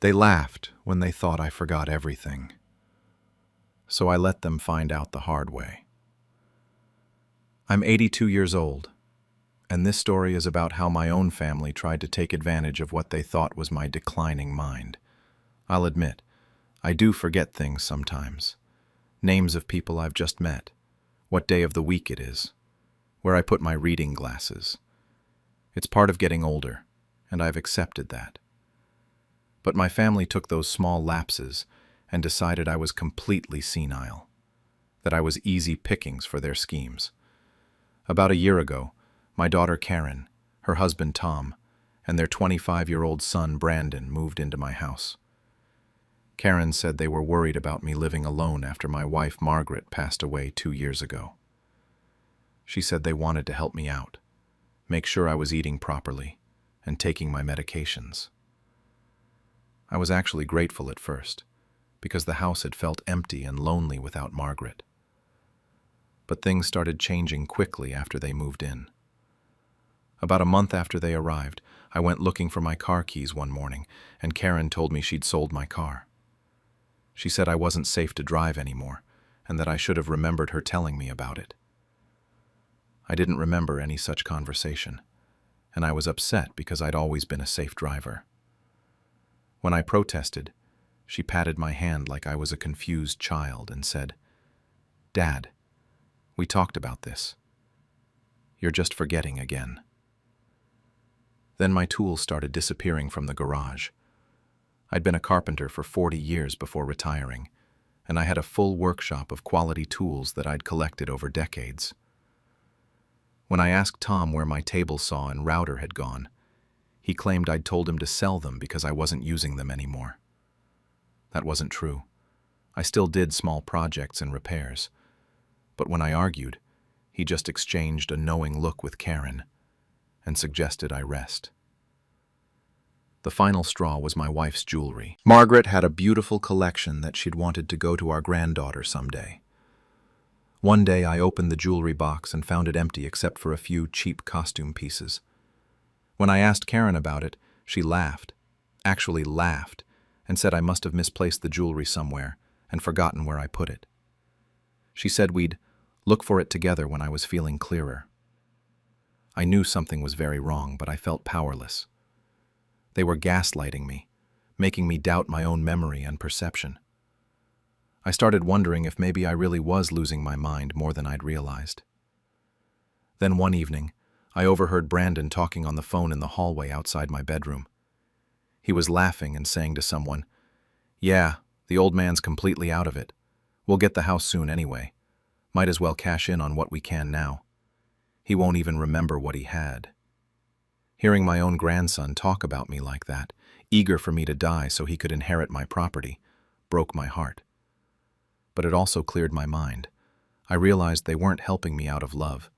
They laughed when they thought I forgot everything. So I let them find out the hard way. I'm 82 years old, and this story is about how my own family tried to take advantage of what they thought was my declining mind. I'll admit, I do forget things sometimes. Names of people I've just met, what day of the week it is, where I put my reading glasses. It's part of getting older, and I've accepted that. But my family took those small lapses and decided I was completely senile, that I was easy pickings for their schemes. About a year ago, my daughter Karen, her husband Tom, and their 25-year-old son Brandon moved into my house. Karen said they were worried about me living alone after my wife Margaret passed away 2 years ago. She said they wanted to help me out, make sure I was eating properly, and taking my medications. I was actually grateful at first, because the house had felt empty and lonely without Margaret. But things started changing quickly after they moved in. About a month after they arrived, I went looking for my car keys one morning, and Karen told me she'd sold my car. She said I wasn't safe to drive anymore, and that I should have remembered her telling me about it. I didn't remember any such conversation, and I was upset because I'd always been a safe driver. When I protested, she patted my hand like I was a confused child and said, "Dad, we talked about this. You're just forgetting again." Then my tools started disappearing from the garage. I'd been a carpenter for 40 years before retiring, and I had a full workshop of quality tools that I'd collected over decades. When I asked Tom where my table saw and router had gone, he claimed I'd told him to sell them because I wasn't using them anymore. That wasn't true. I still did small projects and repairs. But when I argued, he just exchanged a knowing look with Karen and suggested I rest. The final straw was my wife's jewelry. Margaret had a beautiful collection that she'd wanted to go to our granddaughter someday. One day I opened the jewelry box and found it empty except for a few cheap costume pieces. When I asked Karen about it, she laughed, actually laughed, and said I must have misplaced the jewelry somewhere and forgotten where I put it. She said we'd look for it together when I was feeling clearer. I knew something was very wrong, but I felt powerless. They were gaslighting me, making me doubt my own memory and perception. I started wondering if maybe I really was losing my mind more than I'd realized. Then one evening, I overheard Brandon talking on the phone in the hallway outside my bedroom. He was laughing and saying to someone, "Yeah, the old man's completely out of it. We'll get the house soon anyway. Might as well cash in on what we can now. He won't even remember what he had." Hearing my own grandson talk about me like that, eager for me to die so he could inherit my property, broke my heart. But it also cleared my mind. I realized they weren't helping me out of love.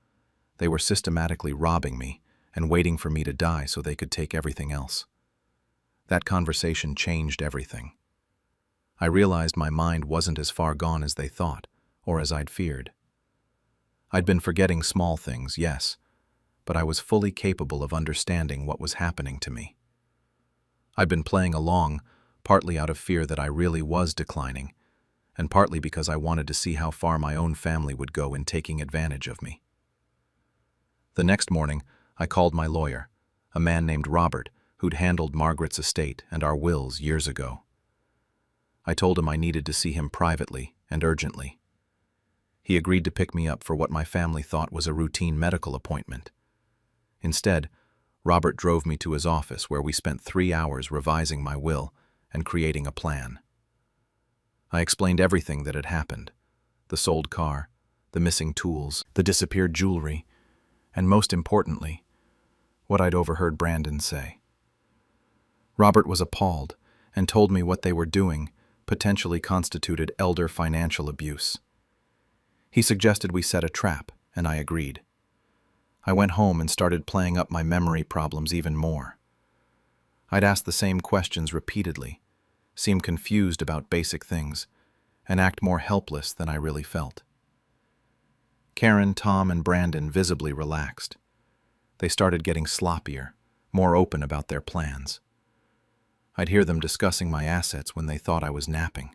They were systematically robbing me and waiting for me to die so they could take everything else. That conversation changed everything. I realized my mind wasn't as far gone as they thought, or as I'd feared. I'd been forgetting small things, yes, but I was fully capable of understanding what was happening to me. I'd been playing along, partly out of fear that I really was declining, and partly because I wanted to see how far my own family would go in taking advantage of me. The next morning, I called my lawyer, a man named Robert, who'd handled Margaret's estate and our wills years ago. I told him I needed to see him privately and urgently. He agreed to pick me up for what my family thought was a routine medical appointment. Instead, Robert drove me to his office where we spent 3 hours revising my will and creating a plan. I explained everything that had happened: the sold car, the missing tools, the disappeared jewelry, and most importantly, what I'd overheard Brandon say. Robert was appalled and told me what they were doing potentially constituted elder financial abuse. He suggested we set a trap, and I agreed. I went home and started playing up my memory problems even more. I'd ask the same questions repeatedly, seem confused about basic things, and act more helpless than I really felt. Karen, Tom, and Brandon visibly relaxed. They started getting sloppier, more open about their plans. I'd hear them discussing my assets when they thought I was napping.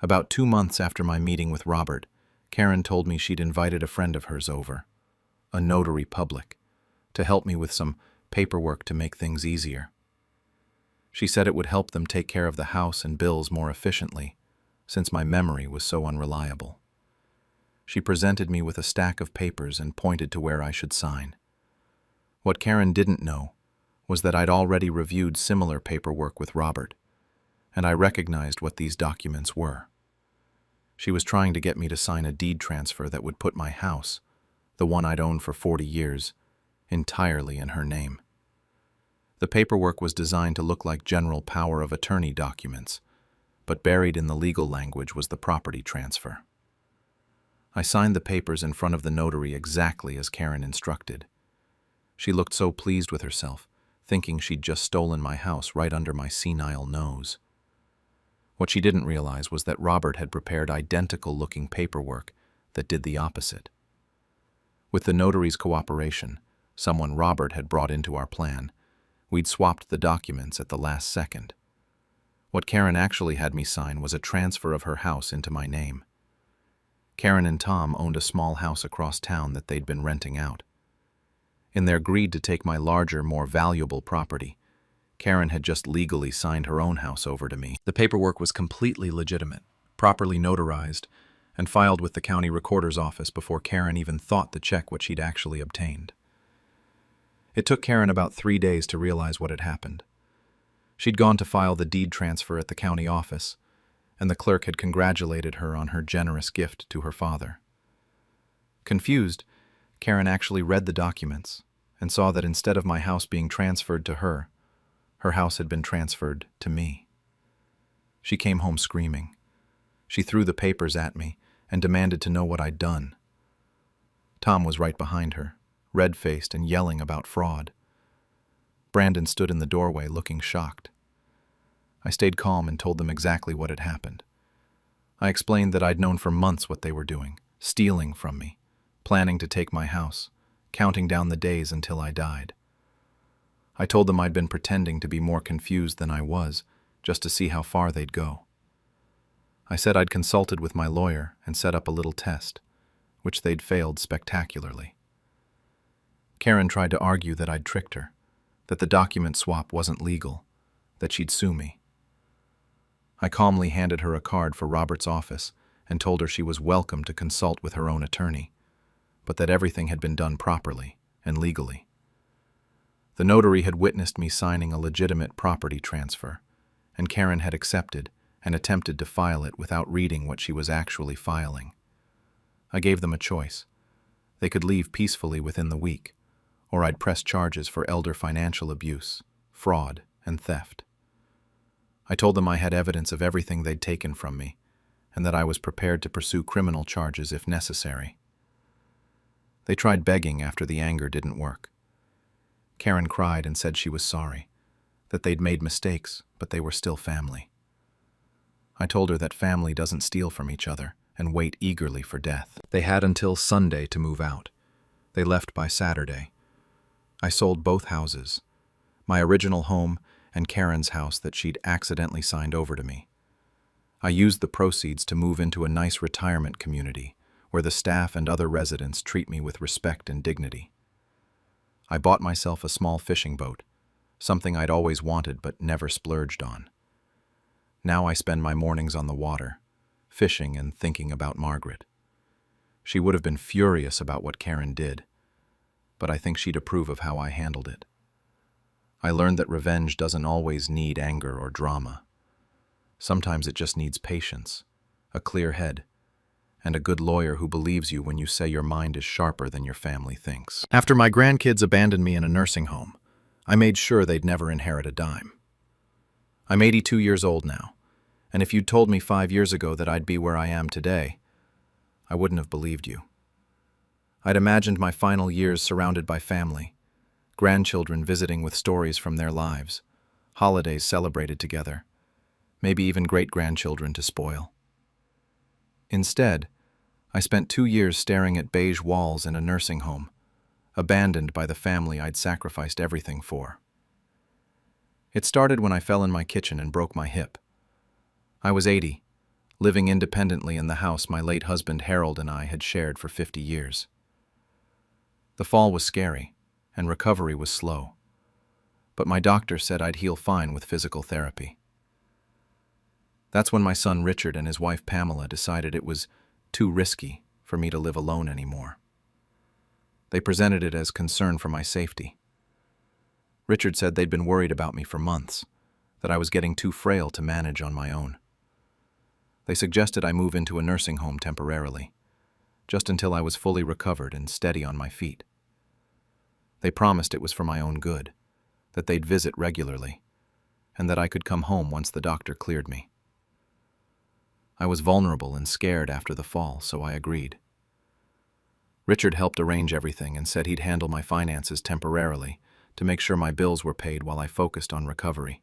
About 2 months after my meeting with Robert, Karen told me she'd invited a friend of hers over, a notary public, to help me with some paperwork to make things easier. She said it would help them take care of the house and bills more efficiently, since my memory was so unreliable. She presented me with a stack of papers and pointed to where I should sign. What Karen didn't know was that I'd already reviewed similar paperwork with Robert, and I recognized what these documents were. She was trying to get me to sign a deed transfer that would put my house, the one I'd owned for 40 years, entirely in her name. The paperwork was designed to look like general power of attorney documents, but buried in the legal language was the property transfer. I signed the papers in front of the notary exactly as Karen instructed. She looked so pleased with herself, thinking she'd just stolen my house right under my senile nose. What she didn't realize was that Robert had prepared identical-looking paperwork that did the opposite. With the notary's cooperation, someone Robert had brought into our plan, we'd swapped the documents at the last second. What Karen actually had me sign was a transfer of her house into my name. Karen and Tom owned a small house across town that they'd been renting out. In their greed to take my larger, more valuable property, Karen had just legally signed her own house over to me. The paperwork was completely legitimate, properly notarized, and filed with the county recorder's office before Karen even thought to check what she'd actually obtained. It took Karen about 3 days to realize what had happened. She'd gone to file the deed transfer at the county office, and the clerk had congratulated her on her generous gift to her father. Confused, Karen actually read the documents and saw that instead of my house being transferred to her, her house had been transferred to me. She came home screaming. She threw the papers at me and demanded to know what I'd done. Tom was right behind her, red-faced and yelling about fraud. Brandon stood in the doorway looking shocked. I stayed calm and told them exactly what had happened. I explained that I'd known for months what they were doing, stealing from me, planning to take my house, counting down the days until I died. I told them I'd been pretending to be more confused than I was, just to see how far they'd go. I said I'd consulted with my lawyer and set up a little test, which they'd failed spectacularly. Karen tried to argue that I'd tricked her, that the document swap wasn't legal, that she'd sue me. I calmly handed her a card for Robert's office and told her she was welcome to consult with her own attorney, but that everything had been done properly and legally. The notary had witnessed me signing a legitimate property transfer, and Karen had accepted and attempted to file it without reading what she was actually filing. I gave them a choice. They could leave peacefully within the week, or I'd press charges for elder financial abuse, fraud, and theft. I told them I had evidence of everything they'd taken from me, and that I was prepared to pursue criminal charges if necessary. They tried begging after the anger didn't work. Karen cried and said she was sorry, that they'd made mistakes, but they were still family. I told her that family doesn't steal from each other and wait eagerly for death. They had until Sunday to move out. They left by Saturday. I sold both houses, my original home and Karen's house that she'd accidentally signed over to me. I used the proceeds to move into a nice retirement community where the staff and other residents treat me with respect and dignity. I bought myself a small fishing boat, something I'd always wanted but never splurged on. Now I spend my mornings on the water, fishing and thinking about Margaret. She would have been furious about what Karen did, but I think she'd approve of how I handled it. I learned that revenge doesn't always need anger or drama. Sometimes it just needs patience, a clear head, and a good lawyer who believes you when you say your mind is sharper than your family thinks. After my grandkids abandoned me in a nursing home, I made sure they'd never inherit a dime. I'm 82 years old now, and if you'd told me 5 years ago that I'd be where I am today, I wouldn't have believed you. I'd imagined my final years surrounded by family, grandchildren visiting with stories from their lives, holidays celebrated together, maybe even great-grandchildren to spoil. Instead, I spent 2 years staring at beige walls in a nursing home, abandoned by the family I'd sacrificed everything for. It started when I fell in my kitchen and broke my hip. I was 80, living independently in the house my late husband Harold and I had shared for 50 years. The fall was scary, and recovery was slow, but my doctor said I'd heal fine with physical therapy. That's when my son Richard and his wife Pamela decided it was too risky for me to live alone anymore. They presented it as concern for my safety. Richard said they'd been worried about me for months, that I was getting too frail to manage on my own. They suggested I move into a nursing home temporarily, just until I was fully recovered and steady on my feet. They promised it was for my own good, that they'd visit regularly, and that I could come home once the doctor cleared me. I was vulnerable and scared after the fall, so I agreed. Richard helped arrange everything and said he'd handle my finances temporarily to make sure my bills were paid while I focused on recovery.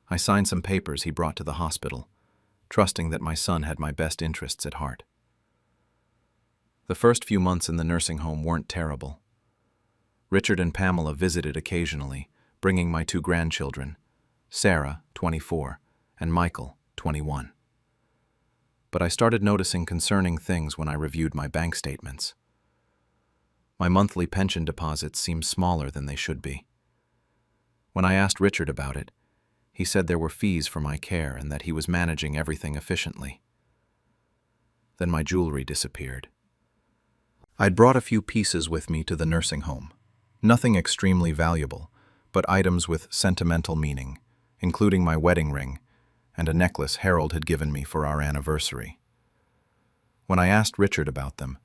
I signed some papers he brought to the hospital, trusting that my son had my best interests at heart. The first few months in the nursing home weren't terrible. Richard and Pamela visited occasionally, bringing my 2 grandchildren, Sarah, 24, and Michael, 21. But I started noticing concerning things when I reviewed my bank statements. My monthly pension deposits seemed smaller than they should be. When I asked Richard about it, he said there were fees for my care and that he was managing everything efficiently. Then my jewelry disappeared. I'd brought a few pieces with me to the nursing home. Nothing extremely valuable, but items with sentimental meaning, including my wedding ring and a necklace Harold had given me for our anniversary. When I asked Richard about them,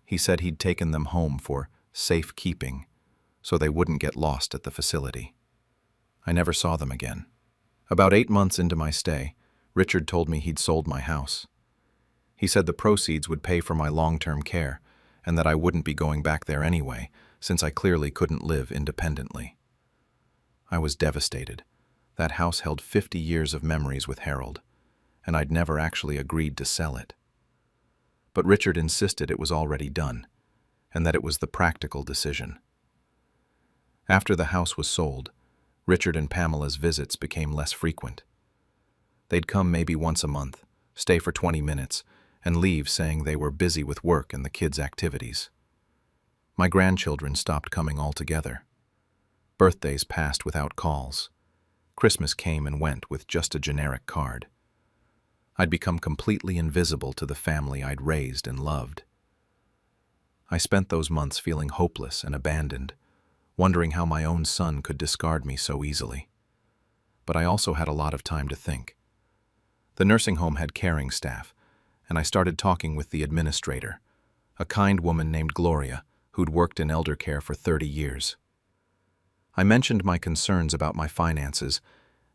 he said he'd taken them home for safekeeping, so they wouldn't get lost at the facility. I never saw them again. About 8 months into my stay, Richard told me he'd sold my house. He said the proceeds would pay for my long-term care, and that I wouldn't be going back there anyway, since I clearly couldn't live independently. I was devastated. That house held 50 years of memories with Harold, and I'd never actually agreed to sell it. But Richard insisted it was already done, and that it was the practical decision. After the house was sold, Richard and Pamela's visits became less frequent. They'd come maybe once a month, stay for 20 minutes, and leave saying they were busy with work and the kids' activities. My grandchildren stopped coming altogether. Birthdays passed without calls. Christmas came and went with just a generic card. I'd become completely invisible to the family I'd raised and loved. I spent those months feeling hopeless and abandoned, wondering how my own son could discard me so easily. But I also had a lot of time to think. The nursing home had caring staff, and I started talking with the administrator, a kind woman named Gloria, who'd worked in elder care for 30 years. I mentioned my concerns about my finances,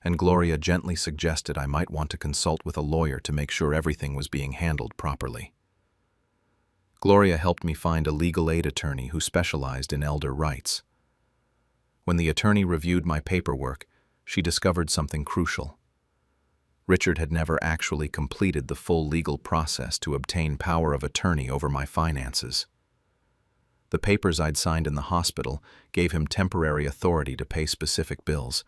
and Gloria gently suggested I might want to consult with a lawyer to make sure everything was being handled properly. Gloria helped me find a legal aid attorney who specialized in elder rights. When the attorney reviewed my paperwork, she discovered something crucial. Richard had never actually completed the full legal process to obtain power of attorney over my finances. The papers I'd signed in the hospital gave him temporary authority to pay specific bills,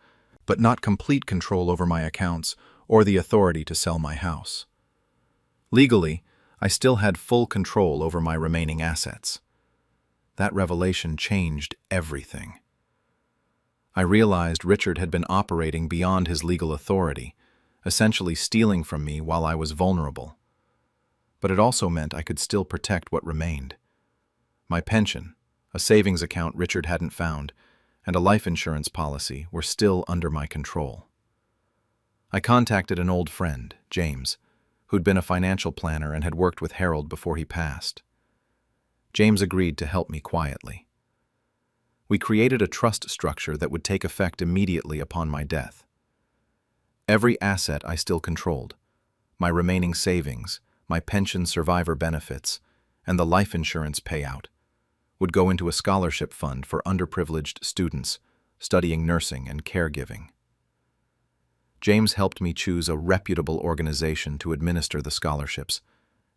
but not complete control over my accounts or the authority to sell my house. Legally, I still had full control over my remaining assets. That revelation changed everything. I realized Richard had been operating beyond his legal authority, essentially stealing from me while I was vulnerable. But it also meant I could still protect what remained. My pension, a savings account Richard hadn't found, and a life insurance policy were still under my control. I contacted an old friend, James, who'd been a financial planner and had worked with Harold before he passed. James agreed to help me quietly. We created a trust structure that would take effect immediately upon my death. Every asset I still controlled, my remaining savings, my pension survivor benefits, and the life insurance payout, would go into a scholarship fund for underprivileged students studying nursing and caregiving. James helped me choose a reputable organization to administer the scholarships,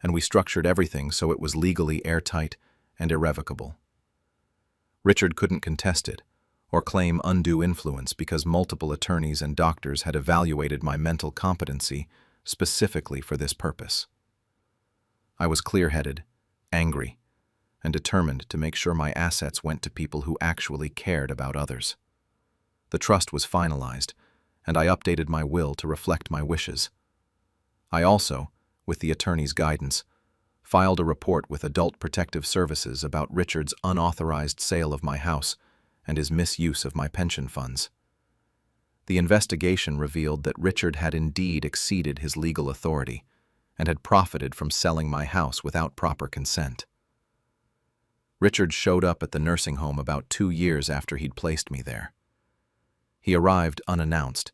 and we structured everything so it was legally airtight and irrevocable. Richard couldn't contest it or claim undue influence because multiple attorneys and doctors had evaluated my mental competency specifically for this purpose. I was clear-headed, angry, and determined to make sure my assets went to people who actually cared about others. The trust was finalized, and I updated my will to reflect my wishes. I also, with the attorney's guidance, filed a report with Adult Protective Services about Richard's unauthorized sale of my house and his misuse of my pension funds. The investigation revealed that Richard had indeed exceeded his legal authority and had profited from selling my house without proper consent. Richard showed up at the nursing home about 2 years after he'd placed me there. He arrived unannounced,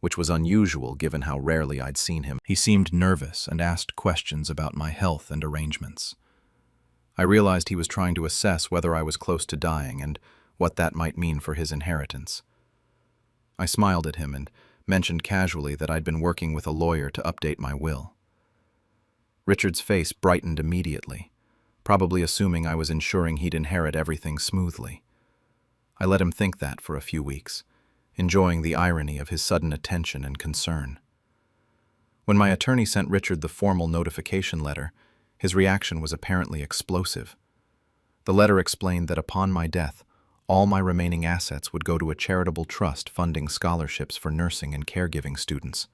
which was unusual given how rarely I'd seen him. He seemed nervous and asked questions about my health and arrangements. I realized he was trying to assess whether I was close to dying and what that might mean for his inheritance. I smiled at him and mentioned casually that I'd been working with a lawyer to update my will. Richard's face brightened immediately, probably assuming I was ensuring he'd inherit everything smoothly. I let him think that for a few weeks, enjoying the irony of his sudden attention and concern. When my attorney sent Richard the formal notification letter, his reaction was apparently explosive. The letter explained that upon my death, all my remaining assets would go to a charitable trust funding scholarships for nursing and caregiving students.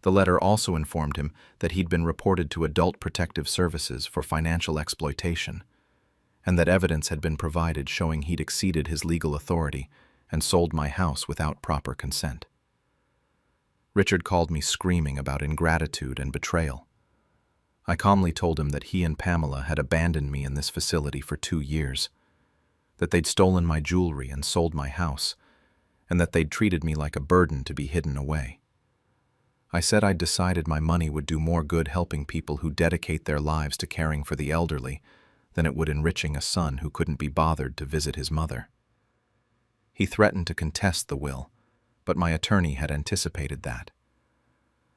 The letter also informed him that he'd been reported to Adult Protective Services for financial exploitation, and that evidence had been provided showing he'd exceeded his legal authority and sold my house without proper consent. Richard called me screaming about ingratitude and betrayal. I calmly told him that he and Pamela had abandoned me in this facility for 2 years, that they'd stolen my jewelry and sold my house, and that they'd treated me like a burden to be hidden away. I said I'd decided my money would do more good helping people who dedicate their lives to caring for the elderly than it would enriching a son who couldn't be bothered to visit his mother. He threatened to contest the will, but my attorney had anticipated that.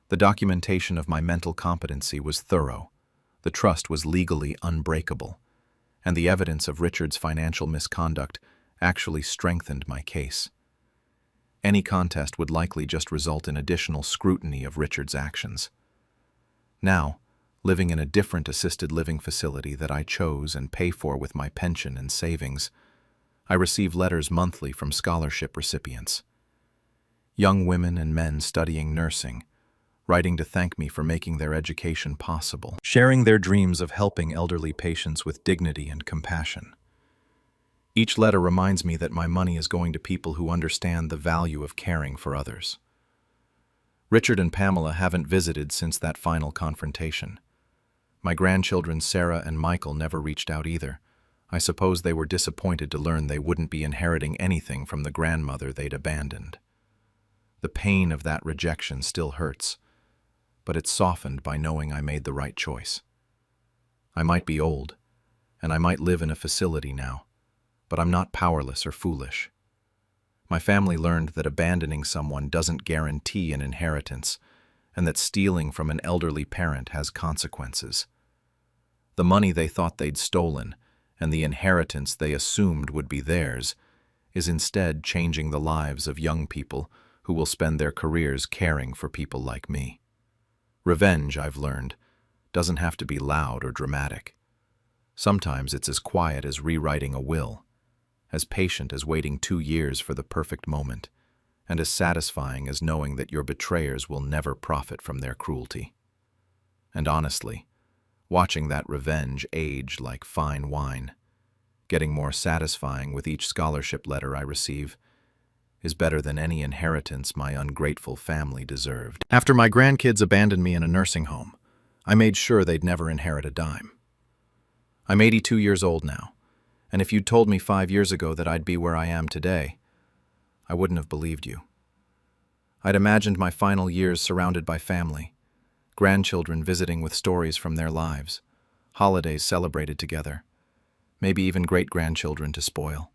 The documentation of my mental competency was thorough, the trust was legally unbreakable, and the evidence of Richard's financial misconduct actually strengthened my case. Any contest would likely just result in additional scrutiny of Richard's actions. Now, living in a different assisted living facility that I chose and pay for with my pension and savings, I receive letters monthly from scholarship recipients. Young women and men studying nursing, writing to thank me for making their education possible, sharing their dreams of helping elderly patients with dignity and compassion. Each letter reminds me that my money is going to people who understand the value of caring for others. Richard and Pamela haven't visited since that final confrontation. My grandchildren Sarah and Michael never reached out either. I suppose they were disappointed to learn they wouldn't be inheriting anything from the grandmother they'd abandoned. The pain of that rejection still hurts, but it's softened by knowing I made the right choice. I might be old, and I might live in a facility now, but I'm not powerless or foolish. My family learned that abandoning someone doesn't guarantee an inheritance, and that stealing from an elderly parent has consequences. The money they thought they'd stolen, and the inheritance they assumed would be theirs, is instead changing the lives of young people who will spend their careers caring for people like me. Revenge, I've learned, doesn't have to be loud or dramatic. Sometimes it's as quiet as rewriting a will, as patient as waiting 2 years for the perfect moment, and as satisfying as knowing that your betrayers will never profit from their cruelty. And honestly, watching that revenge age like fine wine, getting more satisfying with each scholarship letter I receive, is better than any inheritance my ungrateful family deserved. After my grandkids abandoned me in a nursing home, I made sure they'd never inherit a dime. I'm 82 years old now, and if you'd told me 5 years ago that I'd be where I am today, I wouldn't have believed you. I'd imagined my final years surrounded by family, grandchildren visiting with stories from their lives, holidays celebrated together, maybe even great-grandchildren to spoil.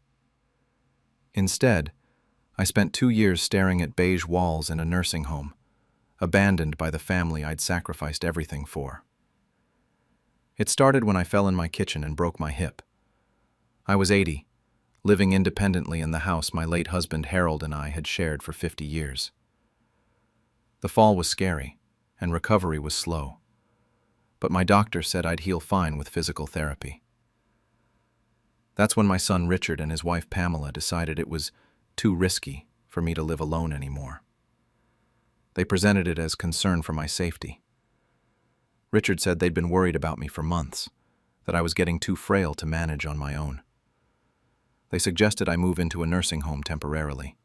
Instead, I spent 2 years staring at beige walls in a nursing home, abandoned by the family I'd sacrificed everything for. It started when I fell in my kitchen and broke my hip. I was 80, living independently in the house my late husband Harold and I had shared for 50 years. The fall was scary, and recovery was slow, but my doctor said I'd heal fine with physical therapy. That's when my son Richard and his wife Pamela decided it was too risky for me to live alone anymore. They presented it as concern for my safety. Richard said they'd been worried about me for months, that I was getting too frail to manage on my own. They suggested I move into a nursing home temporarily,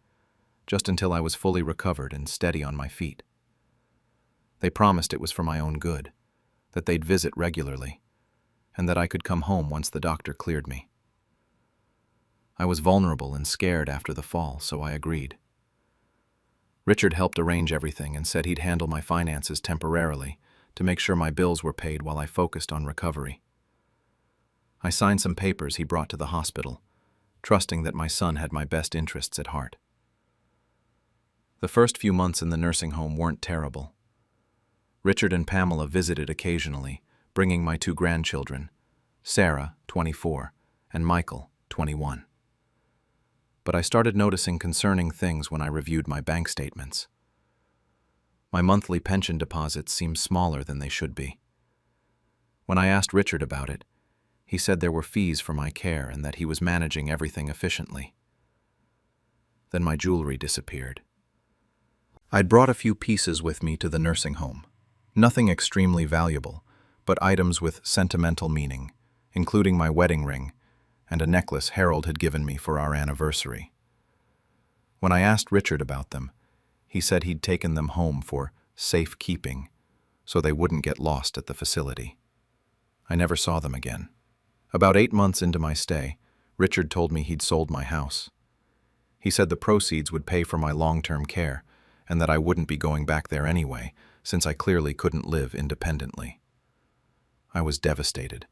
just until I was fully recovered and steady on my feet. They promised it was for my own good, that they'd visit regularly, and that I could come home once the doctor cleared me. I was vulnerable and scared after the fall, so I agreed. Richard helped arrange everything and said he'd handle my finances temporarily to make sure my bills were paid while I focused on recovery. I signed some papers he brought to the hospital, trusting that my son had my best interests at heart. The first few months in the nursing home weren't terrible. Richard and Pamela visited occasionally, bringing my 2 grandchildren, Sarah, 24, and Michael, 21. But I started noticing concerning things when I reviewed my bank statements. My monthly pension deposits seemed smaller than they should be. When I asked Richard about it, he said there were fees for my care and that he was managing everything efficiently. Then my jewelry disappeared. I'd brought a few pieces with me to the nursing home. Nothing extremely valuable, but items with sentimental meaning, including my wedding ring and a necklace Harold had given me for our anniversary. When I asked Richard about them, he said he'd taken them home for safekeeping, so they wouldn't get lost at the facility. I never saw them again. About 8 months into my stay, Richard told me he'd sold my house. He said the proceeds would pay for my long-term care, and that I wouldn't be going back there anyway, since I clearly couldn't live independently. I was devastated.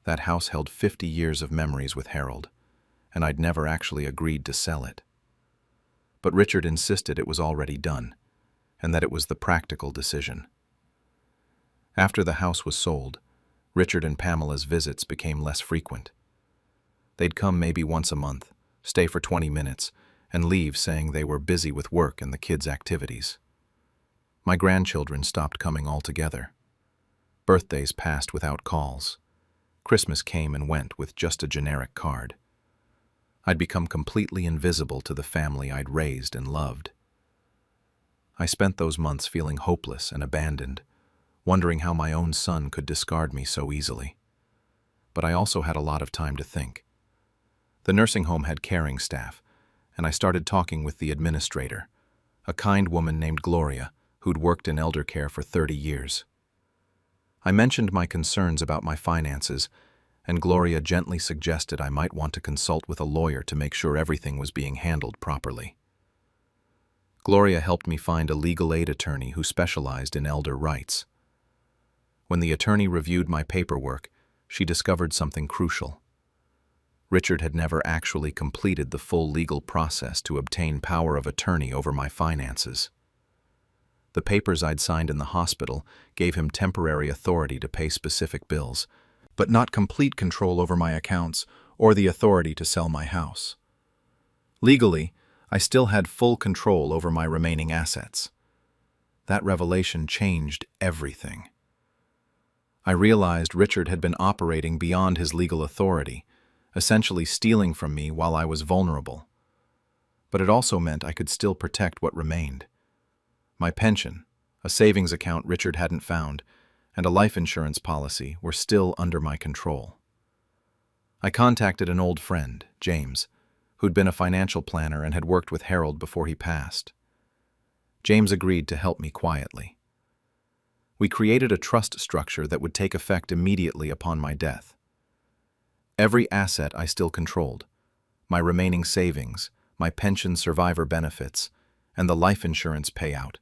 That house held 50 years of memories with Harold, and I'd never actually agreed to sell it. But Richard insisted it was already done, and that it was the practical decision. After the house was sold, Richard and Pamela's visits became less frequent. They'd come maybe once a month, stay for 20 minutes, and leave saying they were busy with work and the kids' activities. My grandchildren stopped coming altogether. Birthdays passed without calls. Christmas came and went with just a generic card. I'd become completely invisible to the family I'd raised and loved. I spent those months feeling hopeless and abandoned, wondering how my own son could discard me so easily. But I also had a lot of time to think. The nursing home had caring staff, and I started talking with the administrator, a kind woman named Gloria, who'd worked in elder care for 30 years. I mentioned my concerns about my finances, and Gloria gently suggested I might want to consult with a lawyer to make sure everything was being handled properly. Gloria helped me find a legal aid attorney who specialized in elder rights. When the attorney reviewed my paperwork, she discovered something crucial. Richard had never actually completed the full legal process to obtain power of attorney over my finances. The papers I'd signed in the hospital gave him temporary authority to pay specific bills, but not complete control over my accounts or the authority to sell my house. Legally, I still had full control over my remaining assets. That revelation changed everything. I realized Richard had been operating beyond his legal authority, essentially stealing from me while I was vulnerable. But it also meant I could still protect what remained. My pension, a savings account Richard hadn't found, and a life insurance policy were still under my control. I contacted an old friend, James, who'd been a financial planner and had worked with Harold before he passed. James agreed to help me quietly. We created a trust structure that would take effect immediately upon my death. Every asset I still controlled, my remaining savings, my pension survivor benefits, and the life insurance payout,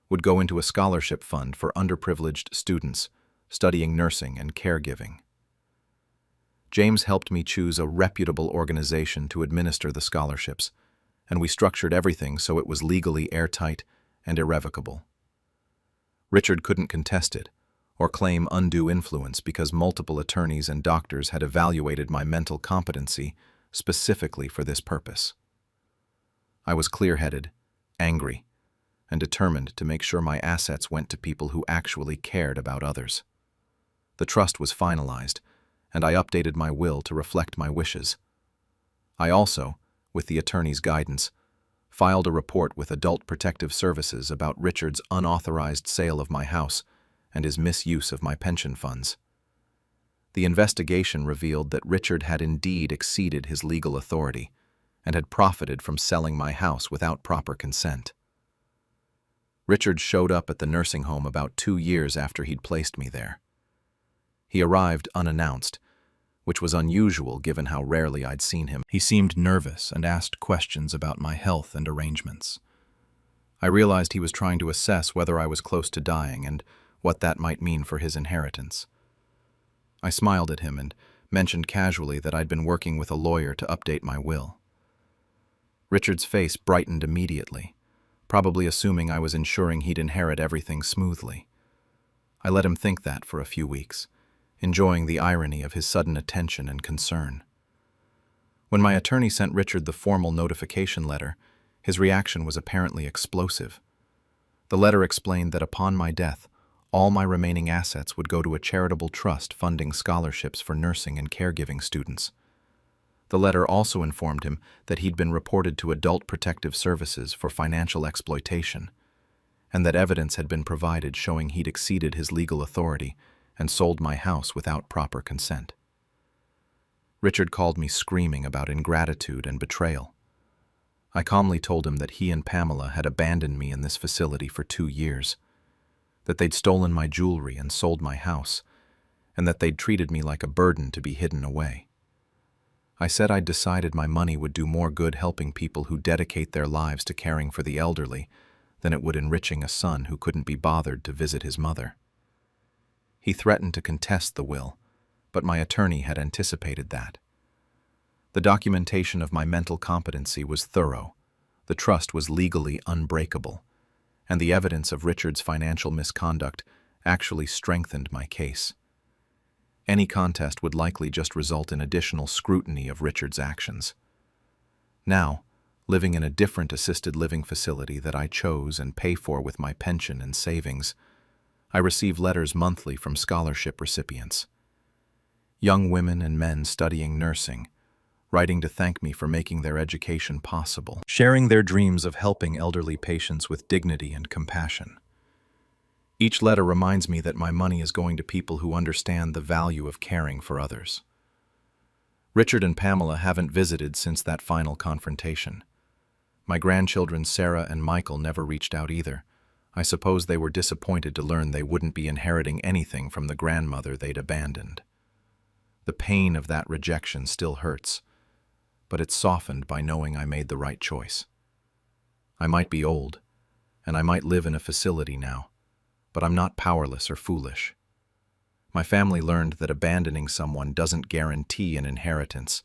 would go into a scholarship fund for underprivileged students studying nursing and caregiving. James helped me choose a reputable organization to administer the scholarships, and we structured everything so it was legally airtight and irrevocable. Richard couldn't contest it or claim undue influence because multiple attorneys and doctors had evaluated my mental competency specifically for this purpose. I was clear-headed, angry, and determined to make sure my assets went to people who actually cared about others. The trust was finalized, and I updated my will to reflect my wishes. I also, with the attorney's guidance, filed a report with Adult Protective Services about Richard's unauthorized sale of my house and his misuse of my pension funds. The investigation revealed that Richard had indeed exceeded his legal authority and had profited from selling my house without proper consent. Richard showed up at the nursing home about 2 years after he'd placed me there. He arrived unannounced, which was unusual given how rarely I'd seen him. He seemed nervous and asked questions about my health and arrangements. I realized he was trying to assess whether I was close to dying and what that might mean for his inheritance. I smiled at him and mentioned casually that I'd been working with a lawyer to update my will. Richard's face brightened immediately, probably assuming I was ensuring he'd inherit everything smoothly. I let him think that for a few weeks, enjoying the irony of his sudden attention and concern. When my attorney sent Richard the formal notification letter, his reaction was apparently explosive. The letter explained that upon my death, all my remaining assets would go to a charitable trust funding scholarships for nursing and caregiving students. The letter also informed him that he'd been reported to Adult Protective Services for financial exploitation, and that evidence had been provided showing he'd exceeded his legal authority and sold my house without proper consent. Richard called me screaming about ingratitude and betrayal. I calmly told him that he and Pamela had abandoned me in this facility for 2 years, that they'd stolen my jewelry and sold my house, and that they'd treated me like a burden to be hidden away. I said I'd decided my money would do more good helping people who dedicate their lives to caring for the elderly than it would enriching a son who couldn't be bothered to visit his mother. He threatened to contest the will, but my attorney had anticipated that. The documentation of my mental competency was thorough, the trust was legally unbreakable, and the evidence of Richard's financial misconduct actually strengthened my case. Any contest would likely just result in additional scrutiny of Richard's actions. Now, living in a different assisted living facility that I chose and pay for with my pension and savings, I receive letters monthly from scholarship recipients. Young women and men studying nursing, writing to thank me for making their education possible, sharing their dreams of helping elderly patients with dignity and compassion. Each letter reminds me that my money is going to people who understand the value of caring for others. Richard and Pamela haven't visited since that final confrontation. My grandchildren Sarah and Michael never reached out either. I suppose they were disappointed to learn they wouldn't be inheriting anything from the grandmother they'd abandoned. The pain of that rejection still hurts, but it's softened by knowing I made the right choice. I might be old, and I might live in a facility now, but I'm not powerless or foolish. My family learned that abandoning someone doesn't guarantee an inheritance,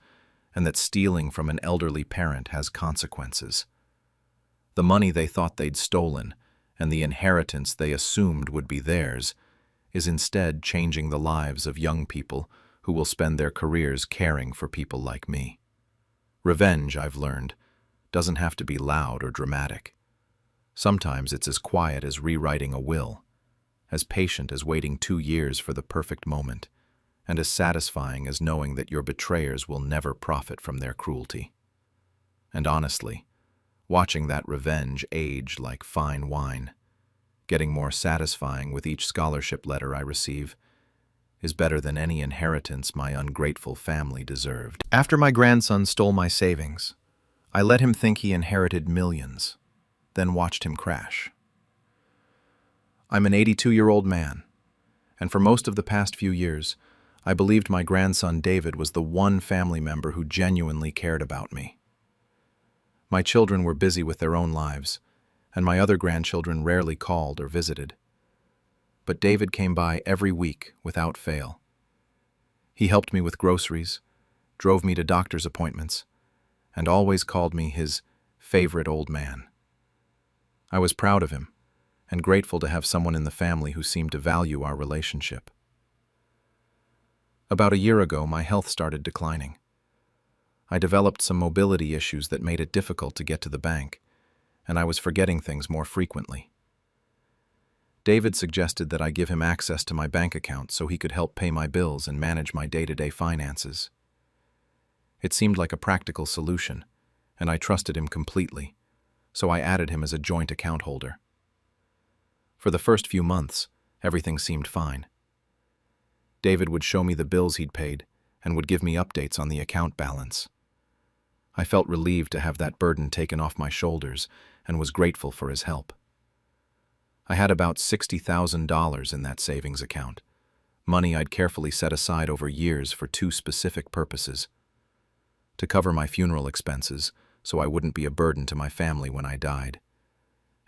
and that stealing from an elderly parent has consequences. The money they thought they'd stolen, and the inheritance they assumed would be theirs, is instead changing the lives of young people who will spend their careers caring for people like me. Revenge, I've learned, doesn't have to be loud or dramatic. Sometimes it's as quiet as rewriting a will, as patient as waiting 2 years for the perfect moment, and as satisfying as knowing that your betrayers will never profit from their cruelty. And honestly, watching that revenge age like fine wine, getting more satisfying with each scholarship letter I receive, is better than any inheritance my ungrateful family deserved. After my grandson stole my savings, I let him think he inherited millions, then watched him crash. I'm an 82-year-old man, and for most of the past few years, I believed my grandson David was the one family member who genuinely cared about me. My children were busy with their own lives, and my other grandchildren rarely called or visited. But David came by every week without fail. He helped me with groceries, drove me to doctor's appointments, and always called me his favorite old man. I was proud of him, and grateful to have someone in the family who seemed to value our relationship. About a year ago, my health started declining. I developed some mobility issues that made it difficult to get to the bank, and I was forgetting things more frequently. David suggested that I give him access to my bank account so he could help pay my bills and manage my day-to-day finances. It seemed like a practical solution, and I trusted him completely, so I added him as a joint account holder. For the first few months, everything seemed fine. David would show me the bills he'd paid and would give me updates on the account balance. I felt relieved to have that burden taken off my shoulders and was grateful for his help. I had about $60,000 in that savings account, money I'd carefully set aside over years for two specific purposes: to cover my funeral expenses so I wouldn't be a burden to my family when I died,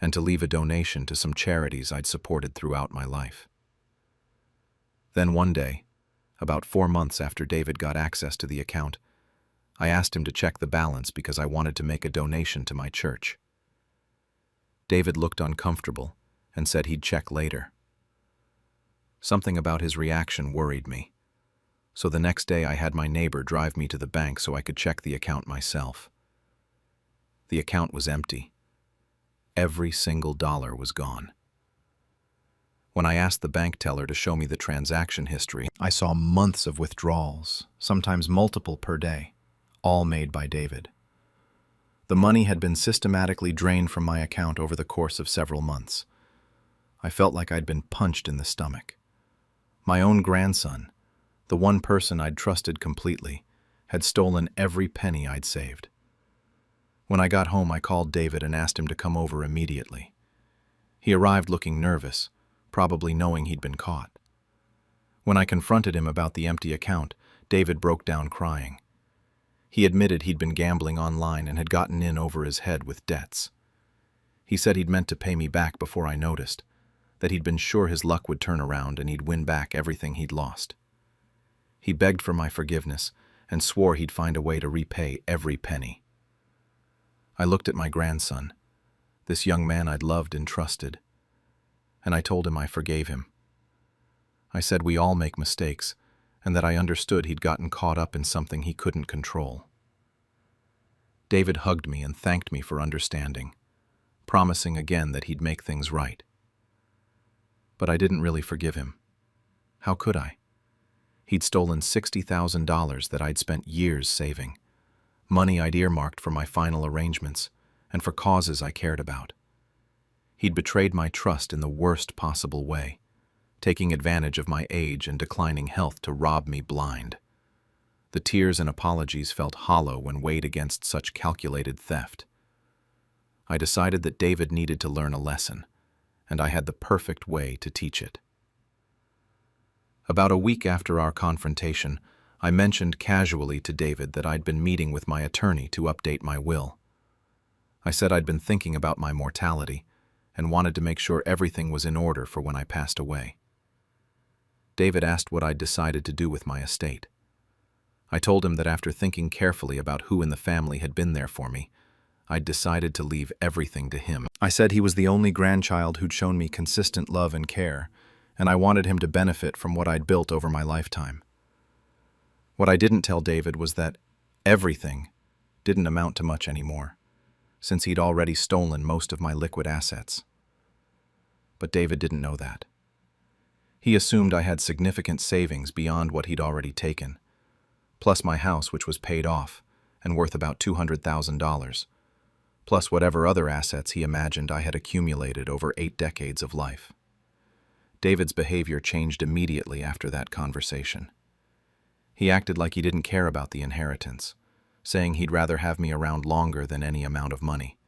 and to leave a donation to some charities I'd supported throughout my life. Then one day, about 4 months after David got access to the account, I asked him to check the balance because I wanted to make a donation to my church. David looked uncomfortable and said he'd check later. Something about his reaction worried me, so the next day I had my neighbor drive me to the bank so I could check the account myself. The account was empty. Every single dollar was gone. When I asked the bank teller to show me the transaction history, I saw months of withdrawals, sometimes multiple per day, all made by David. The money had been systematically drained from my account over the course of several months. I felt like I'd been punched in the stomach. My own grandson, the one person I'd trusted completely, had stolen every penny I'd saved. When I got home, I called David and asked him to come over immediately. He arrived looking nervous, probably knowing he'd been caught. When I confronted him about the empty account, David broke down crying. He admitted he'd been gambling online and had gotten in over his head with debts. He said he'd meant to pay me back before I noticed, that he'd been sure his luck would turn around and he'd win back everything he'd lost. He begged for my forgiveness and swore he'd find a way to repay every penny. I looked at my grandson, this young man I'd loved and trusted, and I told him I forgave him. I said we all make mistakes, and that I understood he'd gotten caught up in something he couldn't control. David hugged me and thanked me for understanding, promising again that he'd make things right. But I didn't really forgive him. How could I? He'd stolen $60,000 that I'd spent years saving, money I'd earmarked for my final arrangements and for causes I cared about. He'd betrayed my trust in the worst possible way, taking advantage of my age and declining health to rob me blind. The tears and apologies felt hollow when weighed against such calculated theft. I decided that David needed to learn a lesson, and I had the perfect way to teach it. About a week after our confrontation, I mentioned casually to David that I'd been meeting with my attorney to update my will. I said I'd been thinking about my mortality and wanted to make sure everything was in order for when I passed away. David asked what I'd decided to do with my estate. I told him that after thinking carefully about who in the family had been there for me, I'd decided to leave everything to him. I said he was the only grandchild who'd shown me consistent love and care, and I wanted him to benefit from what I'd built over my lifetime. What I didn't tell David was that everything didn't amount to much anymore, since he'd already stolen most of my liquid assets. But David didn't know that. He assumed I had significant savings beyond what he'd already taken, plus my house, which was paid off and worth about $200,000, plus whatever other assets he imagined I had accumulated over 8 decades of life. David's behavior changed immediately after that conversation. He acted like he didn't care about the inheritance, saying he'd rather have me around longer than any amount of money.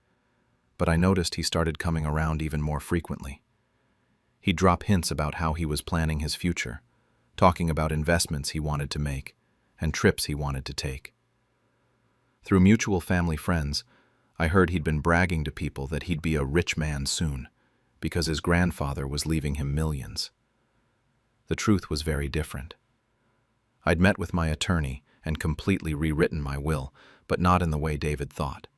But I noticed he started coming around even more frequently. He'd drop hints about how he was planning his future, talking about investments he wanted to make and trips he wanted to take. Through mutual family friends, I heard he'd been bragging to people that he'd be a rich man soon, because his grandfather was leaving him millions. The truth was very different. I'd met with my attorney and completely rewritten my will, but not in the way David thought.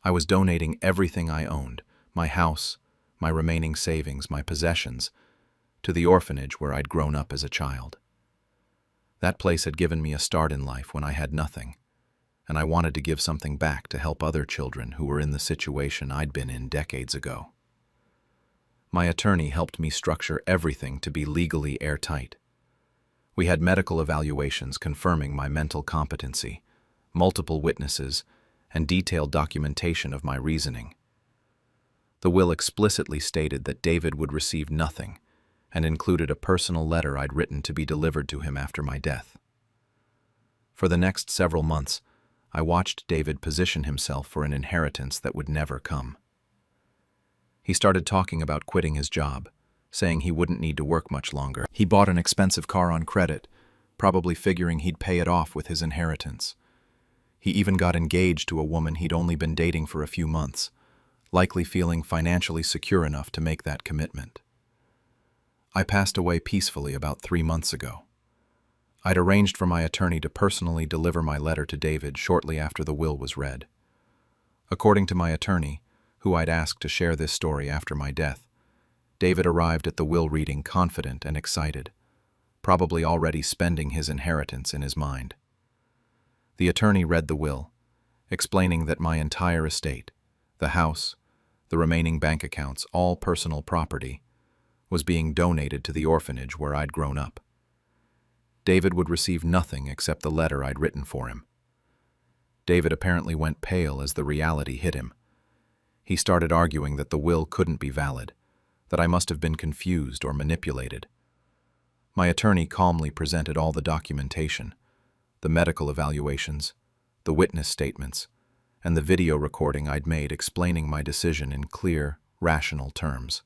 I was donating everything I owned, my house, my remaining savings, my possessions, to the orphanage where I'd grown up as a child. That place had given me a start in life when I had nothing, and I wanted to give something back to help other children who were in the situation I'd been in decades ago. My attorney helped me structure everything to be legally airtight. We had medical evaluations confirming my mental competency, multiple witnesses, and detailed documentation of my reasoning. The will explicitly stated that David would receive nothing and included a personal letter I'd written to be delivered to him after my death. For the next several months, I watched David position himself for an inheritance that would never come. He started talking about quitting his job, saying he wouldn't need to work much longer. He bought an expensive car on credit, probably figuring he'd pay it off with his inheritance. He even got engaged to a woman he'd only been dating for a few months, likely feeling financially secure enough to make that commitment. I passed away peacefully about 3 months ago. I'd arranged for my attorney to personally deliver my letter to David shortly after the will was read. According to my attorney, who I'd asked to share this story after my death, David arrived at the will reading confident and excited, probably already spending his inheritance in his mind. The attorney read the will, explaining that my entire estate, the house, the remaining bank accounts, all personal property, was being donated to the orphanage where I'd grown up. David would receive nothing except the letter I'd written for him. David apparently went pale as the reality hit him. He started arguing that the will couldn't be valid, that I must have been confused or manipulated. My attorney calmly presented all the documentation, the medical evaluations, the witness statements, and the video recording I'd made explaining my decision in clear, rational terms.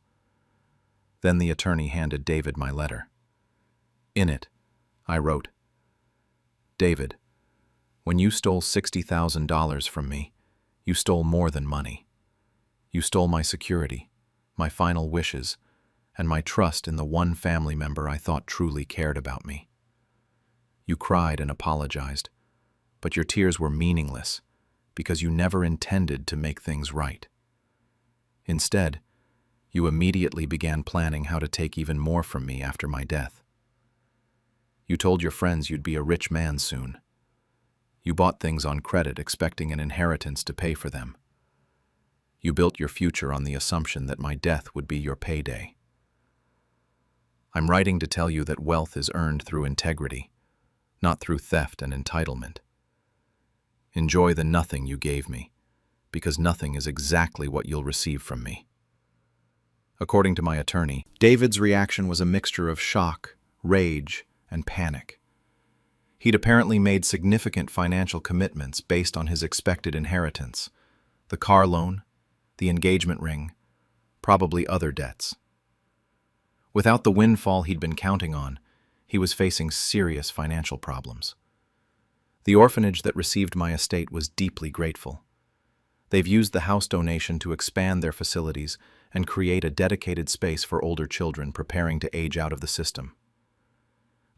Then the attorney handed David my letter. In it, I wrote, "David, when you stole $60,000 from me, you stole more than money. You stole my security, my final wishes, and my trust in the one family member I thought truly cared about me. You cried and apologized, but your tears were meaningless because you never intended to make things right. Instead, you immediately began planning how to take even more from me after my death. You told your friends you'd be a rich man soon. You bought things on credit expecting an inheritance to pay for them. You built your future on the assumption that my death would be your payday. I'm writing to tell you that wealth is earned through integrity, not through theft and entitlement. Enjoy the nothing you gave me, because nothing is exactly what you'll receive from me." According to my attorney, David's reaction was a mixture of shock, rage, and panic. He'd apparently made significant financial commitments based on his expected inheritance, the car loan, the engagement ring, probably other debts. Without the windfall he'd been counting on, he was facing serious financial problems. The orphanage that received my estate was deeply grateful. They've used the house donation to expand their facilities and create a dedicated space for older children preparing to age out of the system.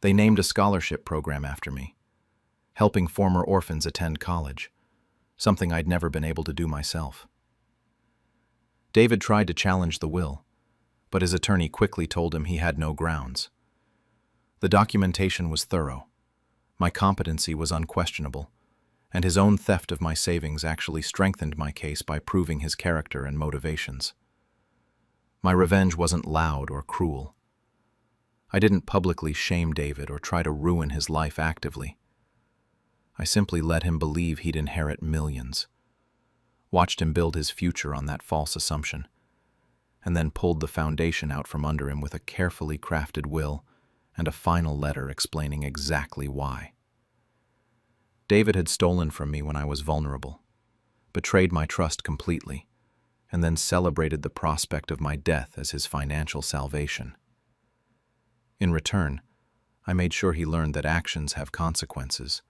They named a scholarship program after me, helping former orphans attend college, something I'd never been able to do myself. David tried to challenge the will, but his attorney quickly told him he had no grounds. The documentation was thorough, my competency was unquestionable, and his own theft of my savings actually strengthened my case by proving his character and motivations. My revenge wasn't loud or cruel. I didn't publicly shame David or try to ruin his life actively. I simply let him believe he'd inherit millions, watched him build his future on that false assumption, and then pulled the foundation out from under him with a carefully crafted will and a final letter explaining exactly why. David had stolen from me when I was vulnerable, betrayed my trust completely, and then celebrated the prospect of my death as his financial salvation. In return, I made sure he learned that actions have consequences,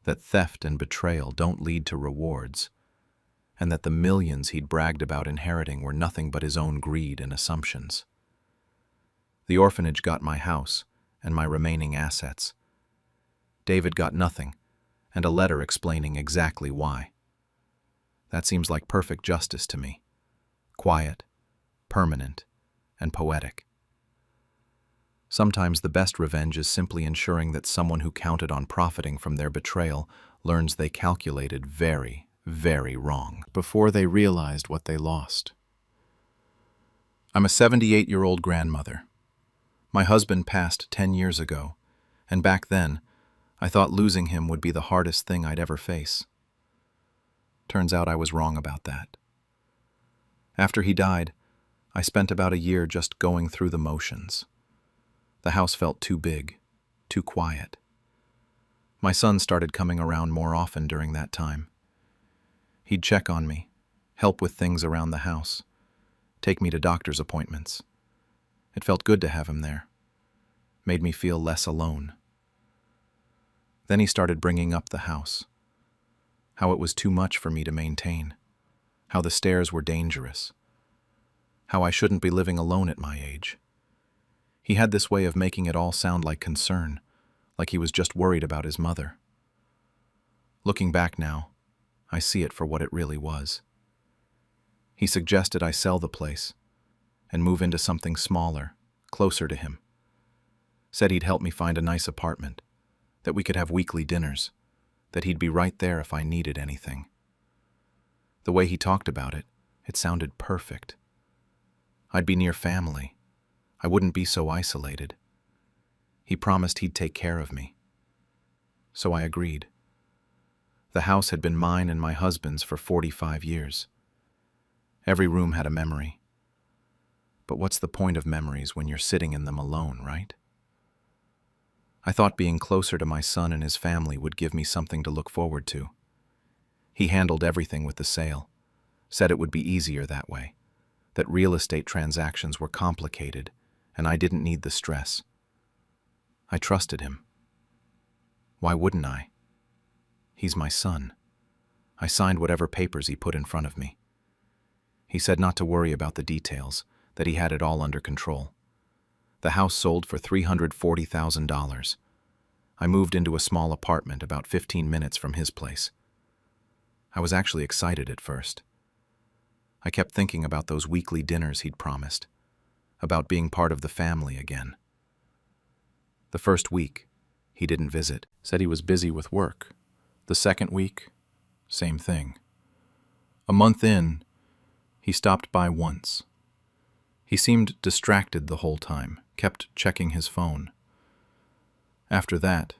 that theft and betrayal don't lead to rewards, and that the millions he'd bragged about inheriting were nothing but his own greed and assumptions. The orphanage got my house and my remaining assets. David got nothing, and a letter explaining exactly why. That seems like perfect justice to me. Quiet, permanent, and poetic. Sometimes the best revenge is simply ensuring that someone who counted on profiting from their betrayal learns they calculated very, very wrong before they realized what they lost. I'm a 78-year-old grandmother. My husband passed 10 years ago, and back then, I thought losing him would be the hardest thing I'd ever face. Turns out I was wrong about that. After he died, I spent about a year just going through the motions. The house felt too big, too quiet. My son started coming around more often during that time. He'd check on me, help with things around the house, take me to doctor's appointments. It felt good to have him there. Made me feel less alone. Then he started bringing up the house. How it was too much for me to maintain. How the stairs were dangerous. How I shouldn't be living alone at my age. He had this way of making it all sound like concern, like he was just worried about his mother. Looking back now, I see it for what it really was. He suggested I sell the place and move into something smaller, closer to him. Said he'd help me find a nice apartment, that we could have weekly dinners, that he'd be right there if I needed anything. The way he talked about it, it sounded perfect. I'd be near family. I wouldn't be so isolated. He promised he'd take care of me. So I agreed. The house had been mine and my husband's for 45 years. Every room had a memory. But what's the point of memories when you're sitting in them alone, right? I thought being closer to my son and his family would give me something to look forward to. He handled everything with the sale, said it would be easier that way, that real estate transactions were complicated and I didn't need the stress. I trusted him. Why wouldn't I? He's my son. I signed whatever papers he put in front of me. He said not to worry about the details, that he had it all under control. The house sold for $340,000. I moved into a small apartment about 15 minutes from his place. I was actually excited at first. I kept thinking about those weekly dinners he'd promised, about being part of the family again. The first week, he didn't visit, said he was busy with work. The second week, same thing. A month in, he stopped by once. He seemed distracted the whole time, kept checking his phone. After that,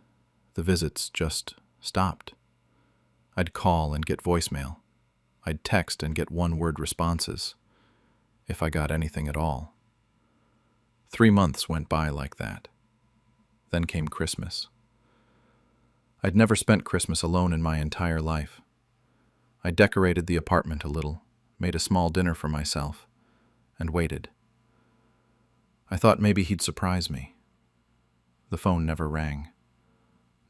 the visits just stopped. I'd call and get voicemail. I'd text and get one-word responses, if I got anything at all. 3 months went by like that. Then came Christmas. I'd never spent Christmas alone in my entire life. I decorated the apartment a little, made a small dinner for myself, and waited. I thought maybe he'd surprise me. The phone never rang.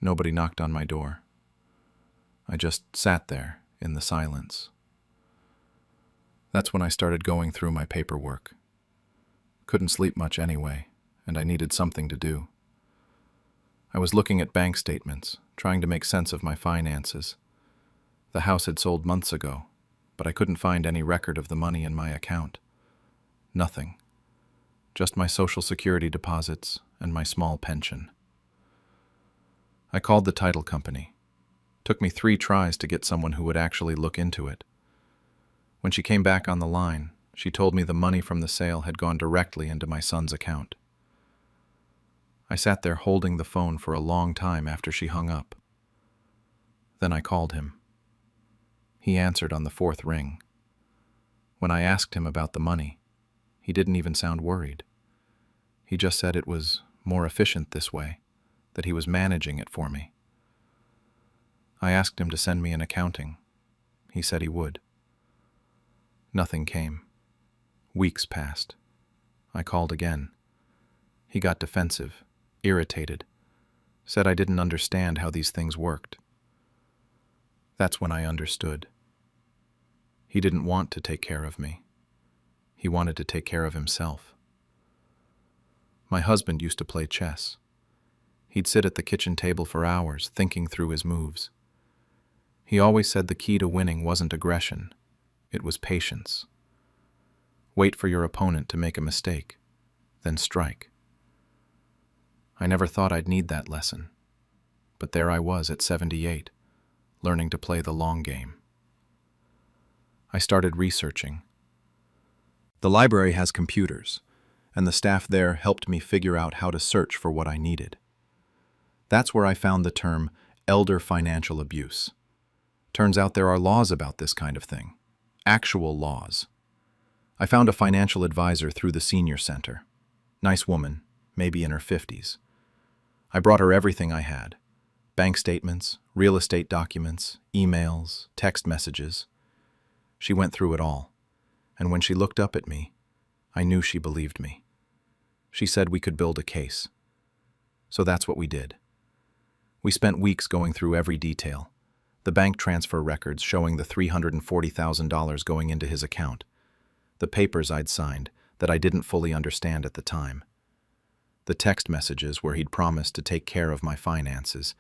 Nobody knocked on my door. I just sat there in the silence. That's when I started going through my paperwork. Couldn't sleep much anyway, and I needed something to do. I was looking at bank statements, trying to make sense of my finances. The house had sold months ago, but I couldn't find any record of the money in my account. Nothing. Just my Social Security deposits and my small pension. I called the title company. Took me 3 tries to get someone who would actually look into it. When she came back on the line, she told me the money from the sale had gone directly into my son's account. I sat there holding the phone for a long time after she hung up. Then I called him. He answered on the 4th ring. When I asked him about the money, he didn't even sound worried. He just said it was more efficient this way, that he was managing it for me. I asked him to send me an accounting. He said he would. Nothing came. Weeks passed. I called again. He got defensive, irritated, said I didn't understand how these things worked. That's when I understood. He didn't want to take care of me. He wanted to take care of himself. My husband used to play chess. He'd sit at the kitchen table for hours, thinking through his moves. He always said the key to winning wasn't aggression, it was patience. Wait for your opponent to make a mistake, then strike. I never thought I'd need that lesson, but there I was at 78, learning to play the long game. I started researching. The library has computers, and the staff there helped me figure out how to search for what I needed. That's where I found the term elder financial abuse. Turns out there are laws about this kind of thing. Actual laws. I found a financial advisor through the senior center. Nice woman, maybe in her 50s. I brought her everything I had. Bank statements, real estate documents, emails, text messages. She went through it all, and when she looked up at me, I knew she believed me. She said we could build a case. So that's what we did. We spent weeks going through every detail. The bank transfer records showing the $340,000 going into his account. The papers I'd signed that I didn't fully understand at the time. The text messages where he'd promised to take care of my finances,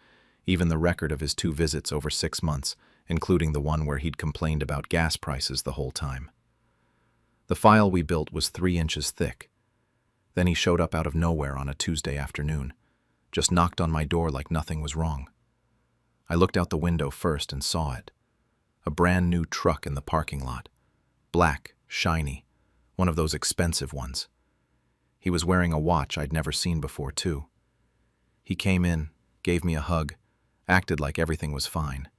even the record of his 2 visits over 6 months, including the one where he'd complained about gas prices the whole time. The file we built was 3 inches thick. Then he showed up out of nowhere on a Tuesday afternoon, just knocked on my door like nothing was wrong. I looked out the window first and saw it. A brand new truck in the parking lot. Black, shiny, one of those expensive ones. He was wearing a watch I'd never seen before, too. He came in, gave me a hug, acted like everything was fine.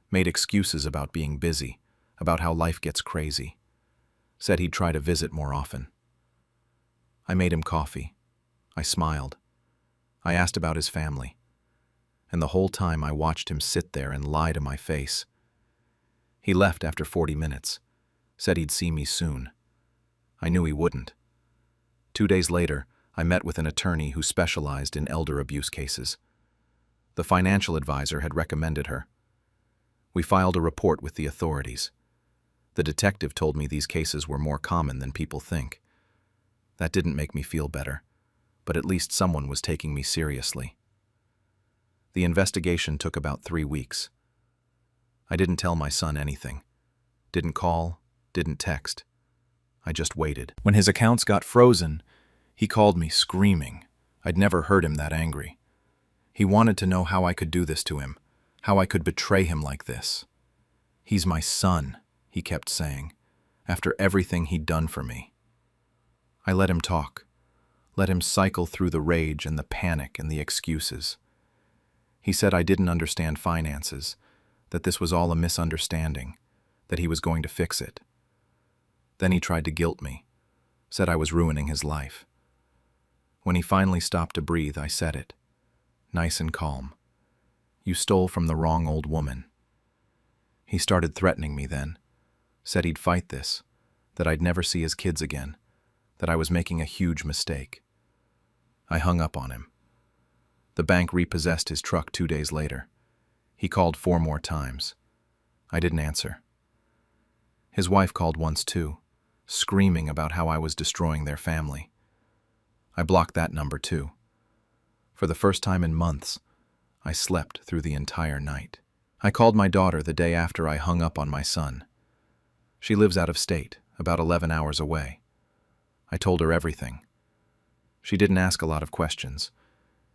Made excuses about being busy, about how life gets crazy. Said he'd try to visit more often. I made him coffee. I smiled. I asked about his family. And the whole time I watched him sit there and lie to my face. He left after 40 minutes, said he'd see me soon. I knew he wouldn't. 2 days later, I met with an attorney who specialized in elder abuse cases. The financial advisor had recommended her. We filed a report with the authorities. The detective told me these cases were more common than people think. That didn't make me feel better, but at least someone was taking me seriously. The investigation took about 3 weeks. I didn't tell my son anything. Didn't call, didn't text. I just waited. When his accounts got frozen, he called me screaming. I'd never heard him that angry. He wanted to know how I could do this to him, how I could betray him like this. He's my son, he kept saying, after everything he'd done for me. I let him talk, let him cycle through the rage and the panic and the excuses. He said I didn't understand finances, that this was all a misunderstanding, that he was going to fix it. Then he tried to guilt me, said I was ruining his life. When he finally stopped to breathe, I said it, nice and calm. You stole from the wrong old woman. He started threatening me then, said he'd fight this, that I'd never see his kids again, that I was making a huge mistake. I hung up on him. The bank repossessed his truck 2 days later. He called 4 more times. I didn't answer. His wife called once too, screaming about how I was destroying their family. I blocked that number too. For the first time in months, I slept through the entire night. I called my daughter the day after I hung up on my son. She lives out of state, about 11 hours away. I told her everything. She didn't ask a lot of questions,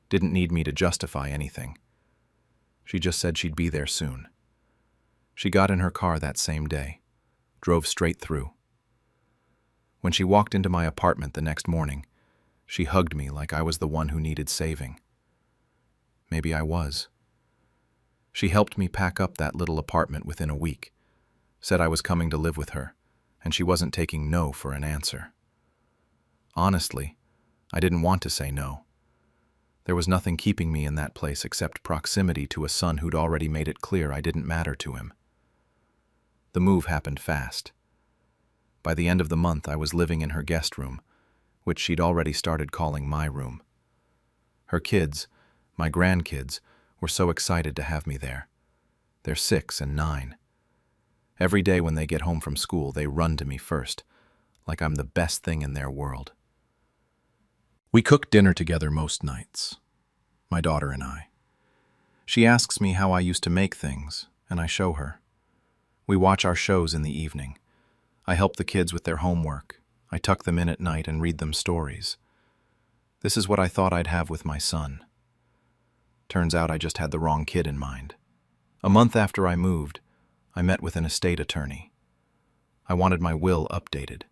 didn't need me to justify anything. She just said she'd be there soon. She got in her car that same day, drove straight through. When she walked into my apartment the next morning, she hugged me like I was the one who needed saving. Maybe I was. She helped me pack up that little apartment within a week, said I was coming to live with her, and she wasn't taking no for an answer. Honestly, I didn't want to say no. There was nothing keeping me in that place except proximity to a son who'd already made it clear I didn't matter to him. The move happened fast. By the end of the month, I was living in her guest room, which she'd already started calling my room. Her kids, my grandkids, were so excited to have me there. They're 6 and 9. Every day when they get home from school, they run to me first, like I'm the best thing in their world. We cook dinner together most nights, my daughter and I. She asks me how I used to make things, and I show her. We watch our shows in the evening. I help the kids with their homework. I tuck them in at night and read them stories. This is what I thought I'd have with my son. Turns out I just had the wrong kid in mind. A month after I moved, I met with an estate attorney. I wanted my will updated.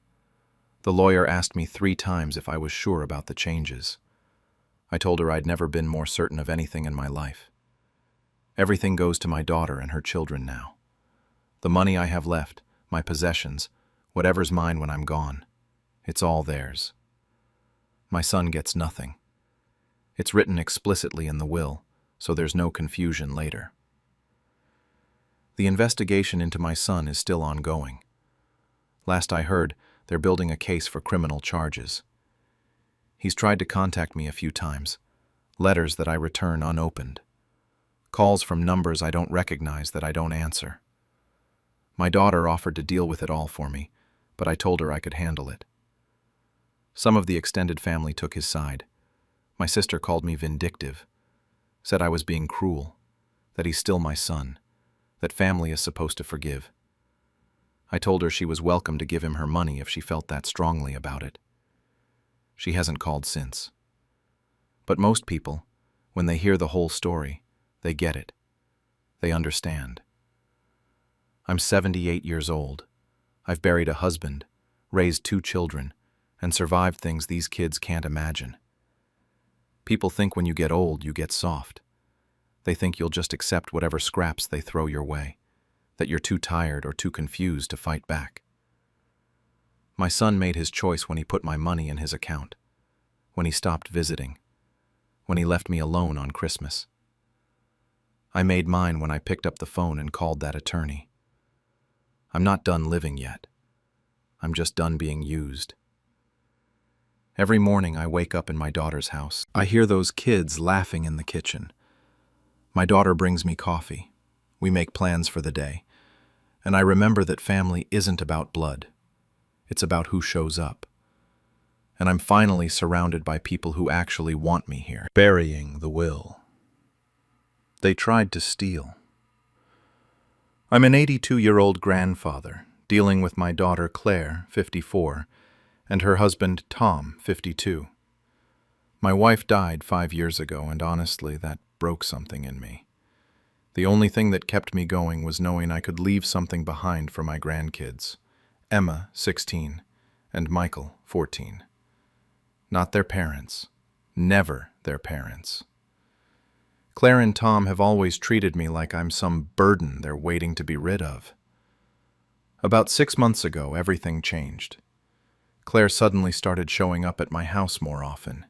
The lawyer asked me 3 times if I was sure about the changes. I told her I'd never been more certain of anything in my life. Everything goes to my daughter and her children now. The money I have left, my possessions, whatever's mine when I'm gone, it's all theirs. My son gets nothing. It's written explicitly in the will, so there's no confusion later. The investigation into my son is still ongoing. Last I heard, they're building a case for criminal charges. He's tried to contact me a few times, letters that I return unopened, calls from numbers I don't recognize that I don't answer. My daughter offered to deal with it all for me, but I told her I could handle it. Some of the extended family took his side. My sister called me vindictive, said I was being cruel, that he's still my son, that family is supposed to forgive. I told her she was welcome to give him her money if she felt that strongly about it. She hasn't called since. But most people, when they hear the whole story, they get it. They understand. I'm 78 years old. I've buried a husband, raised 2 children, and survived things these kids can't imagine. People think when you get old, you get soft. They think you'll just accept whatever scraps they throw your way, that you're too tired or too confused to fight back. My son made his choice when he put my money in his account, when he stopped visiting, when he left me alone on Christmas. I made mine when I picked up the phone and called that attorney. I'm not done living yet. I'm just done being used. Every morning I wake up in my daughter's house. I hear those kids laughing in the kitchen. My daughter brings me coffee. We make plans for the day. And I remember that family isn't about blood. It's about who shows up. And I'm finally surrounded by people who actually want me here. Burying the will. They tried to steal. I'm an 82-year-old grandfather, dealing with my daughter Claire, 54, and her husband Tom, 52. My wife died 5 years ago, and honestly, that broke something in me. The only thing that kept me going was knowing I could leave something behind for my grandkids, Emma, 16, and Michael, 14. Not their parents. Never their parents. Claire and Tom have always treated me like I'm some burden they're waiting to be rid of. About 6 months ago, everything changed. Claire suddenly started showing up at my house more often.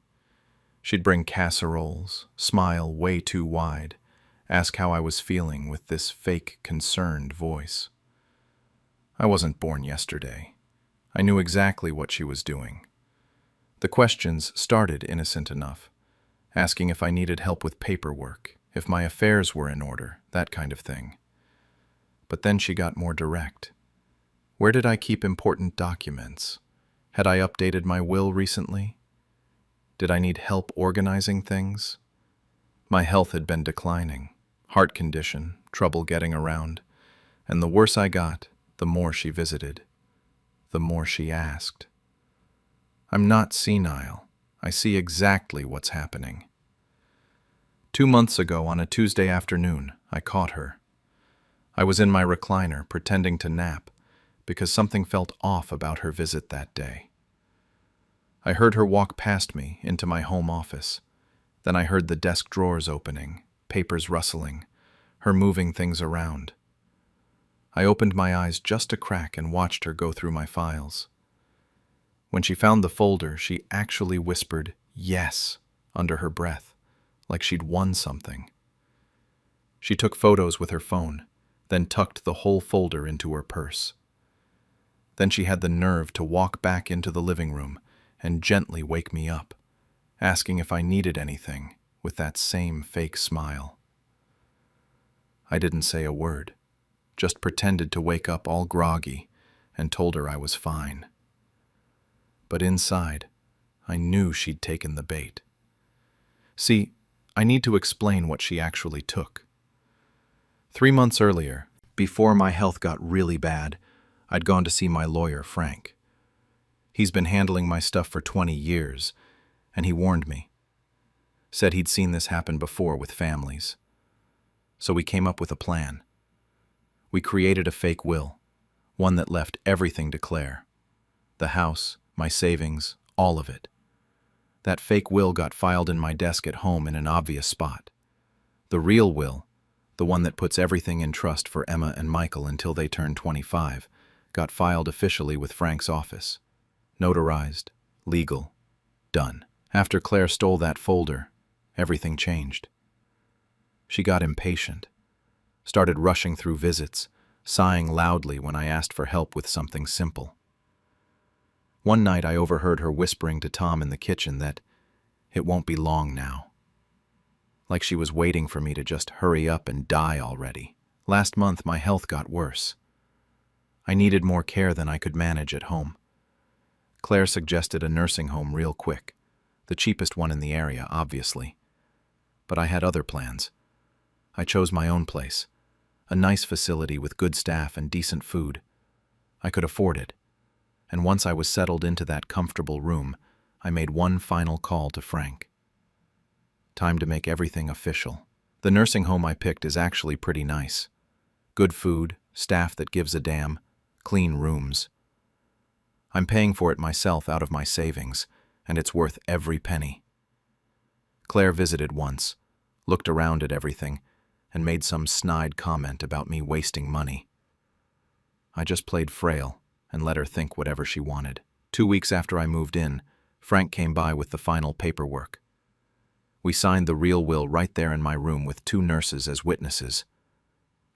She'd bring casseroles, smile way too wide, ask how I was feeling with this fake, concerned voice. I wasn't born yesterday. I knew exactly what she was doing. The questions started innocent enough, asking if I needed help with paperwork, if my affairs were in order, that kind of thing. But then she got more direct. Where did I keep important documents? Had I updated my will recently? Did I need help organizing things? My health had been declining, heart condition, trouble getting around, and the worse I got, the more she visited, the more she asked. I'm not senile. I see exactly what's happening. 2 months ago, on a Tuesday afternoon, I caught her. I was in my recliner, pretending to nap, because something felt off about her visit that day. I heard her walk past me into my home office. Then I heard the desk drawers opening, papers rustling, her moving things around. I opened my eyes just a crack and watched her go through my files. When she found the folder, she actually whispered, "Yes," under her breath, like she'd won something. She took photos with her phone, then tucked the whole folder into her purse. Then she had the nerve to walk back into the living room and gently wake me up, asking if I needed anything, with that same fake smile. I didn't say a word, just pretended to wake up all groggy and told her I was fine. But inside, I knew she'd taken the bait. See, I need to explain what she actually took. 3 months earlier, before my health got really bad, I'd gone to see my lawyer, Frank. He's been handling my stuff for 20 years, and he warned me. Said he'd seen this happen before with families. So we came up with a plan. We created a fake will, one that left everything to Claire. The house, my savings, all of it. That fake will got filed in my desk at home in an obvious spot. The real will, the one that puts everything in trust for Emma and Michael until they turn 25, got filed officially with Frank's office. Notarized, legal, done. After Claire stole that folder, everything changed. She got impatient, started rushing through visits, sighing loudly when I asked for help with something simple. One night I overheard her whispering to Tom in the kitchen that it won't be long now. Like she was waiting for me to just hurry up and die already. Last month my health got worse. I needed more care than I could manage at home. Claire suggested a nursing home real quick, the cheapest one in the area, obviously. But I had other plans. I chose my own place, a nice facility with good staff and decent food. I could afford it. And once I was settled into that comfortable room, I made one final call to Frank. Time to make everything official. The nursing home I picked is actually pretty nice. Good food, staff that gives a damn, clean rooms. I'm paying for it myself out of my savings, and it's worth every penny. Claire visited once, looked around at everything, and made some snide comment about me wasting money. I just played frail and let her think whatever she wanted. 2 weeks after I moved in, Frank came by with the final paperwork. We signed the real will right there in my room with 2 nurses as witnesses.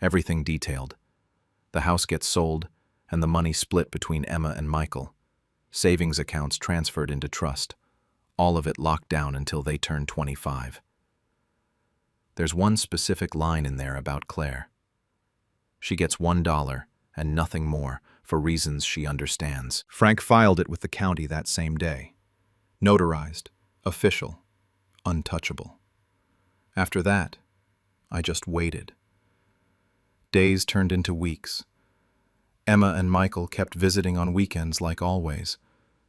Everything detailed. The house gets sold, and the money split between Emma and Michael. Savings accounts transferred into trust. All of it locked down until they turn 25. There's one specific line in there about Claire. She gets $1 and nothing more for reasons she understands. Frank filed it with the county that same day. Notarized, official, untouchable. After that, I just waited. Days turned into weeks. Emma and Michael kept visiting on weekends like always,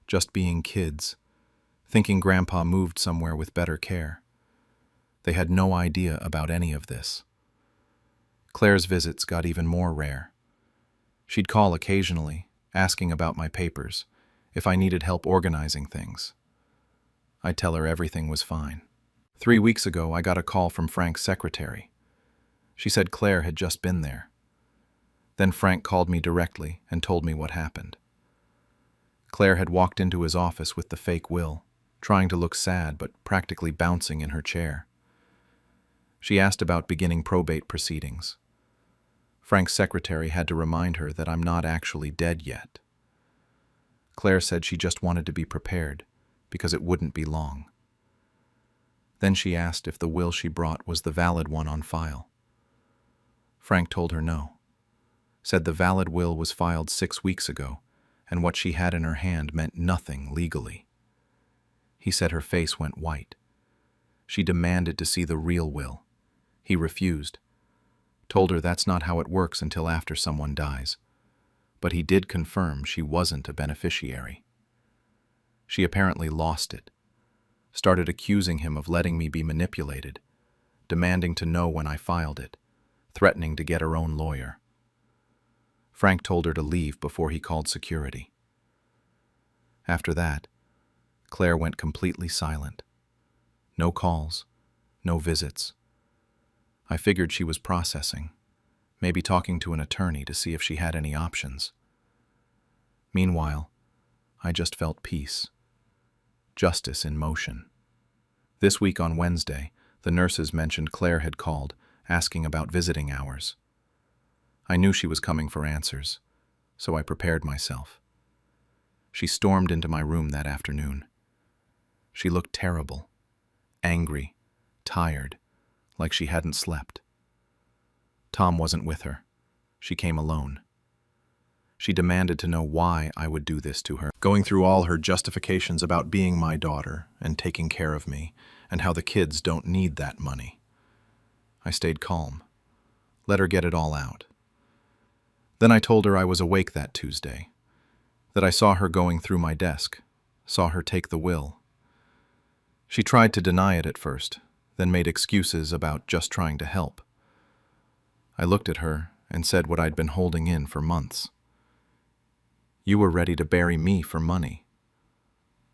just being kids, thinking Grandpa moved somewhere with better care. They had no idea about any of this. Claire's visits got even more rare. She'd call occasionally, asking about my papers, if I needed help organizing things. I'd tell her everything was fine. 3 weeks ago, I got a call from Frank's secretary. She said Claire had just been there. Then Frank called me directly and told me what happened. Claire had walked into his office with the fake will, trying to look sad but practically bouncing in her chair. She asked about beginning probate proceedings. Frank's secretary had to remind her that I'm not actually dead yet. Claire said she just wanted to be prepared, because it wouldn't be long. Then she asked if the will she brought was the valid one on file. Frank told her no. Said the valid will was filed 6 weeks ago, and what she had in her hand meant nothing legally. He said her face went white. She demanded to see the real will. He refused. Told her that's not how it works until after someone dies. But he did confirm she wasn't a beneficiary. She apparently lost it. Started accusing him of letting me be manipulated, demanding to know when I filed it, threatening to get her own lawyer. Frank told her to leave before he called security. After that, Claire went completely silent. No calls, no visits. I figured she was processing, maybe talking to an attorney to see if she had any options. Meanwhile, I just felt peace. Justice in motion. This week on Wednesday, the nurses mentioned Claire had called, asking about visiting hours. I knew she was coming for answers, so I prepared myself. She stormed into my room that afternoon. She looked terrible, angry, tired, like she hadn't slept. Tom wasn't with her. She came alone. She demanded to know why I would do this to her, going through all her justifications about being my daughter and taking care of me, and how the kids don't need that money. I stayed calm, let her get it all out. Then I told her I was awake that Tuesday, that I saw her going through my desk, saw her take the will. She tried to deny it at first, then made excuses about just trying to help. I looked at her and said what I'd been holding in for months. You were ready to bury me for money,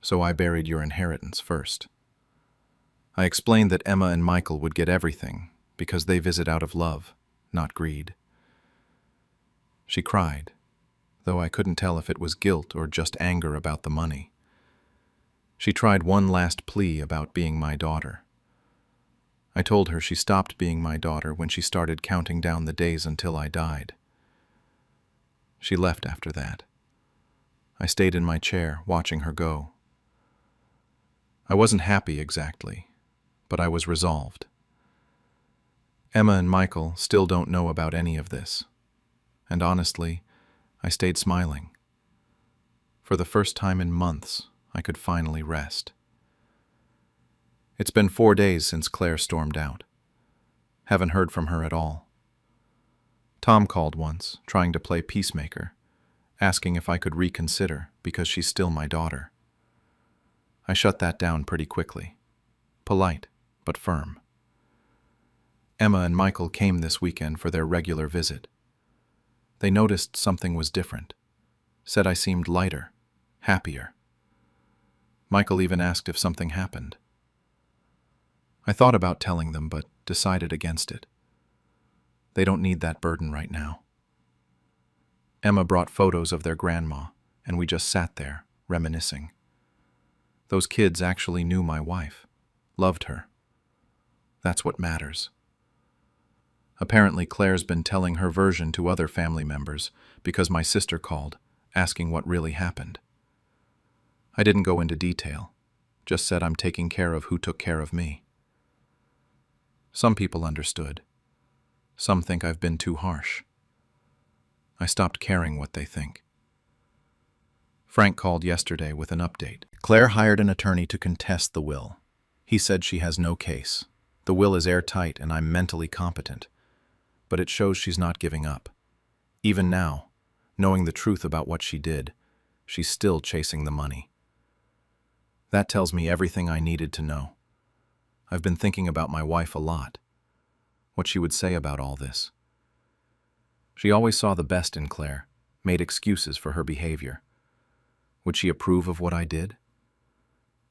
so I buried your inheritance first. I explained that Emma and Michael would get everything because they visit out of love, not greed. She cried, though I couldn't tell if it was guilt or just anger about the money. She tried one last plea about being my daughter. I told her she stopped being my daughter when she started counting down the days until I died. She left after that. I stayed in my chair, watching her go. I wasn't happy exactly, but I was resolved. Emma and Michael still don't know about any of this, and honestly, I stayed smiling. For the first time in months, I could finally rest. It's been 4 days since Claire stormed out. Haven't heard from her at all. Tom called once, trying to play peacemaker, asking if I could reconsider because she's still my daughter. I shut that down pretty quickly. Polite, but firm. Emma and Michael came this weekend for their regular visit. They noticed something was different, said I seemed lighter, happier. Michael even asked if something happened. I thought about telling them, but decided against it. They don't need that burden right now. Emma brought photos of their grandma, and we just sat there, reminiscing. Those kids actually knew my wife, loved her. That's what matters. Apparently, Claire's been telling her version to other family members because my sister called, asking what really happened. I didn't go into detail, just said I'm taking care of who took care of me. Some people understood. Some think I've been too harsh. I stopped caring what they think. Frank called yesterday with an update. Claire hired an attorney to contest the will. He said she has no case. The will is airtight and I'm mentally competent. But it shows she's not giving up. Even now, knowing the truth about what she did, she's still chasing the money. That tells me everything I needed to know. I've been thinking about my wife a lot, what she would say about all this. She always saw the best in Claire, made excuses for her behavior. Would she approve of what I did?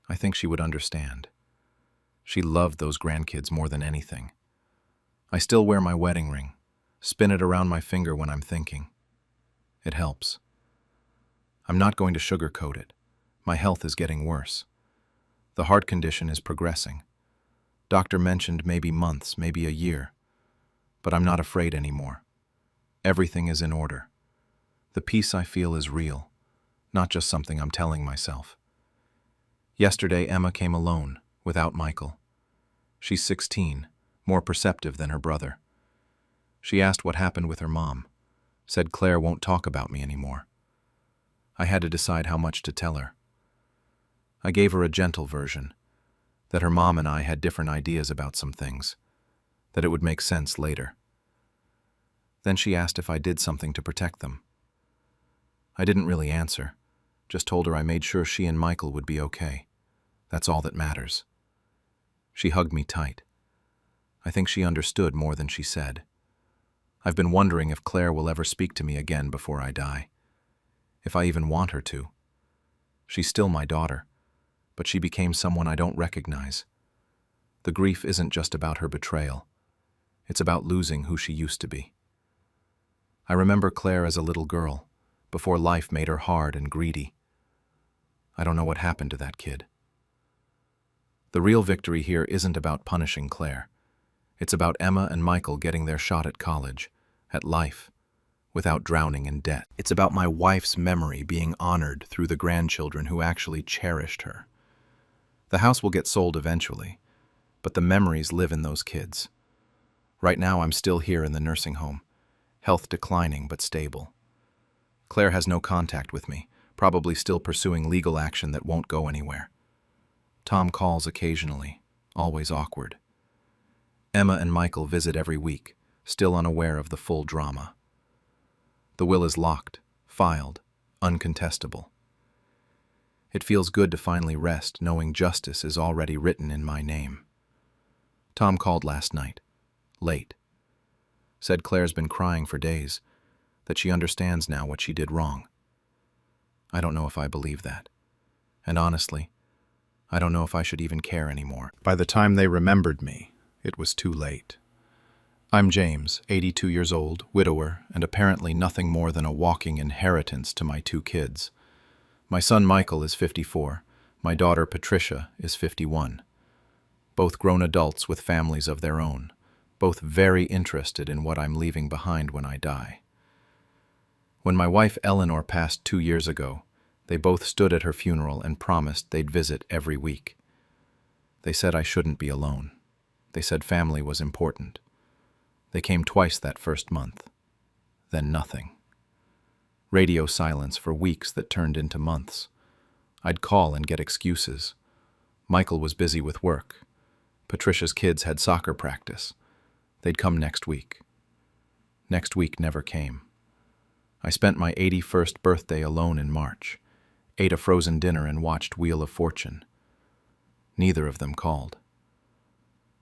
I think she would understand. She loved those grandkids more than anything. I still wear my wedding ring, spin it around my finger when I'm thinking. It helps. I'm not going to sugarcoat it. My health is getting worse. The heart condition is progressing. Doctor mentioned maybe months, maybe a year. But I'm not afraid anymore. Everything is in order. The peace I feel is real, not just something I'm telling myself. Yesterday, Emma came alone, without Michael. She's 16, more perceptive than her brother. She asked what happened with her mom, said Claire won't talk about me anymore. I had to decide how much to tell her. I gave her a gentle version, that her mom and I had different ideas about some things, that it would make sense later. Then she asked if I did something to protect them. I didn't really answer, just told her I made sure she and Michael would be okay. That's all that matters. She hugged me tight. I think she understood more than she said. I've been wondering if Claire will ever speak to me again before I die. If I even want her to. She's still my daughter, but she became someone I don't recognize. The grief isn't just about her betrayal. It's about losing who she used to be. I remember Claire as a little girl, before life made her hard and greedy. I don't know what happened to that kid. The real victory here isn't about punishing Claire. It's about Emma and Michael getting their shot at college, at life, without drowning in debt. It's about my wife's memory being honored through the grandchildren who actually cherished her. The house will get sold eventually, but the memories live in those kids. Right now, I'm still here in the nursing home, health declining but stable. Claire has no contact with me, probably still pursuing legal action that won't go anywhere. Tom calls occasionally, always awkward. Emma and Michael visit every week, still unaware of the full drama. The will is locked, filed, uncontestable. It feels good to finally rest, knowing justice is already written in my name. Tom called last night, late. Said Claire's been crying for days, that she understands now what she did wrong. I don't know if I believe that. And honestly, I don't know if I should even care anymore. By the time they remembered me, it was too late. I'm James, 82 years old, widower, and apparently nothing more than a walking inheritance to my 2 kids. My son Michael is 54. My daughter Patricia is 51. Both grown adults with families of their own, both very interested in what I'm leaving behind when I die. When my wife Eleanor passed 2 years ago, they both stood at her funeral and promised they'd visit every week. They said I shouldn't be alone. They said family was important. They came twice that first month. Then nothing. Radio silence for weeks that turned into months. I'd call and get excuses. Michael was busy with work. Patricia's kids had soccer practice. They'd come next week. Next week never came. I spent my 81st birthday alone in March, ate a frozen dinner and watched Wheel of Fortune. Neither of them called.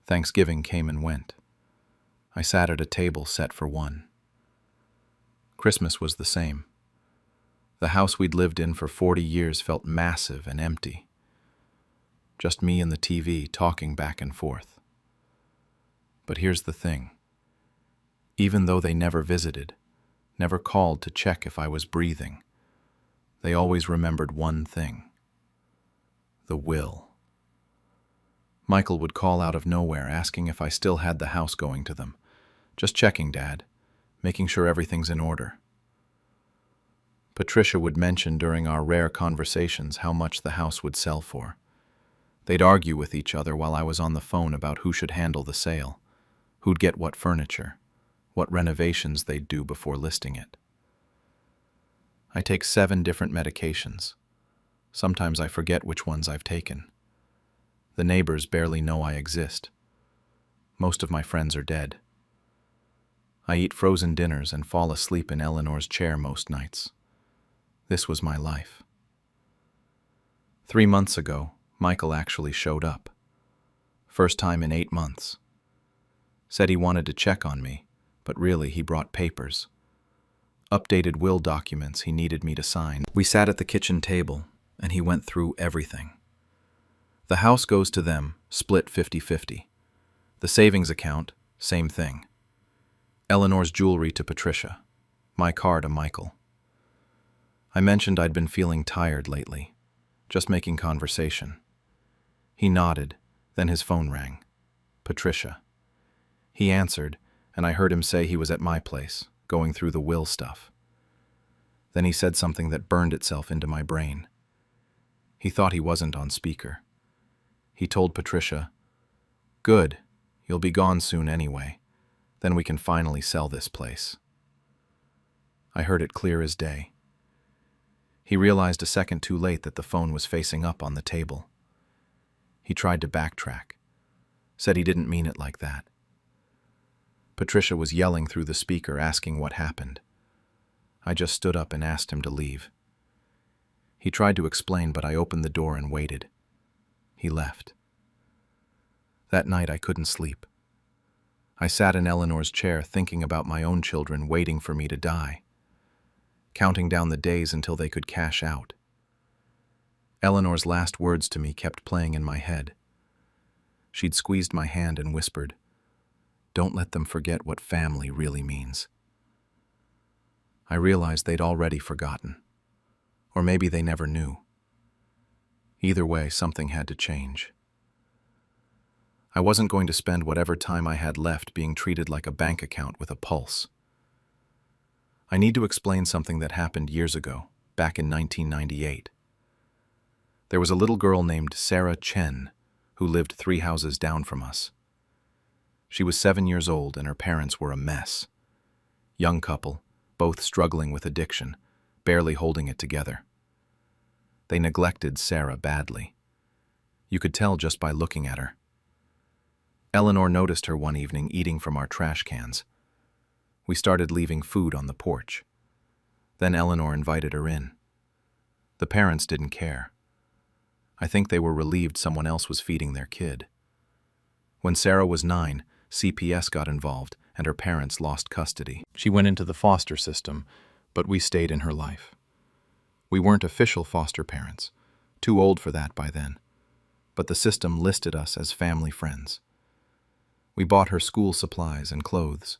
Thanksgiving came and went. I sat at a table set for one. Christmas was the same. The house we'd lived in for 40 years felt massive and empty. Just me and the TV talking back and forth. But here's the thing. Even though they never visited, never called to check if I was breathing, they always remembered one thing: the will. Michael would call out of nowhere asking if I still had the house going to them. Just checking, Dad, making sure everything's in order. Patricia would mention during our rare conversations how much the house would sell for. They'd argue with each other while I was on the phone about who should handle the sale, who'd get what furniture, what renovations they'd do before listing it. I take 7 different medications. Sometimes I forget which ones I've taken. The neighbors barely know I exist. Most of my friends are dead. I eat frozen dinners and fall asleep in Eleanor's chair most nights. This was my life. 3 months ago, Michael actually showed up. First time in 8 months. Said he wanted to check on me, but really he brought papers. Updated will documents he needed me to sign. We sat at the kitchen table, and he went through everything. The house goes to them, split 50-50. The savings account, same thing. Eleanor's jewelry to Patricia. My car to Michael. I mentioned I'd been feeling tired lately, just making conversation. He nodded, then his phone rang. Patricia. He answered, and I heard him say he was at my place, going through the will stuff. Then he said something that burned itself into my brain. He thought he wasn't on speaker. He told Patricia, "Good, you'll be gone soon anyway. Then we can finally sell this place." I heard it clear as day. He realized a second too late that the phone was facing up on the table. He tried to backtrack, said he didn't mean it like that. Patricia was yelling through the speaker asking what happened. I just stood up and asked him to leave. He tried to explain, but I opened the door and waited. He left. That night I couldn't sleep. I sat in Eleanor's chair thinking about my own children waiting for me to die, counting down the days until they could cash out. Eleanor's last words to me kept playing in my head. She'd squeezed my hand and whispered, "Don't let them forget what family really means." I realized they'd already forgotten, or maybe they never knew. Either way, something had to change. I wasn't going to spend whatever time I had left being treated like a bank account with a pulse. I need to explain something that happened years ago, back in 1998. There was a little girl named Sarah Chen who lived 3 houses down from us. She was 7 years old and her parents were a mess. Young couple, both struggling with addiction, barely holding it together. They neglected Sarah badly. You could tell just by looking at her. Eleanor noticed her one evening eating from our trash cans. We started leaving food on the porch. Then Eleanor invited her in. The parents didn't care. I think they were relieved someone else was feeding their kid. When Sarah was 9, CPS got involved, and her parents lost custody. She went into the foster system, but we stayed in her life. We weren't official foster parents, too old for that by then, but the system listed us as family friends. We bought her school supplies and clothes.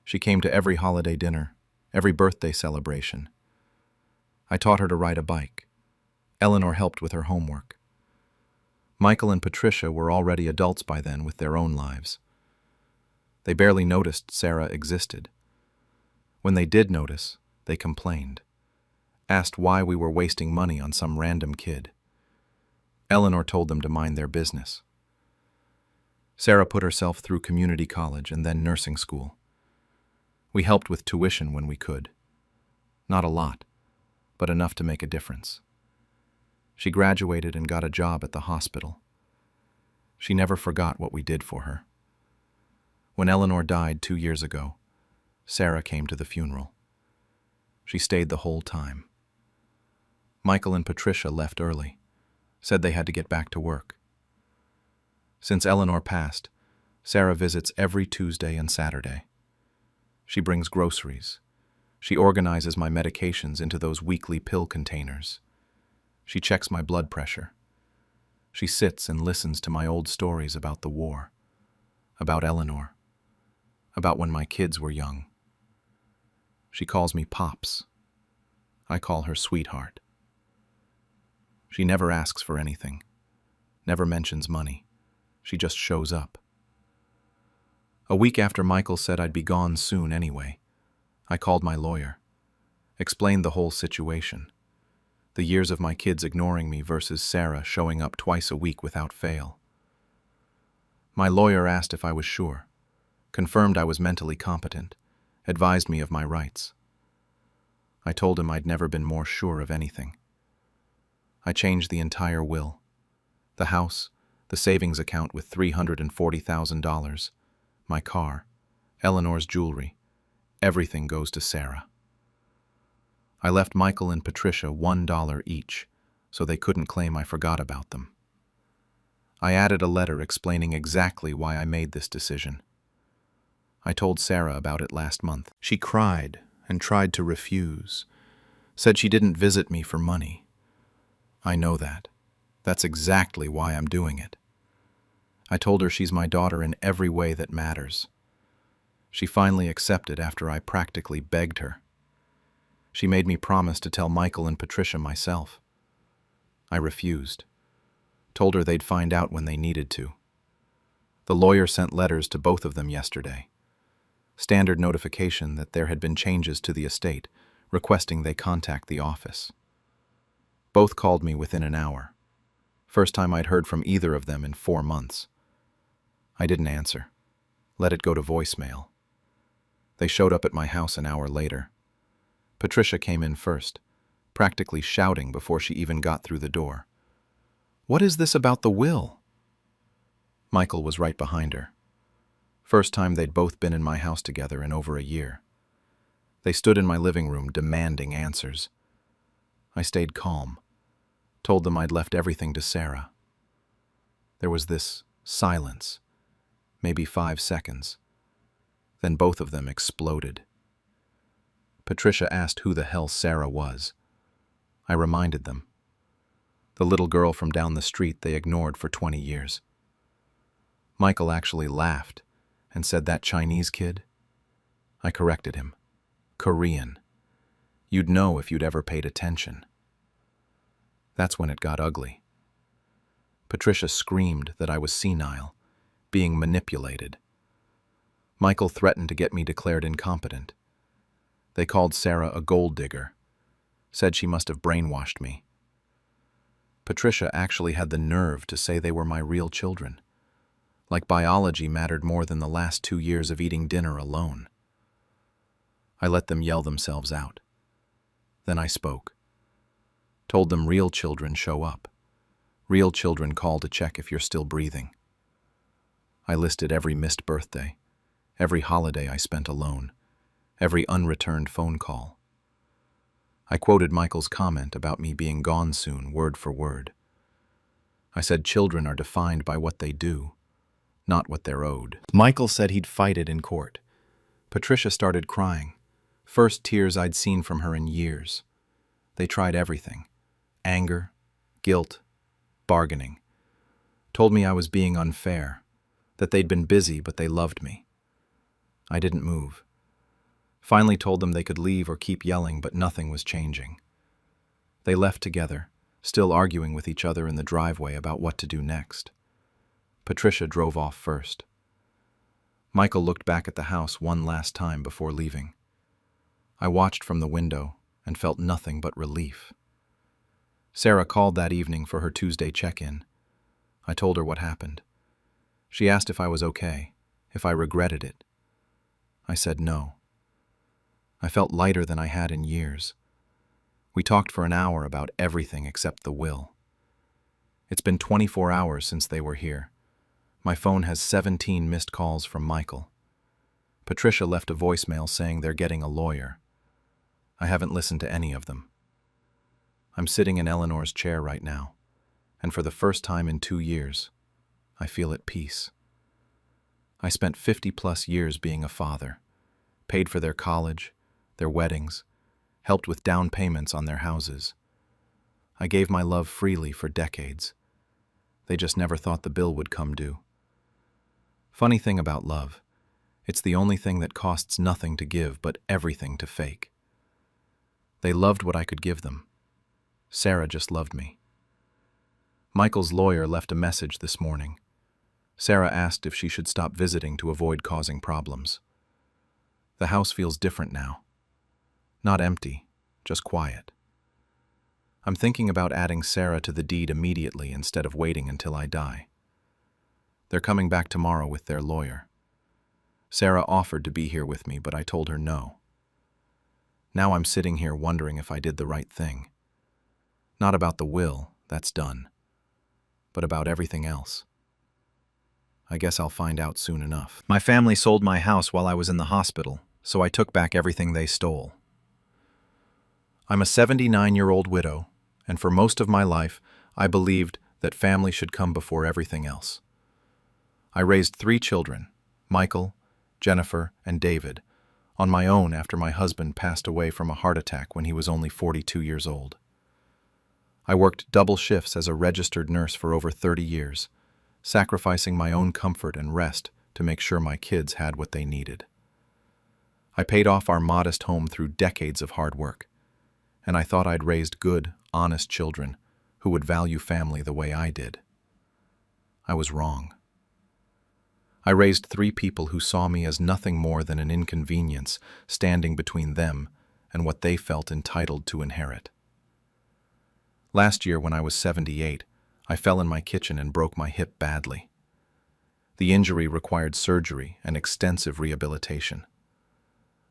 She came to every holiday dinner, every birthday celebration. I taught her to ride a bike. Eleanor helped with her homework. Michael and Patricia were already adults by then with their own lives. They barely noticed Sarah existed. When they did notice, they complained, asked why we were wasting money on some random kid. Eleanor told them to mind their business. Sarah put herself through community college and then nursing school. We helped with tuition when we could. Not a lot, but enough to make a difference. She graduated and got a job at the hospital. She never forgot what we did for her. When Eleanor died 2 years ago, Sarah came to the funeral. She stayed the whole time. Michael and Patricia left early, said they had to get back to work. Since Eleanor passed, Sarah visits every Tuesday and Saturday. She brings groceries. She organizes my medications into those weekly pill containers. She checks my blood pressure. She sits and listens to my old stories about the war, about Eleanor, about when my kids were young. She calls me Pops. I call her Sweetheart. She never asks for anything, never mentions money. She just shows up. A week after Michael said I'd be gone soon anyway, I called my lawyer, explained the whole situation. The years of my kids ignoring me versus Sarah showing up twice a week without fail. My lawyer asked if I was sure, confirmed I was mentally competent, advised me of my rights. I told him I'd never been more sure of anything. I changed the entire will. The house, the savings account with $340,000, my car, Eleanor's jewelry, everything goes to Sarah. I left Michael and Patricia $1 each, so they couldn't claim I forgot about them. I added a letter explaining exactly why I made this decision. I told Sarah about it last month. She cried and tried to refuse, said she didn't visit me for money. I know that. That's exactly why I'm doing it. I told her she's my daughter in every way that matters. She finally accepted after I practically begged her. She made me promise to tell Michael and Patricia myself. I refused. Told her they'd find out when they needed to. The lawyer sent letters to both of them yesterday. Standard notification that there had been changes to the estate, requesting they contact the office. Both called me within an hour. First time I'd heard from either of them in 4 months. I didn't answer. Let it go to voicemail. They showed up at my house an hour later. Patricia came in first, practically shouting before she even got through the door. "What is this about the will?" Michael was right behind her. First time they'd both been in my house together in over a year. They stood in my living room demanding answers. I stayed calm, told them I'd left everything to Sarah. There was this silence, maybe 5 seconds. Then both of them exploded. Patricia asked who the hell Sarah was. I reminded them. The little girl from down the street they ignored for 20 years. Michael actually laughed and said, "That Chinese kid?" I corrected him. "Korean. You'd know if you'd ever paid attention." That's when it got ugly. Patricia screamed that I was senile, being manipulated. Michael threatened to get me declared incompetent. They called Sarah a gold digger, said she must have brainwashed me. Patricia actually had the nerve to say they were my real children, like biology mattered more than the last 2 years of eating dinner alone. I let them yell themselves out. Then I spoke. Told them real children show up. Real children call to check if you're still breathing. I listed every missed birthday, every holiday I spent alone, every unreturned phone call. I quoted Michael's comment about me being gone soon, word for word. I said children are defined by what they do, not what they're owed. Michael said he'd fight it in court. Patricia started crying. First tears I'd seen from her in years. They tried everything. Anger, guilt, bargaining. Told me I was being unfair, that they'd been busy but they loved me. I didn't move. Finally told them they could leave or keep yelling, but nothing was changing. They left together, still arguing with each other in the driveway about what to do next. Patricia drove off first. Michael looked back at the house one last time before leaving. I watched from the window and felt nothing but relief. Sarah called that evening for her Tuesday check-in. I told her what happened. She asked if I was okay, if I regretted it. I said no. I felt lighter than I had in years. We talked for an hour about everything except the will. It's been 24 hours since they were here. My phone has 17 missed calls from Michael. Patricia left a voicemail saying they're getting a lawyer. I haven't listened to any of them. I'm sitting in Eleanor's chair right now, and for the first time in 2 years, I feel at peace. I spent 50+ years being a father, paid for their college, their weddings, helped with down payments on their houses. I gave my love freely for decades. They just never thought the bill would come due. Funny thing about love, it's the only thing that costs nothing to give but everything to fake. They loved what I could give them. Sarah just loved me. Michael's lawyer left a message this morning. Sarah asked if she should stop visiting to avoid causing problems. The house feels different now. Not empty, just quiet. I'm thinking about adding Sarah to the deed immediately instead of waiting until I die. They're coming back tomorrow with their lawyer. Sarah offered to be here with me, but I told her no. Now I'm sitting here wondering if I did the right thing. Not about the will, that's done, but about everything else. I guess I'll find out soon enough. My family sold my house while I was in the hospital, so I took back everything they stole. I'm a 79-year-old widow, and for most of my life, I believed that family should come before everything else. I raised 3 children, Michael, Jennifer, and David, on my own after my husband passed away from a heart attack when he was only 42 years old. I worked double shifts as a registered nurse for over 30 years, sacrificing my own comfort and rest to make sure my kids had what they needed. I paid off our modest home through decades of hard work, and I thought I'd raised good, honest children who would value family the way I did. I was wrong. I raised 3 people who saw me as nothing more than an inconvenience standing between them and what they felt entitled to inherit. Last year, when I was 78, I fell in my kitchen and broke my hip badly. The injury required surgery and extensive rehabilitation.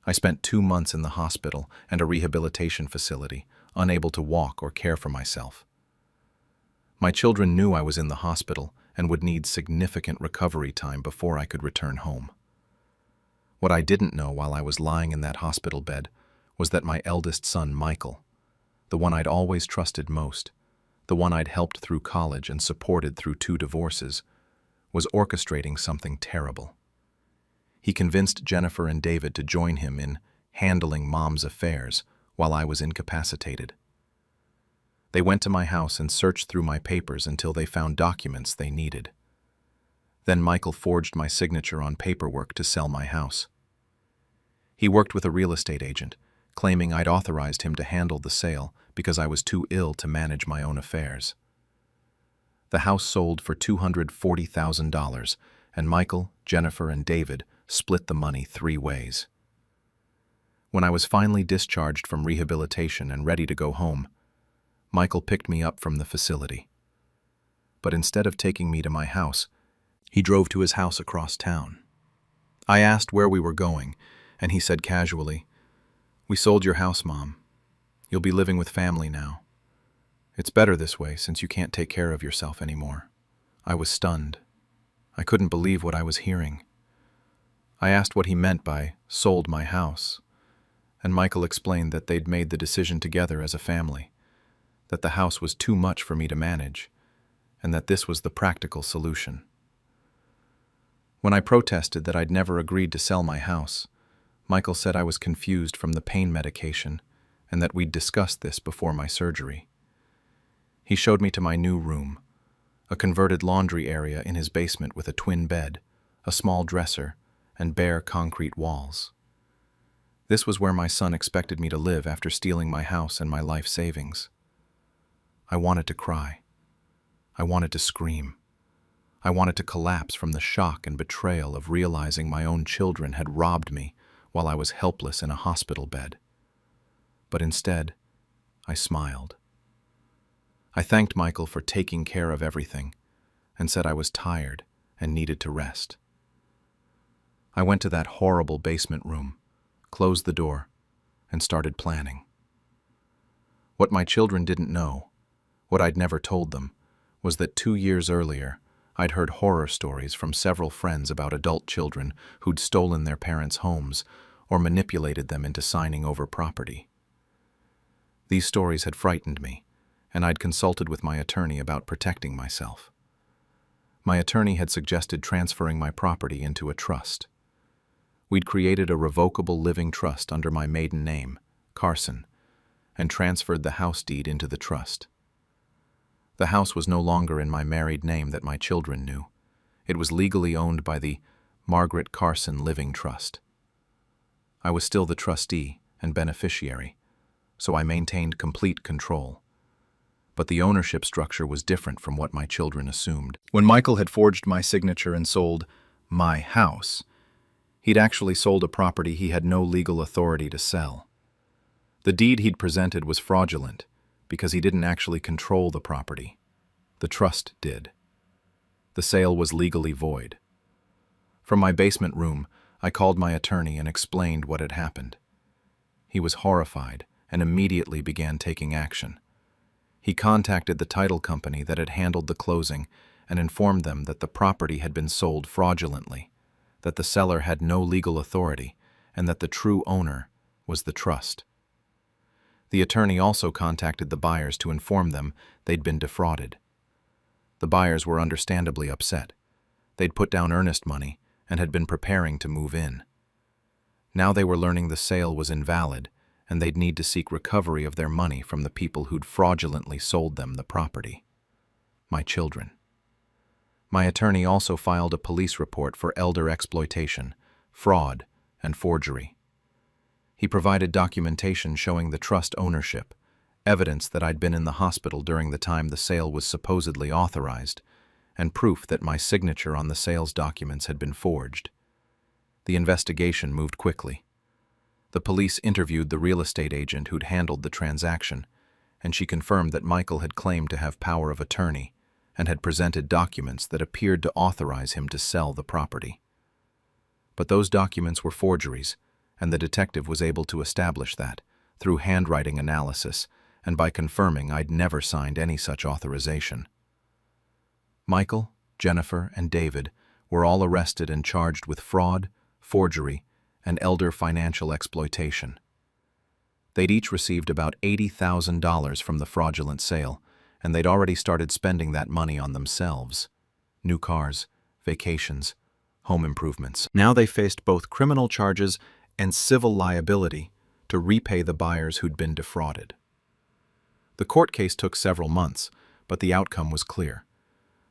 I spent 2 months in the hospital and a rehabilitation facility, unable to walk or care for myself. My children knew I was in the hospital and would need significant recovery time before I could return home. What I didn't know while I was lying in that hospital bed was that my eldest son, Michael, the one I'd always trusted most, the one I'd helped through college and supported through 2 divorces, was orchestrating something terrible. He convinced Jennifer and David to join him in handling Mom's affairs while I was incapacitated. They went to my house and searched through my papers until they found documents they needed. Then Michael forged my signature on paperwork to sell my house. He worked with a real estate agent, claiming I'd authorized him to handle the sale because I was too ill to manage my own affairs. The house sold for $240,000, and Michael, Jennifer, and David split the money 3 ways. When I was finally discharged from rehabilitation and ready to go home, Michael picked me up from the facility. But instead of taking me to my house, he drove to his house across town. I asked where we were going, and he said casually, "We sold your house, Mom. You'll be living with family now. It's better this way since you can't take care of yourself anymore." I was stunned. I couldn't believe what I was hearing. I asked what he meant by "sold my house," and Michael explained that they'd made the decision together as a family, that the house was too much for me to manage, and that this was the practical solution. When I protested that I'd never agreed to sell my house, Michael said I was confused from the pain medication and that we'd discussed this before my surgery. He showed me to my new room, a converted laundry area in his basement with a twin bed, a small dresser, and bare concrete walls. This was where my son expected me to live after stealing my house and my life savings. I wanted to cry. I wanted to scream. I wanted to collapse from the shock and betrayal of realizing my own children had robbed me while I was helpless in a hospital bed. But instead, I smiled. I thanked Michael for taking care of everything and said I was tired and needed to rest. I went to that horrible basement room, closed the door, and started planning. What my children didn't know, what I'd never told them, was that 2 years earlier, I'd heard horror stories from several friends about adult children who'd stolen their parents' homes or manipulated them into signing over property. These stories had frightened me, and I'd consulted with my attorney about protecting myself. My attorney had suggested transferring my property into a trust. We'd created a revocable living trust under my maiden name, Carson, and transferred the house deed into the trust. The house was no longer in my married name that my children knew. It was legally owned by the Margaret Carson Living Trust. I was still the trustee and beneficiary, so I maintained complete control. But the ownership structure was different from what my children assumed. When Michael had forged my signature and sold my house, he'd actually sold a property he had no legal authority to sell. The deed he'd presented was fraudulent because he didn't actually control the property. The trust did. The sale was legally void. From my basement room, I called my attorney and explained what had happened. He was horrified and immediately began taking action. He contacted the title company that had handled the closing and informed them that the property had been sold fraudulently, that the seller had no legal authority, and that the true owner was the trust. The attorney also contacted the buyers to inform them they'd been defrauded. The buyers were understandably upset. They'd put down earnest money and had been preparing to move in. Now they were learning the sale was invalid, and they'd need to seek recovery of their money from the people who'd fraudulently sold them the property. My children. My attorney also filed a police report for elder exploitation, fraud, and forgery. He provided documentation showing the trust ownership, evidence that I'd been in the hospital during the time the sale was supposedly authorized, and proof that my signature on the sales documents had been forged. The investigation moved quickly. The police interviewed the real estate agent who'd handled the transaction, and she confirmed that Michael had claimed to have power of attorney and had presented documents that appeared to authorize him to sell the property. But those documents were forgeries, and the detective was able to establish that through handwriting analysis and by confirming I'd never signed any such authorization. Michael, Jennifer, and David were all arrested and charged with fraud, forgery, and elder financial exploitation. They'd each received about $80,000 from the fraudulent sale, and they'd already started spending that money on themselves. New cars, vacations, home improvements. Now they faced both criminal charges and civil liability to repay the buyers who'd been defrauded. The court case took several months, but the outcome was clear.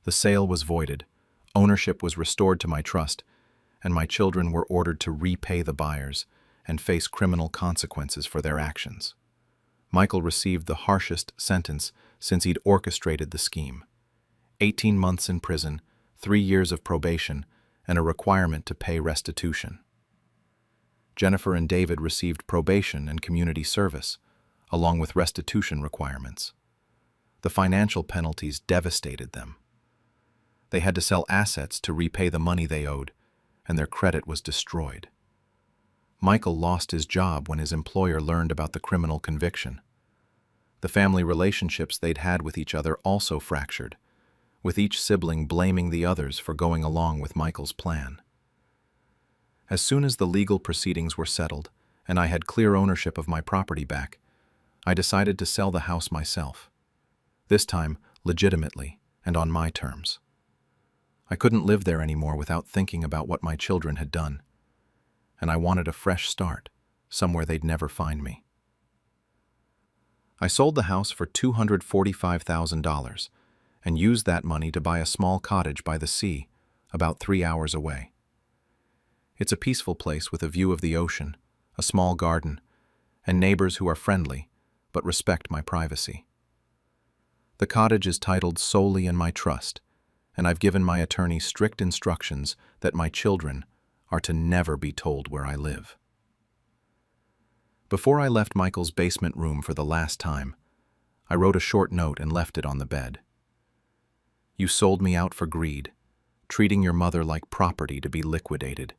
The sale was voided, ownership was restored to my trust, and my children were ordered to repay the buyers and face criminal consequences for their actions. Michael received the harshest sentence since he'd orchestrated the scheme. 18 months in prison, 3 years of probation, and a requirement to pay restitution. Jennifer and David received probation and community service, along with restitution requirements. The financial penalties devastated them. They had to sell assets to repay the money they owed, and their credit was destroyed. Michael lost his job when his employer learned about the criminal conviction. The family relationships they'd had with each other also fractured, with each sibling blaming the others for going along with Michael's plan. As soon as the legal proceedings were settled and I had clear ownership of my property back, I decided to sell the house myself, this time legitimately and on my terms. I couldn't live there anymore without thinking about what my children had done, and I wanted a fresh start, somewhere they'd never find me. I sold the house for $245,000 and used that money to buy a small cottage by the sea, about 3 hours away. It's a peaceful place with a view of the ocean, a small garden, and neighbors who are friendly but respect my privacy. The cottage is titled solely in my trust, and I've given my attorney strict instructions that my children are to never be told where I live. Before I left Michael's basement room for the last time, I wrote a short note and left it on the bed. You sold me out for greed, treating your mother like property to be liquidated.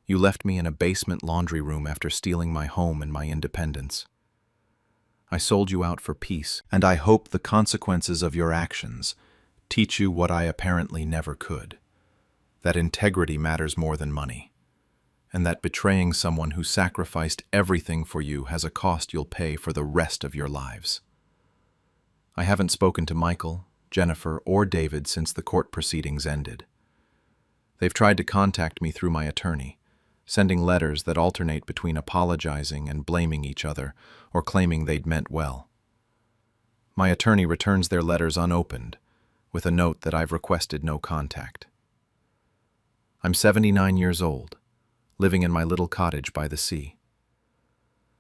You left me in a basement laundry room after stealing my home and my independence. I sold you out for peace, and I hope the consequences of your actions teach you what I apparently never could, that integrity matters more than money, and that betraying someone who sacrificed everything for you has a cost you'll pay for the rest of your lives. I haven't spoken to Michael, Jennifer, or David since the court proceedings ended. They've tried to contact me through my attorney, sending letters that alternate between apologizing and blaming each other or claiming they'd meant well. My attorney returns their letters unopened, with a note that I've requested no contact. I'm 79 years old, living in my little cottage by the sea.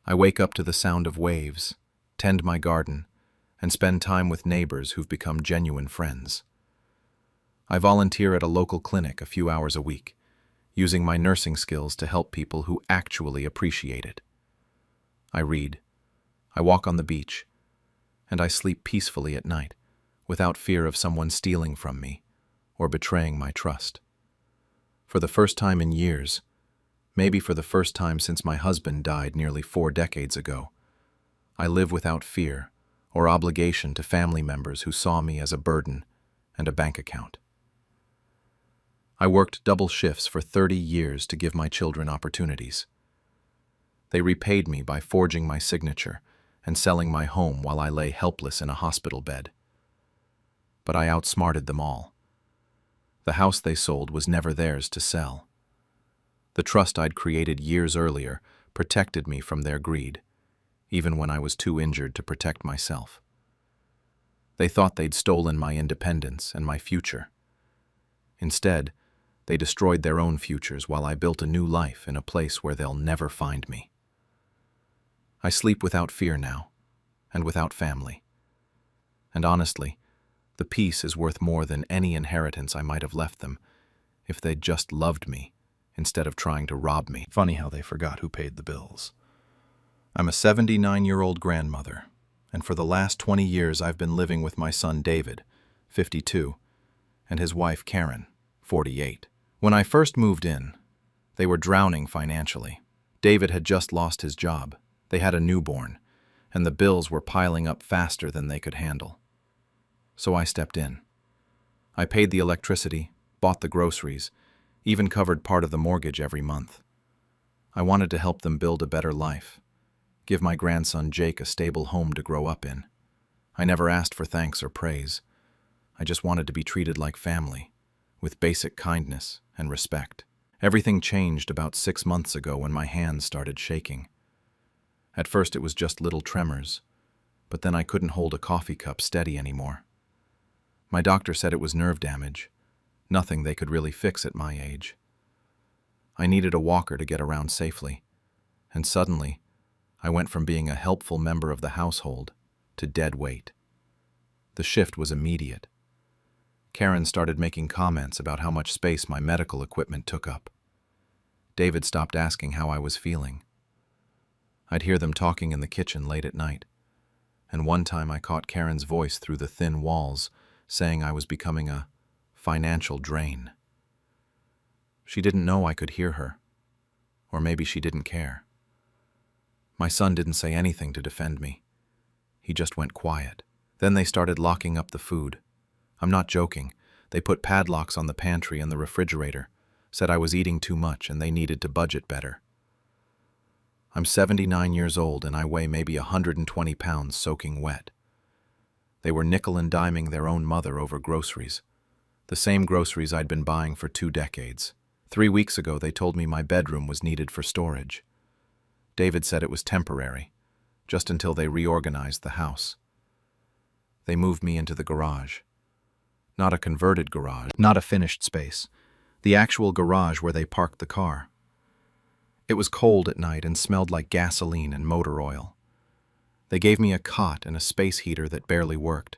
I wake up to the sound of waves, tend my garden, and spend time with neighbors who've become genuine friends. I volunteer at a local clinic a few hours a week, using my nursing skills to help people who actually appreciate it. I read, I walk on the beach, and I sleep peacefully at night, without fear of someone stealing from me or betraying my trust. For the first time in years, maybe for the first time since my husband died nearly 4 decades ago, I live without fear or obligation to family members who saw me as a burden and a bank account. I worked double shifts for 30 years to give my children opportunities. They repaid me by forging my signature and selling my home while I lay helpless in a hospital bed. But I outsmarted them all. The house they sold was never theirs to sell. The trust I'd created years earlier protected me from their greed, even when I was too injured to protect myself. They thought they'd stolen my independence and my future. Instead, they destroyed their own futures while I built a new life in a place where they'll never find me. I sleep without fear now, and without family. And honestly, the peace is worth more than any inheritance I might have left them if they'd just loved me instead of trying to rob me. Funny how they forgot who paid the bills. I'm a 79-year-old grandmother, and for the last 20 years I've been living with my son David, 52, and his wife Karen, 48. When I first moved in, they were drowning financially. David had just lost his job, they had a newborn, and the bills were piling up faster than they could handle. So I stepped in. I paid the electricity, bought the groceries, even covered part of the mortgage every month. I wanted to help them build a better life, give my grandson Jake a stable home to grow up in. I never asked for thanks or praise. I just wanted to be treated like family, with basic kindness and respect. Everything changed about 6 months ago when my hands started shaking. At first it was just little tremors, but then I couldn't hold a coffee cup steady anymore. My doctor said it was nerve damage, nothing they could really fix at my age. I needed a walker to get around safely, and suddenly, I went from being a helpful member of the household to dead weight. The shift was immediate. Karen started making comments about how much space my medical equipment took up. David stopped asking how I was feeling. I'd hear them talking in the kitchen late at night, and one time I caught Karen's voice through the thin walls, saying I was becoming a financial drain. She didn't know I could hear her, or maybe she didn't care. My son didn't say anything to defend me. He just went quiet. Then they started locking up the food. I'm not joking. They put padlocks on the pantry and the refrigerator, said I was eating too much and they needed to budget better. I'm 79 years old and I weigh maybe 120 pounds soaking wet. They were nickel and diming their own mother over groceries, The same groceries I'd been buying for 2 decades. 3 weeks ago, they told me my bedroom was needed for storage. David said it was temporary, just until they reorganized the house. They moved me into the garage. Not a converted garage, not a finished space. The actual garage where they parked the car. It was cold at night and smelled like gasoline and motor oil. They gave me a cot and a space heater that barely worked.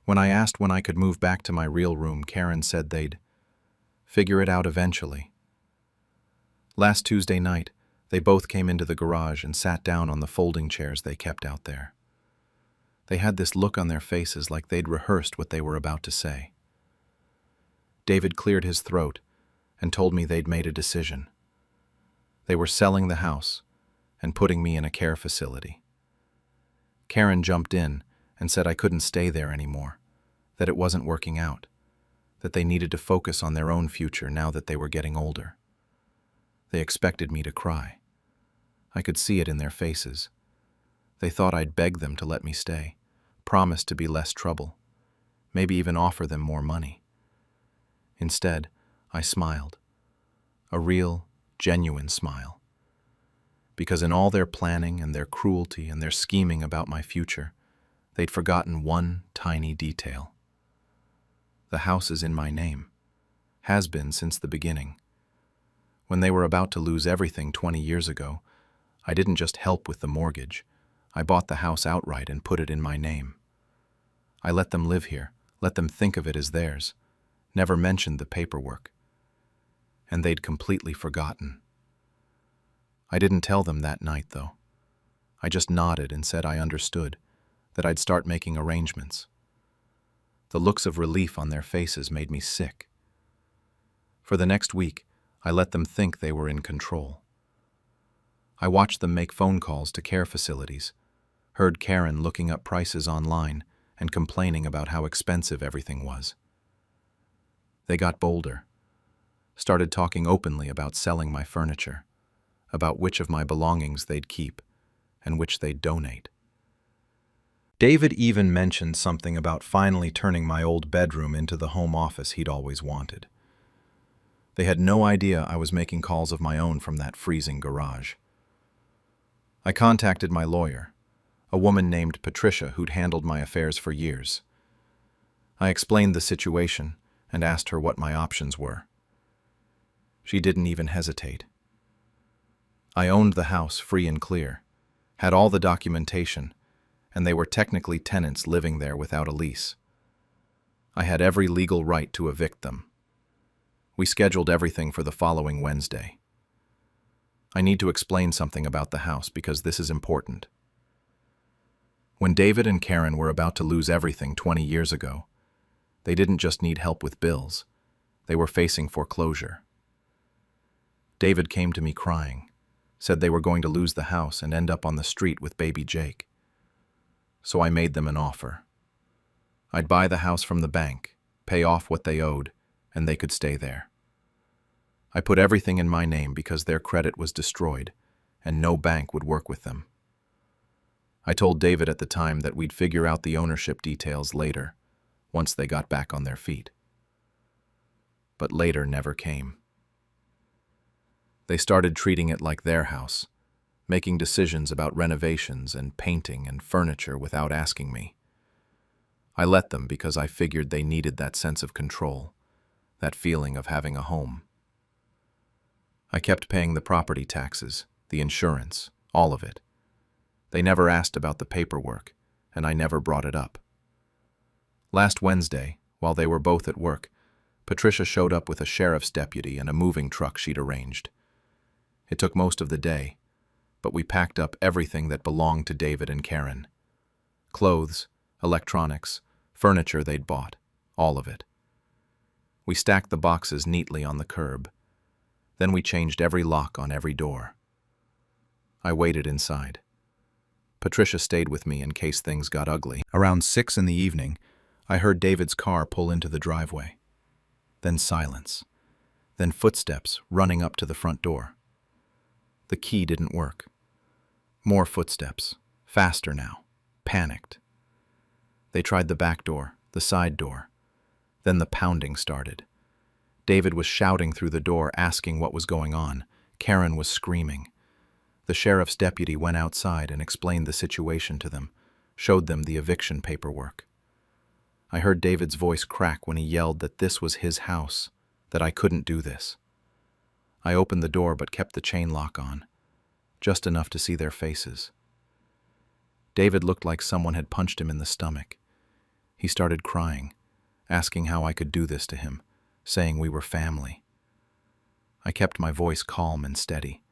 When I asked when I could move back to my real room, Karen said they'd figure it out eventually. Last Tuesday night, they both came into the garage and sat down on the folding chairs they kept out there. They had this look on their faces like they'd rehearsed what they were about to say. David cleared his throat and told me they'd made a decision. They were selling the house and putting me in a care facility. Karen jumped in and said I couldn't stay there anymore, that it wasn't working out, that they needed to focus on their own future now that they were getting older. They expected me to cry. I could see it in their faces. They thought I'd beg them to let me stay, promise to be less trouble, maybe even offer them more money. Instead, I smiled. A real, genuine smile. Because in all their planning and their cruelty and their scheming about my future, they'd forgotten one tiny detail. The house is in my name. Has been since the beginning. When they were about to lose everything 20 years ago, I didn't just help with the mortgage. I bought the house outright and put it in my name. I let them live here, let them think of it as theirs, never mentioned the paperwork. And they'd completely forgotten. I didn't tell them that night, though. I just nodded and said I understood, that I'd start making arrangements. The looks of relief on their faces made me sick. For the next week, I let them think they were in control. I watched them make phone calls to care facilities, heard Karen looking up prices online and complaining about how expensive everything was. They got bolder, started talking openly about selling my furniture, about which of my belongings they'd keep and which they'd donate. David even mentioned something about finally turning my old bedroom into the home office he'd always wanted. They had no idea I was making calls of my own from that freezing garage. I contacted my lawyer, a woman named Patricia who'd handled my affairs for years. I explained the situation and asked her what my options were. She didn't even hesitate. I owned the house free and clear, had all the documentation, and they were technically tenants living there without a lease. I had every legal right to evict them. We scheduled everything for the following Wednesday. I need to explain something about the house because this is important. When David and Karen were about to lose everything 20 years ago, they didn't just need help with bills, they were facing foreclosure. David came to me crying, said they were going to lose the house and end up on the street with baby Jake. So I made them an offer. I'd buy the house from the bank, pay off what they owed, and they could stay there. I put everything in my name because their credit was destroyed, and no bank would work with them. I told David at the time that we'd figure out the ownership details later, once they got back on their feet. But later never came. They started treating it like their house, making decisions about renovations and painting and furniture without asking me. I let them because I figured they needed that sense of control, that feeling of having a home. I kept paying the property taxes, the insurance, all of it. They never asked about the paperwork, and I never brought it up. Last Wednesday, while they were both at work, Patricia showed up with a sheriff's deputy and a moving truck she'd arranged. It took most of the day, but we packed up everything that belonged to David and Karen. Clothes, electronics, furniture they'd bought, all of it. We stacked the boxes neatly on the curb. Then we changed every lock on every door. I waited inside. Patricia stayed with me in case things got ugly. Around 6 in the evening, I heard David's car pull into the driveway. Then silence. Then footsteps running up to the front door. The key didn't work. More footsteps, faster now, panicked. They tried the back door, the side door. Then the pounding started. David was shouting through the door, asking what was going on. Karen was screaming. The sheriff's deputy went outside and explained the situation to them, showed them the eviction paperwork. I heard David's voice crack when he yelled that this was his house, that I couldn't do this. I opened the door but kept the chain lock on, just enough to see their faces. David looked like someone had punched him in the stomach. He started crying, asking how I could do this to him, saying we were family. I kept my voice calm and steady.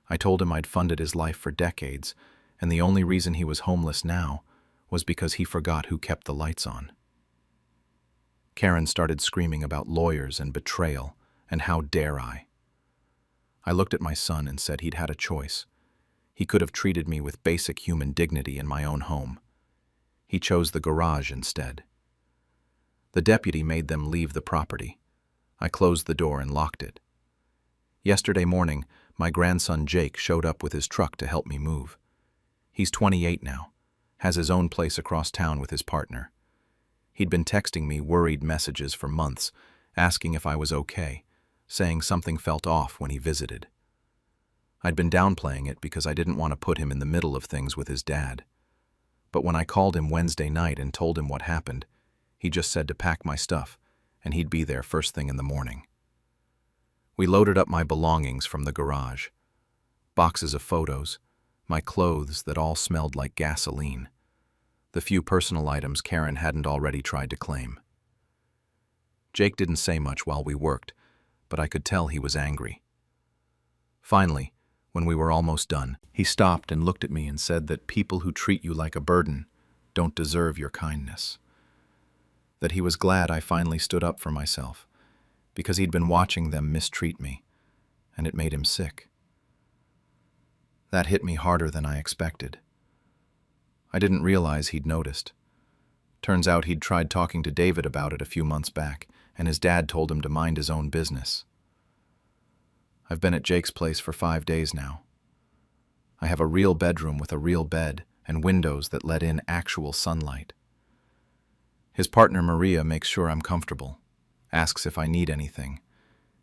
I told him I'd funded his life for decades, and the only reason he was homeless now was because he forgot who kept the lights on. Karen started screaming about lawyers and betrayal, and how dare I. I looked at my son and said he'd had a choice. He could have treated me with basic human dignity in my own home. He chose the garage instead. The deputy made them leave the property. I closed the door and locked it. Yesterday morning, my grandson Jake showed up with his truck to help me move. He's 28 now, has his own place across town with his partner. He'd been texting me worried messages for months, asking if I was okay, saying something felt off when he visited. I'd been downplaying it because I didn't want to put him in the middle of things with his dad. But when I called him Wednesday night and told him what happened, he just said to pack my stuff, and he'd be there first thing in the morning. We loaded up my belongings from the garage. Boxes of photos, my clothes that all smelled like gasoline, the few personal items Karen hadn't already tried to claim. Jake didn't say much while we worked, but I could tell he was angry. Finally, when we were almost done, he stopped and looked at me and said that people who treat you like a burden don't deserve your kindness. That he was glad I finally stood up for myself, because he'd been watching them mistreat me, and it made him sick. That hit me harder than I expected. I didn't realize he'd noticed. Turns out he'd tried talking to David about it a few months back, and his dad told him to mind his own business. I've been at Jake's place for 5 days now. I have a real bedroom with a real bed and windows that let in actual sunlight. His partner Maria makes sure I'm comfortable, asks if I need anything,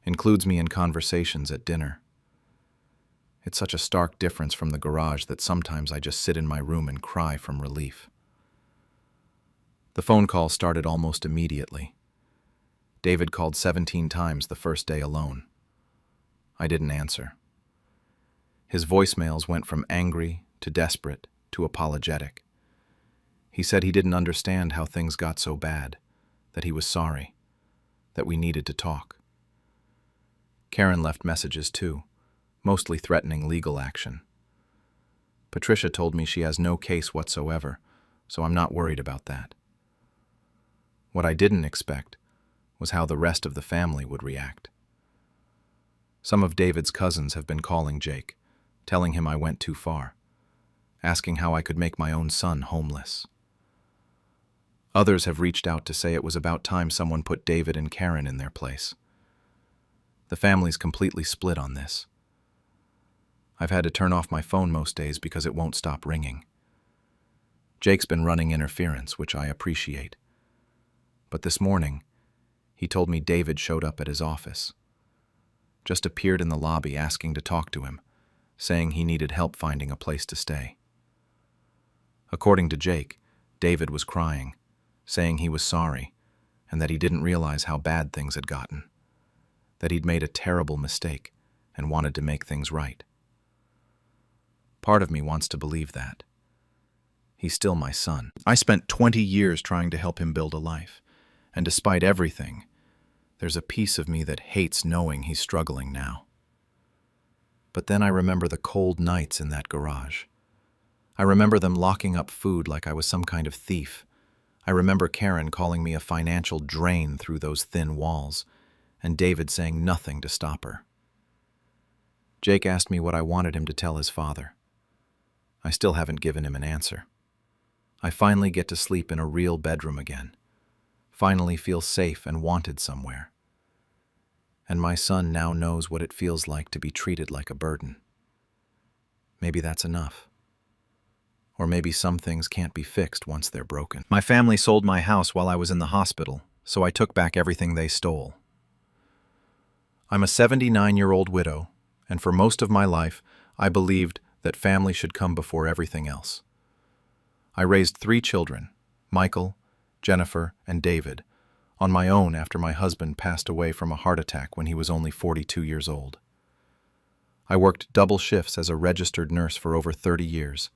includes me in conversations at dinner. It's such a stark difference from the garage that sometimes I just sit in my room and cry from relief. The phone call started almost immediately. David called 17 times the first day alone. I didn't answer. His voicemails went from angry to desperate to apologetic. He said he didn't understand how things got so bad, that he was sorry, that we needed to talk. Karen left messages too, mostly threatening legal action. Patricia told me she has no case whatsoever, so I'm not worried about that. What I didn't expect was how the rest of the family would react. Some of David's cousins have been calling Jake, telling him I went too far, asking how I could make my own son homeless. Others have reached out to say it was about time someone put David and Karen in their place. The family's completely split on this. I've had to turn off my phone most days because it won't stop ringing. Jake's been running interference, which I appreciate. But this morning, he told me David showed up at his office. Just appeared in the lobby asking to talk to him, saying he needed help finding a place to stay. According to Jake, David was crying, saying he was sorry and that he didn't realize how bad things had gotten, that he'd made a terrible mistake and wanted to make things right. Part of me wants to believe that. He's still my son. I spent 20 years trying to help him build a life, and despite everything, there's a piece of me that hates knowing he's struggling now. But then I remember the cold nights in that garage. I remember them locking up food like I was some kind of thief. I remember Karen calling me a financial drain through those thin walls, and David saying nothing to stop her. Jake asked me what I wanted him to tell his father. I still haven't given him an answer. I finally get to sleep in a real bedroom again. Finally feel safe and wanted somewhere. And my son now knows what it feels like to be treated like a burden. Maybe that's enough. Or maybe some things can't be fixed once they're broken. My family sold my house while I was in the hospital, so I took back everything they stole. I'm a 79-year-old widow, and for most of my life, I believed that family should come before everything else. I raised 3 children, Michael, Jennifer, and David, on my own after my husband passed away from a heart attack when he was only 42 years old. I worked double shifts as a registered nurse for over 30 years,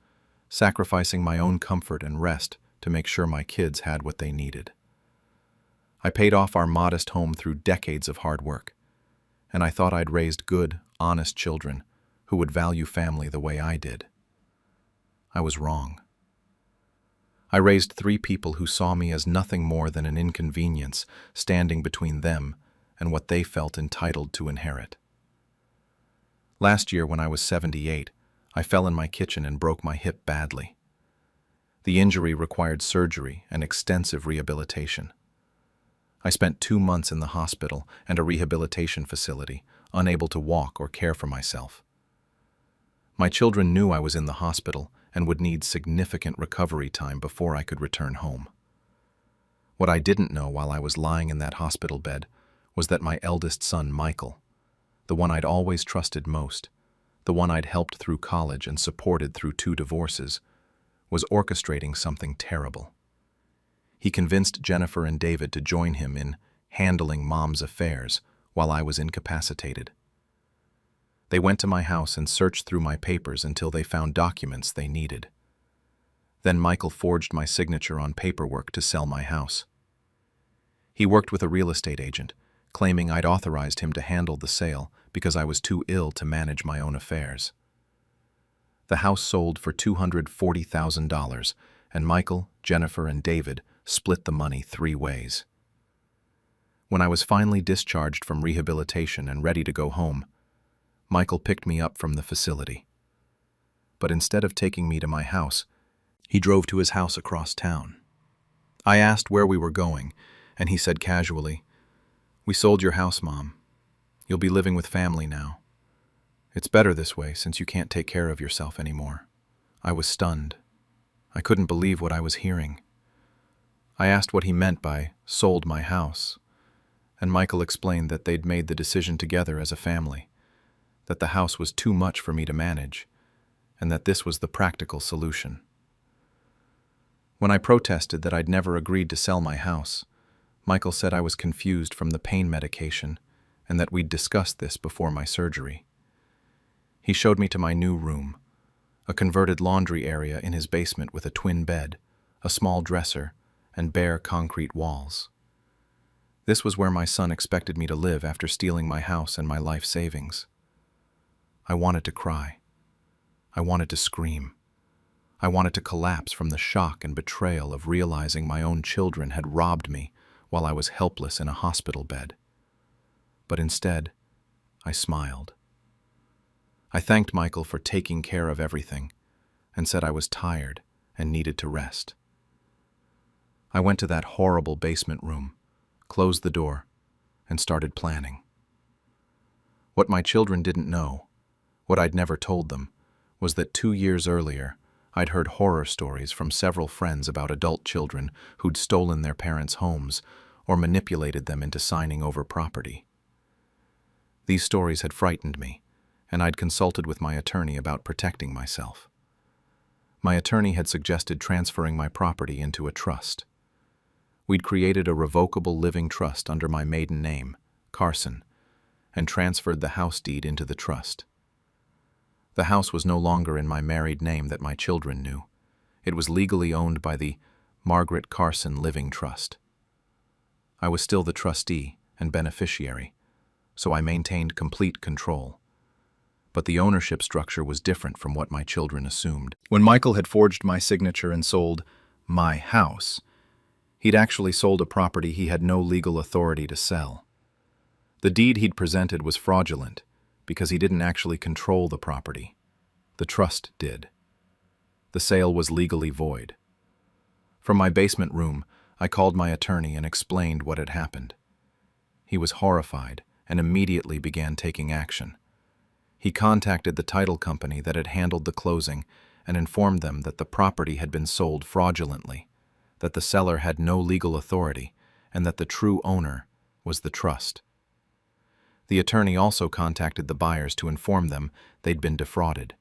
sacrificing my own comfort and rest to make sure my kids had what they needed. I paid off our modest home through decades of hard work, and I thought I'd raised good, honest children who would value family the way I did. I was wrong. I raised 3 people who saw me as nothing more than an inconvenience standing between them and what they felt entitled to inherit. Last year, when I was 78, I fell in my kitchen and broke my hip badly. The injury required surgery and extensive rehabilitation. I spent 2 months in the hospital and a rehabilitation facility, unable to walk or care for myself. My children knew I was in the hospital and would need significant recovery time before I could return home. What I didn't know while I was lying in that hospital bed was that my eldest son, Michael, the one I'd always trusted most, the one I'd helped through college and supported through 2 divorces, was orchestrating something terrible. He convinced Jennifer and David to join him in handling Mom's affairs while I was incapacitated. They went to my house and searched through my papers until they found documents they needed. Then Michael forged my signature on paperwork to sell my house. He worked with a real estate agent, claiming I'd authorized him to handle the sale because I was too ill to manage my own affairs. The house sold for $240,000, and Michael, Jennifer, and David split the money 3 ways. When I was finally discharged from rehabilitation and ready to go home, Michael picked me up from the facility. But instead of taking me to my house, he drove to his house across town. I asked where we were going, and he said casually, "We sold your house, Mom. You'll be living with family now. It's better this way since you can't take care of yourself anymore." I was stunned. I couldn't believe what I was hearing. I asked what he meant by "sold my house," and Michael explained that they'd made the decision together as a family, that the house was too much for me to manage, and that this was the practical solution. When I protested that I'd never agreed to sell my house, Michael said I was confused from the pain medication and that we'd discussed this before my surgery. He showed me to my new room, a converted laundry area in his basement with a twin bed, a small dresser, and bare concrete walls. This was where my son expected me to live after stealing my house and my life savings. I wanted to cry. I wanted to scream. I wanted to collapse from the shock and betrayal of realizing my own children had robbed me while I was helpless in a hospital bed. But instead, I smiled. I thanked Michael for taking care of everything and said I was tired and needed to rest. I went to that horrible basement room, closed the door, and started planning. What my children didn't know, what I'd never told them, was that 2 years earlier, I'd heard horror stories from several friends about adult children who'd stolen their parents' homes or manipulated them into signing over property. These stories had frightened me, and I'd consulted with my attorney about protecting myself. My attorney had suggested transferring my property into a trust. We'd created a revocable living trust under my maiden name, Carson, and transferred the house deed into the trust. The house was no longer in my married name that my children knew. It was legally owned by the Margaret Carson Living Trust. I was still the trustee and beneficiary, so I maintained complete control. But the ownership structure was different from what my children assumed. When Michael had forged my signature and sold my house, he'd actually sold a property he had no legal authority to sell. The deed he'd presented was fraudulent because he didn't actually control the property. The trust did. The sale was legally void. From my basement room, I called my attorney and explained what had happened. He was horrified and immediately began taking action. He contacted the title company that had handled the closing and informed them that the property had been sold fraudulently, that the seller had no legal authority, and that the true owner was the trust. The attorney also contacted the buyers to inform them they'd been defrauded.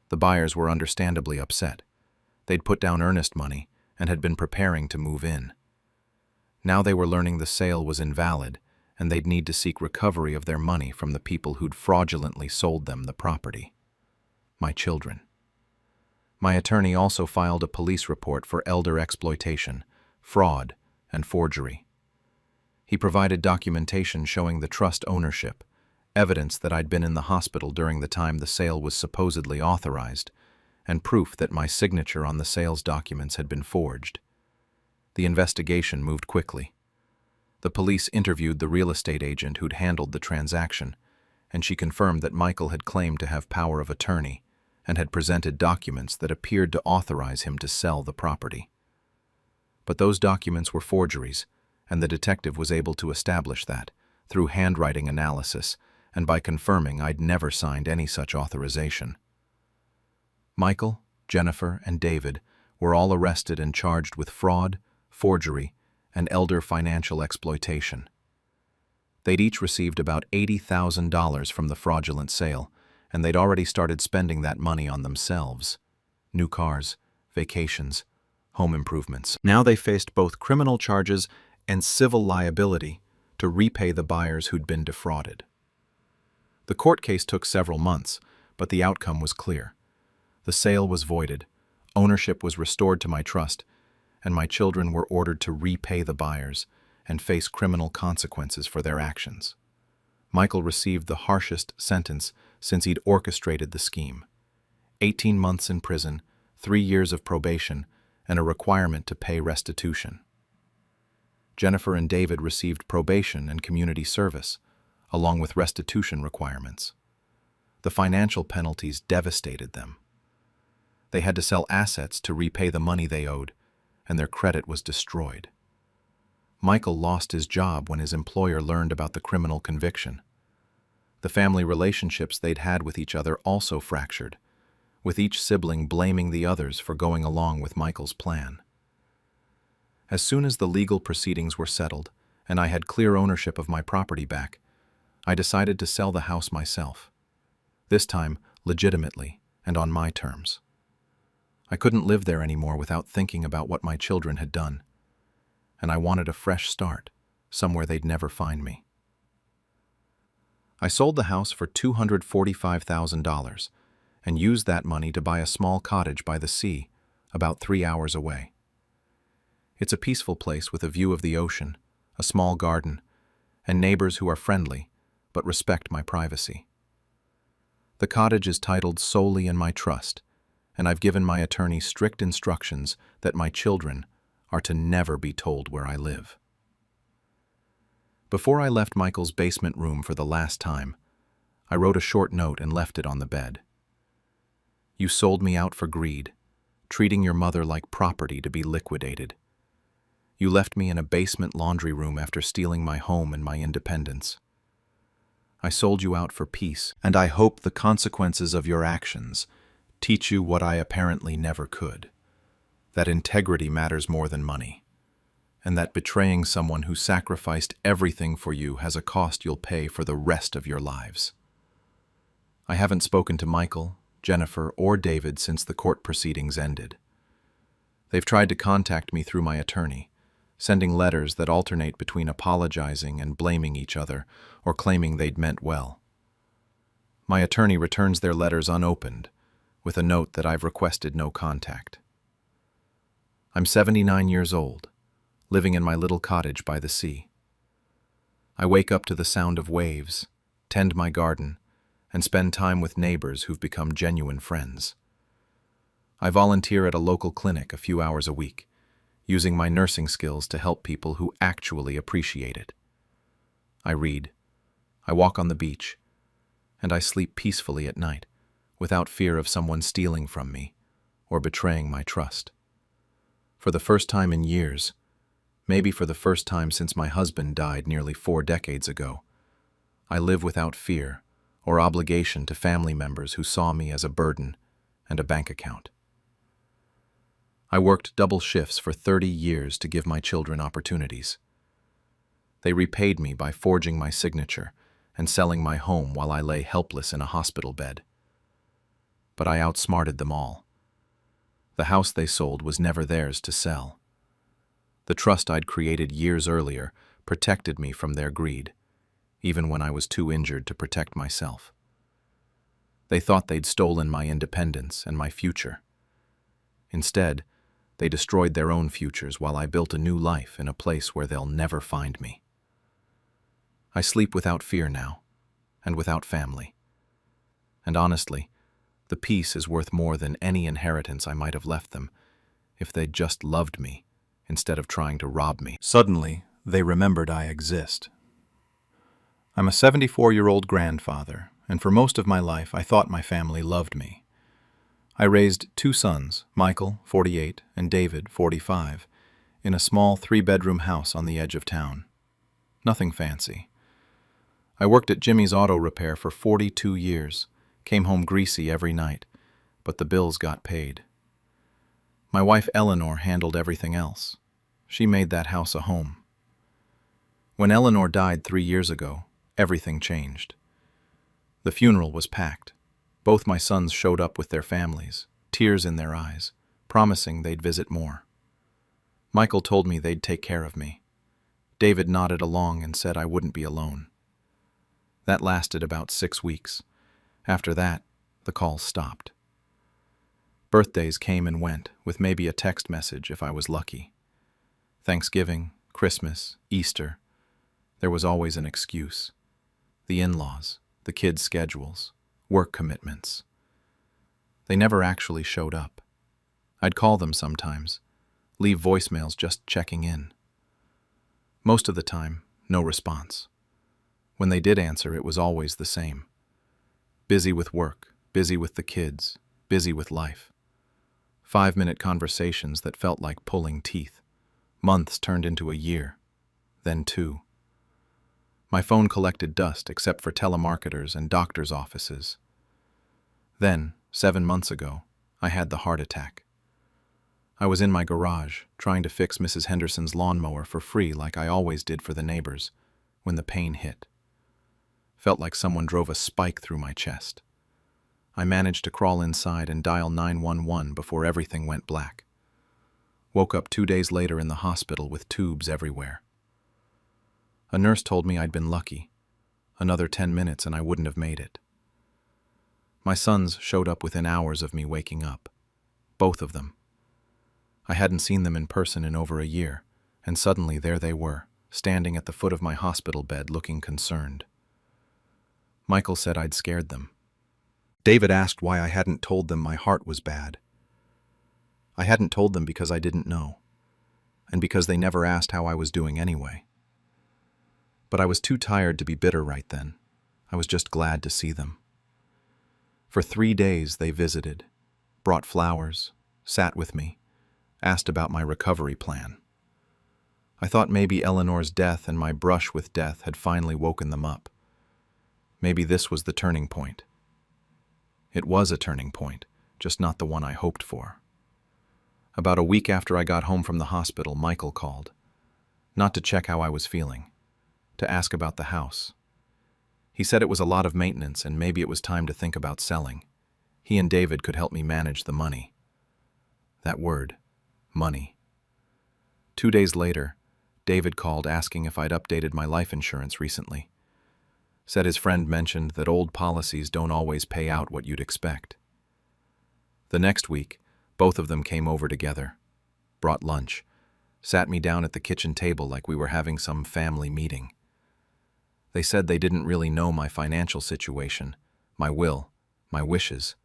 The buyers were understandably upset. They'd put down earnest money and had been preparing to move in. Now they were learning the sale was invalid, and they'd need to seek recovery of their money from the people who'd fraudulently sold them the property. My children. My attorney also filed a police report for elder exploitation, fraud, and forgery. He provided documentation showing the trust ownership, evidence that I'd been in the hospital during the time the sale was supposedly authorized, and proof that my signature on the sales documents had been forged. The investigation moved quickly. The police interviewed the real estate agent who'd handled the transaction, and she confirmed that Michael had claimed to have power of attorney and had presented documents that appeared to authorize him to sell the property. But those documents were forgeries, and the detective was able to establish that through handwriting analysis and by confirming I'd never signed any such authorization. Michael, Jennifer, and David were all arrested and charged with fraud, forgery, and elder financial exploitation. They'd each received about $80,000 from the fraudulent sale, and they'd already started spending that money on themselves: new cars, vacations, home improvements. Now they faced both criminal charges and civil liability to repay the buyers who'd been defrauded. The court case took several months, but the outcome was clear. The sale was voided, ownership was restored to my trust, and my children were ordered to repay the buyers and face criminal consequences for their actions. Michael received the harshest sentence since he'd orchestrated the scheme: 18 months in prison, 3 years of probation, and a requirement to pay restitution. Jennifer and David received probation and community service, along with restitution requirements. The financial penalties devastated them. They had to sell assets to repay the money they owed, and their credit was destroyed. Michael lost his job when his employer learned about the criminal conviction. The family relationships they'd had with each other also fractured, with each sibling blaming the others for going along with Michael's plan. As soon as the legal proceedings were settled and I had clear ownership of my property back, I decided to sell the house myself, this time legitimately and on my terms. I couldn't live there anymore without thinking about what my children had done, and I wanted a fresh start, somewhere they'd never find me. I sold the house for $245,000 and used that money to buy a small cottage by the sea, about 3 hours away. It's a peaceful place with a view of the ocean, a small garden, and neighbors who are friendly but respect my privacy. The cottage is titled solely in my trust, and I've given my attorney strict instructions that my children are to never be told where I live. Before I left Michael's basement room for the last time, I wrote a short note and left it on the bed. You sold me out for greed, treating your mother like property to be liquidated. You left me in a basement laundry room after stealing my home and my independence. I sold you out for peace, and I hope the consequences of your actions teach you what I apparently never could: that integrity matters more than money, and that betraying someone who sacrificed everything for you has a cost you'll pay for the rest of your lives. I haven't spoken to Michael, Jennifer, or David since the court proceedings ended. They've tried to contact me through my attorney, sending letters that alternate between apologizing and blaming each other or claiming they'd meant well. My attorney returns their letters unopened, with a note that I've requested no contact. I'm 79 years old, living in my little cottage by the sea. I wake up to the sound of waves, tend my garden, and spend time with neighbors who've become genuine friends. I volunteer at a local clinic a few hours a week, using my nursing skills to help people who actually appreciate it. I read, I walk on the beach, and I sleep peacefully at night, without fear of someone stealing from me or betraying my trust. For the first time in years, maybe for the first time since my husband died nearly 4 decades ago, I live without fear or obligation to family members who saw me as a burden and a bank account. I worked double shifts for 30 years to give my children opportunities. They repaid me by forging my signature and selling my home while I lay helpless in a hospital bed. But I outsmarted them all. The house they sold was never theirs to sell. The trust I'd created years earlier protected me from their greed, even when I was too injured to protect myself. They thought they'd stolen my independence and my future. Instead, they destroyed their own futures while I built a new life in a place where they'll never find me. I sleep without fear now, and without family. And honestly, the peace is worth more than any inheritance I might have left them if they'd just loved me instead of trying to rob me. Suddenly, they remembered I exist. I'm a 74-year-old grandfather, and for most of my life I thought my family loved me. I raised 2 sons, Michael, 48, and David, 45, in a small 3-bedroom house on the edge of town. Nothing fancy. I worked at Jimmy's Auto Repair for 42 years, came home greasy every night, but the bills got paid. My wife Eleanor handled everything else. She made that house a home. When Eleanor died 3 years ago, everything changed. The funeral was packed. Both my sons showed up with their families, tears in their eyes, promising they'd visit more. Michael told me they'd take care of me. David nodded along and said I wouldn't be alone. That lasted about 6 weeks. After that, the calls stopped. Birthdays came and went, with maybe a text message if I was lucky. Thanksgiving, Christmas, Easter, there was always an excuse. The in-laws, the kids' schedules, work commitments. They never actually showed up. I'd call them sometimes, leave voicemails just checking in. Most of the time, no response. When they did answer, it was always the same. Busy with work, busy with the kids, busy with life. 5-minute conversations that felt like pulling teeth. Months turned into a year, then 2. My phone collected dust except for telemarketers and doctors' offices. Then, 7 months ago, I had the heart attack. I was in my garage, trying to fix Mrs. Henderson's lawnmower for free like I always did for the neighbors, when the pain hit. Felt like someone drove a spike through my chest. I managed to crawl inside and dial 911 before everything went black. Woke up 2 days later in the hospital with tubes everywhere. A nurse told me I'd been lucky. Another 10 minutes and I wouldn't have made it. My sons showed up within hours of me waking up. Both of them. I hadn't seen them in person in over a year, and suddenly there they were, standing at the foot of my hospital bed looking concerned. Michael said I'd scared them. David asked why I hadn't told them my heart was bad. I hadn't told them because I didn't know, and because they never asked how I was doing anyway. But I was too tired to be bitter right then. I was just glad to see them. For 3 days they visited, brought flowers, sat with me, asked about my recovery plan. I thought maybe Eleanor's death and my brush with death had finally woken them up. Maybe this was the turning point. It was a turning point, just not the one I hoped for. About a week after I got home from the hospital, Michael called. Not to check how I was feeling, to ask about the house. He said it was a lot of maintenance and maybe it was time to think about selling. He and David could help me manage the money. That word, money. 2 days later, David called asking if I'd updated my life insurance recently. Said his friend mentioned that old policies don't always pay out what you'd expect. The next week, both of them came over together, brought lunch, sat me down at the kitchen table like we were having some family meeting. They said they didn't really know my financial situation, my will, my wishes.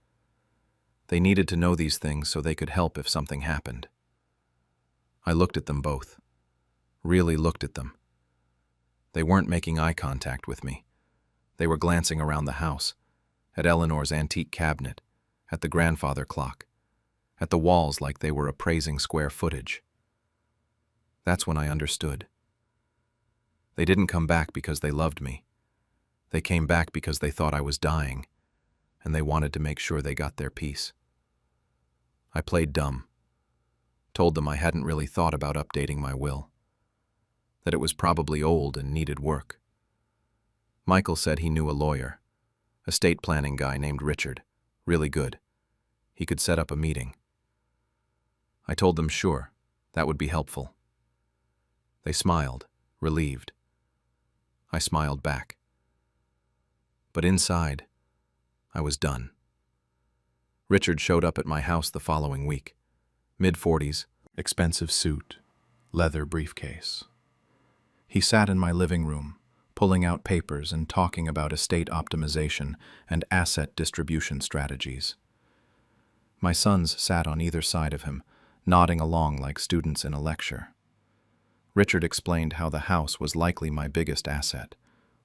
They needed to know these things so they could help if something happened. I looked at them both, really looked at them. They weren't making eye contact with me. They were glancing around the house, at Eleanor's antique cabinet, at the grandfather clock, at the walls like they were appraising square footage. That's when I understood. They didn't come back because they loved me. They came back because they thought I was dying, and they wanted to make sure they got their piece. I played dumb. Told them I hadn't really thought about updating my will. that it was probably old and needed work. Michael said he knew a lawyer, estate planning guy named Richard, really good. He could set up a meeting. I told them sure, that would be helpful. They smiled, relieved. I smiled back. But inside, I was done. Richard showed up at my house the following week. Mid-40s, expensive suit, leather briefcase. He sat in my living room, pulling out papers and talking about estate optimization and asset distribution strategies. My sons sat on either side of him, nodding along like students in a lecture. Richard explained how the house was likely my biggest asset,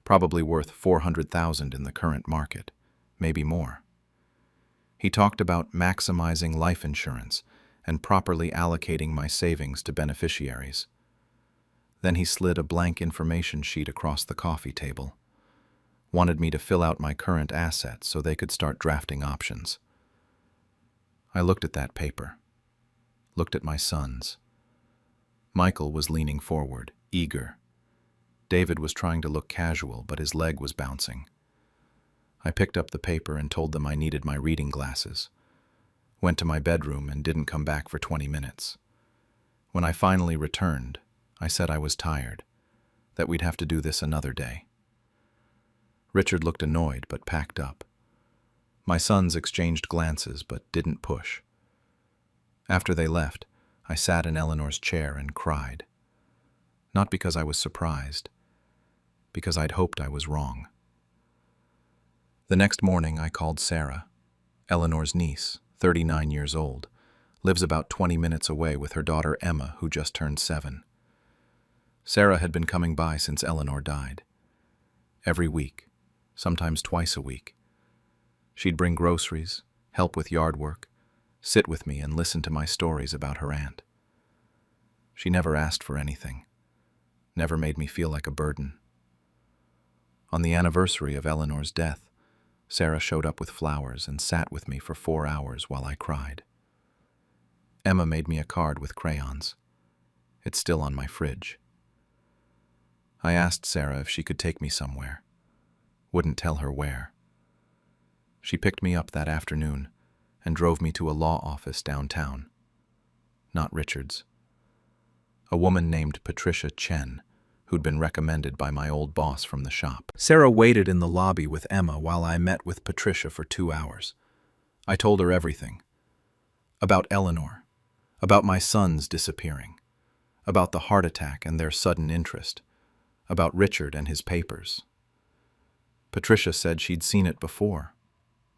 probably worth $400,000 in the current market, maybe more. He talked about maximizing life insurance and properly allocating my savings to beneficiaries. Then he slid a blank information sheet across the coffee table, wanted me to fill out my current assets so they could start drafting options. I looked at that paper, looked at my sons. Michael was leaning forward, eager. David was trying to look casual, but his leg was bouncing. I picked up the paper and told them I needed my reading glasses. Went to my bedroom and didn't come back for 20 minutes. When I finally returned, I said I was tired, that we'd have to do this another day. Richard looked annoyed but packed up. My sons exchanged glances but didn't push. After they left, I sat in Eleanor's chair and cried. Not because I was surprised, because I'd hoped I was wrong. The next morning I called Sarah, Eleanor's niece, 39 years old, lives about 20 minutes away with her daughter Emma, who just turned 7. Sarah had been coming by since Eleanor died. Every week, sometimes twice a week. She'd bring groceries, help with yard work, sit with me and listen to my stories about her aunt. She never asked for anything, never made me feel like a burden. On the anniversary of Eleanor's death, Sarah showed up with flowers and sat with me for 4 hours while I cried. Emma made me a card with crayons. It's still on my fridge. I asked Sarah if she could take me somewhere. Wouldn't tell her where. She picked me up that afternoon and drove me to a law office downtown. Not Richard's. A woman named Patricia Chen, who'd been recommended by my old boss from the shop. Sarah waited in the lobby with Emma while I met with Patricia for 2 hours. I told her everything. About Eleanor, about my sons disappearing, about the heart attack and their sudden interest, about Richard and his papers. Patricia said she'd seen it before,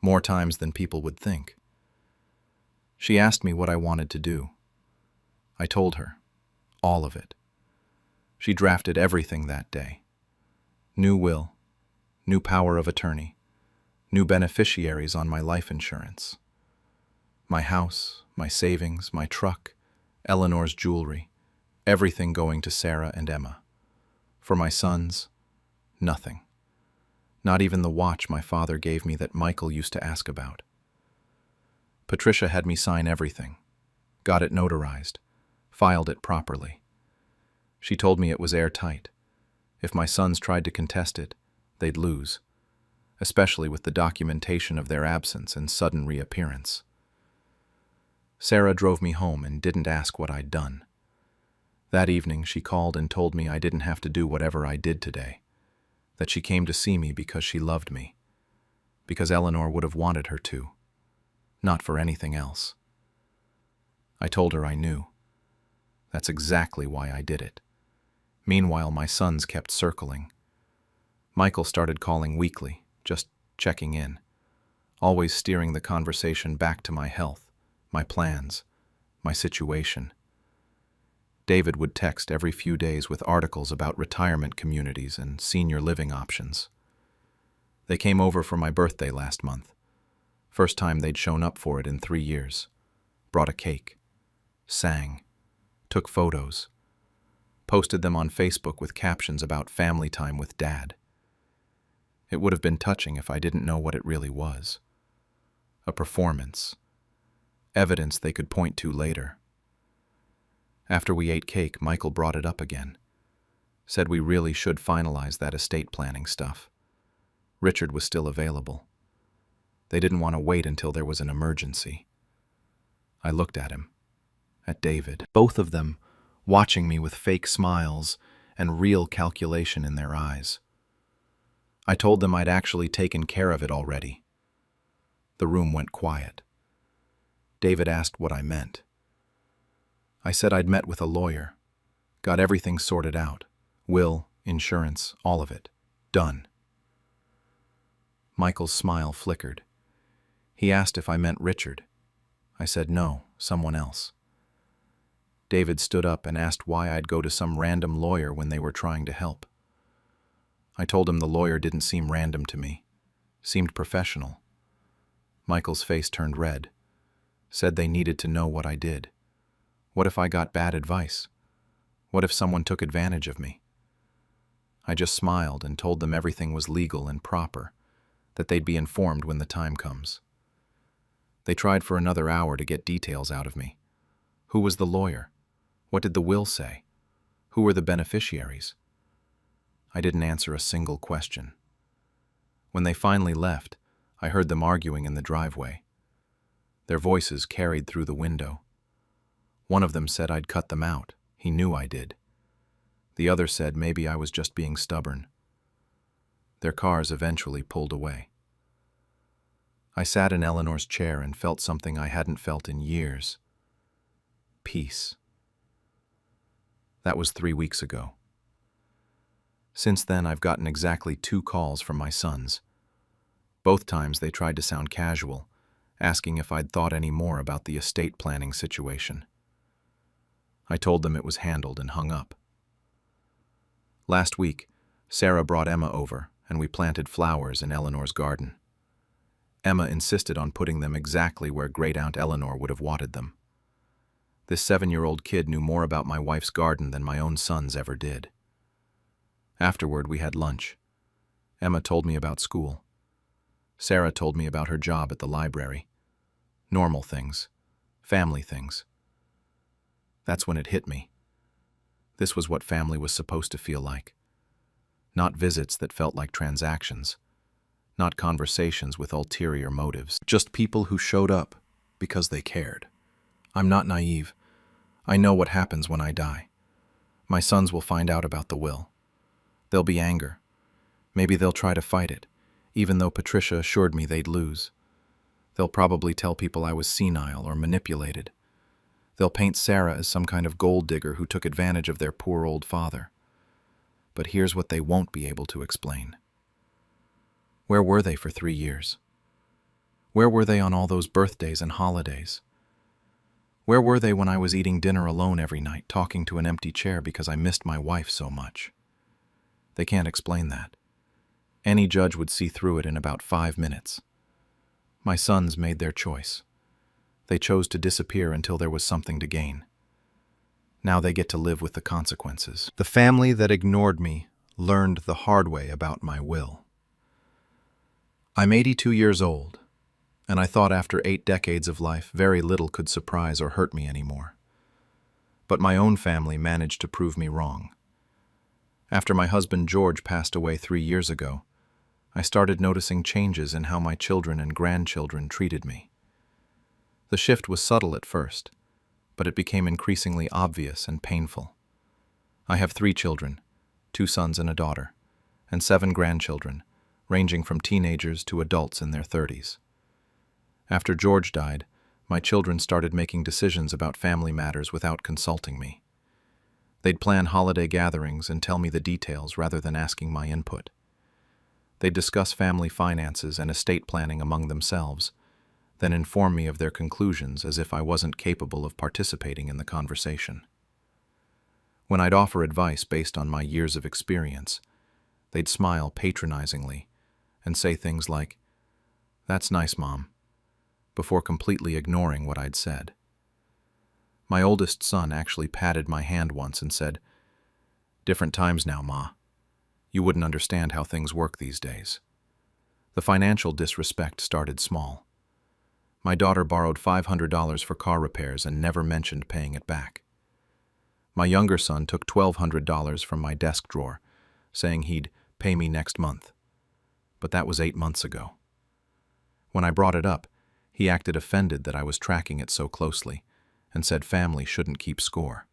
more times than people would think. She asked me what I wanted to do. I told her, all of it. She drafted everything that day. New will, new power of attorney, new beneficiaries on my life insurance. My house, my savings, my truck, Eleanor's jewelry, everything going to Sarah and Emma. For my sons, nothing. Not even the watch my father gave me that Michael used to ask about. Patricia had me sign everything, got it notarized, filed it properly. She told me it was airtight. If my sons tried to contest it, they'd lose, especially with the documentation of their absence and sudden reappearance. Sarah drove me home and didn't ask what I'd done. That evening she called and told me I didn't have to do whatever I did today, that she came to see me because she loved me, because Eleanor would have wanted her to, not for anything else. I told her I knew. That's exactly why I did it. Meanwhile, my sons kept circling. Michael started calling weekly, just checking in, always steering the conversation back to my health, my plans, my situation. David would text every few days with articles about retirement communities and senior living options. They came over for my birthday last month. First time they'd shown up for it in 3 years. Brought a cake. Sang. Took photos. Posted them on Facebook with captions about family time with Dad. It would have been touching if I didn't know what it really was. A performance. Evidence they could point to later. After we ate cake, Michael brought it up again. said we really should finalize that estate planning stuff. Richard was still available. They didn't want to wait until there was an emergency. I looked at him, at David, both of them watching me with fake smiles and real calculation in their eyes. I told them I'd actually taken care of it already. The room went quiet. David asked what I meant. I said I'd met with a lawyer, got everything sorted out, will, insurance, all of it. Done. Michael's smile flickered. He asked if I meant Richard. I said no, someone else. David stood up and asked why I'd go to some random lawyer when they were trying to help. I told him the lawyer didn't seem random to me, seemed professional. Michael's face turned red, said they needed to know what I did. What if I got bad advice? What if someone took advantage of me? I just smiled and told them everything was legal and proper, that they'd be informed when the time comes. They tried for another hour to get details out of me. Who was the lawyer? What did the will say? Who were the beneficiaries? I didn't answer a single question. When they finally left, I heard them arguing in the driveway. Their voices carried through the window. One of them said I'd cut them out. He knew I did. The other said maybe I was just being stubborn. Their cars eventually pulled away. I sat in Eleanor's chair and felt something I hadn't felt in years. Peace. That was 3 weeks ago. Since then, I've gotten exactly 2 calls from my sons. Both times they tried to sound casual, asking if I'd thought any more about the estate planning situation. I told them it was handled and hung up. Last week, Sarah brought Emma over, and we planted flowers in Eleanor's garden. Emma insisted on putting them exactly where Great-Aunt Eleanor would have wanted them. This 7-year-old kid knew more about my wife's garden than my own sons ever did. Afterward, we had lunch. Emma told me about school. Sarah told me about her job at the library. Normal things. Family things. That's when it hit me. This was what family was supposed to feel like. Not visits that felt like transactions. Not conversations with ulterior motives. Just people who showed up because they cared. I'm not naive. I know what happens when I die. My sons will find out about the will. There'll be anger. Maybe they'll try to fight it, even though Patricia assured me they'd lose. They'll probably tell people I was senile or manipulated. They'll paint Sarah as some kind of gold digger who took advantage of their poor old father. But here's what they won't be able to explain. Where were they for 3 years? Where were they on all those birthdays and holidays? Where were they when I was eating dinner alone every night, talking to an empty chair because I missed my wife so much? They can't explain that. Any judge would see through it in about 5 minutes. My sons made their choice. They chose to disappear until there was something to gain. Now they get to live with the consequences. The family that ignored me learned the hard way about my will. I'm 82 years old, and I thought after 8 decades of life, very little could surprise or hurt me anymore. But my own family managed to prove me wrong. After my husband George passed away 3 years ago, I started noticing changes in how my children and grandchildren treated me. The shift was subtle at first, but it became increasingly obvious and painful. I have 3 children, 2 sons and a daughter, and 7 grandchildren, ranging from teenagers to adults in their 30s. After George died, my children started making decisions about family matters without consulting me. They'd plan holiday gatherings and tell me the details rather than asking my input. They'd discuss family finances and estate planning among themselves, then inform me of their conclusions as if I wasn't capable of participating in the conversation. When I'd offer advice based on my years of experience, they'd smile patronizingly and say things like, "That's nice, Mom," before completely ignoring what I'd said. My oldest son actually patted my hand once and said, "Different times now, Ma. You wouldn't understand how things work these days." The financial disrespect started small. My daughter borrowed $500 for car repairs and never mentioned paying it back. My younger son took $1,200 from my desk drawer, saying he'd pay me next month. But that was 8 months ago. When I brought it up, he acted offended that I was tracking it so closely and said family shouldn't keep score.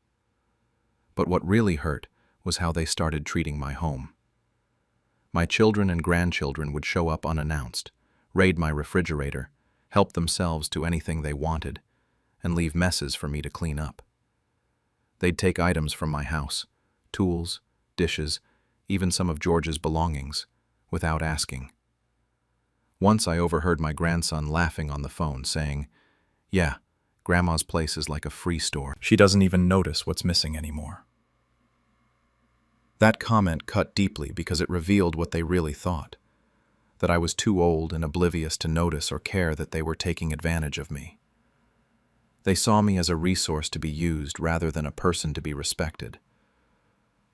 But what really hurt was how they started treating my home. My children and grandchildren would show up unannounced, raid my refrigerator, help themselves to anything they wanted, and leave messes for me to clean up. They'd take items from my house, tools, dishes, even some of George's belongings, without asking. Once I overheard my grandson laughing on the phone, saying, "Yeah, Grandma's place is like a free store. She doesn't even notice what's missing anymore." That comment cut deeply because it revealed what they really thought, that I was too old and oblivious to notice or care that they were taking advantage of me. They saw me as a resource to be used rather than a person to be respected.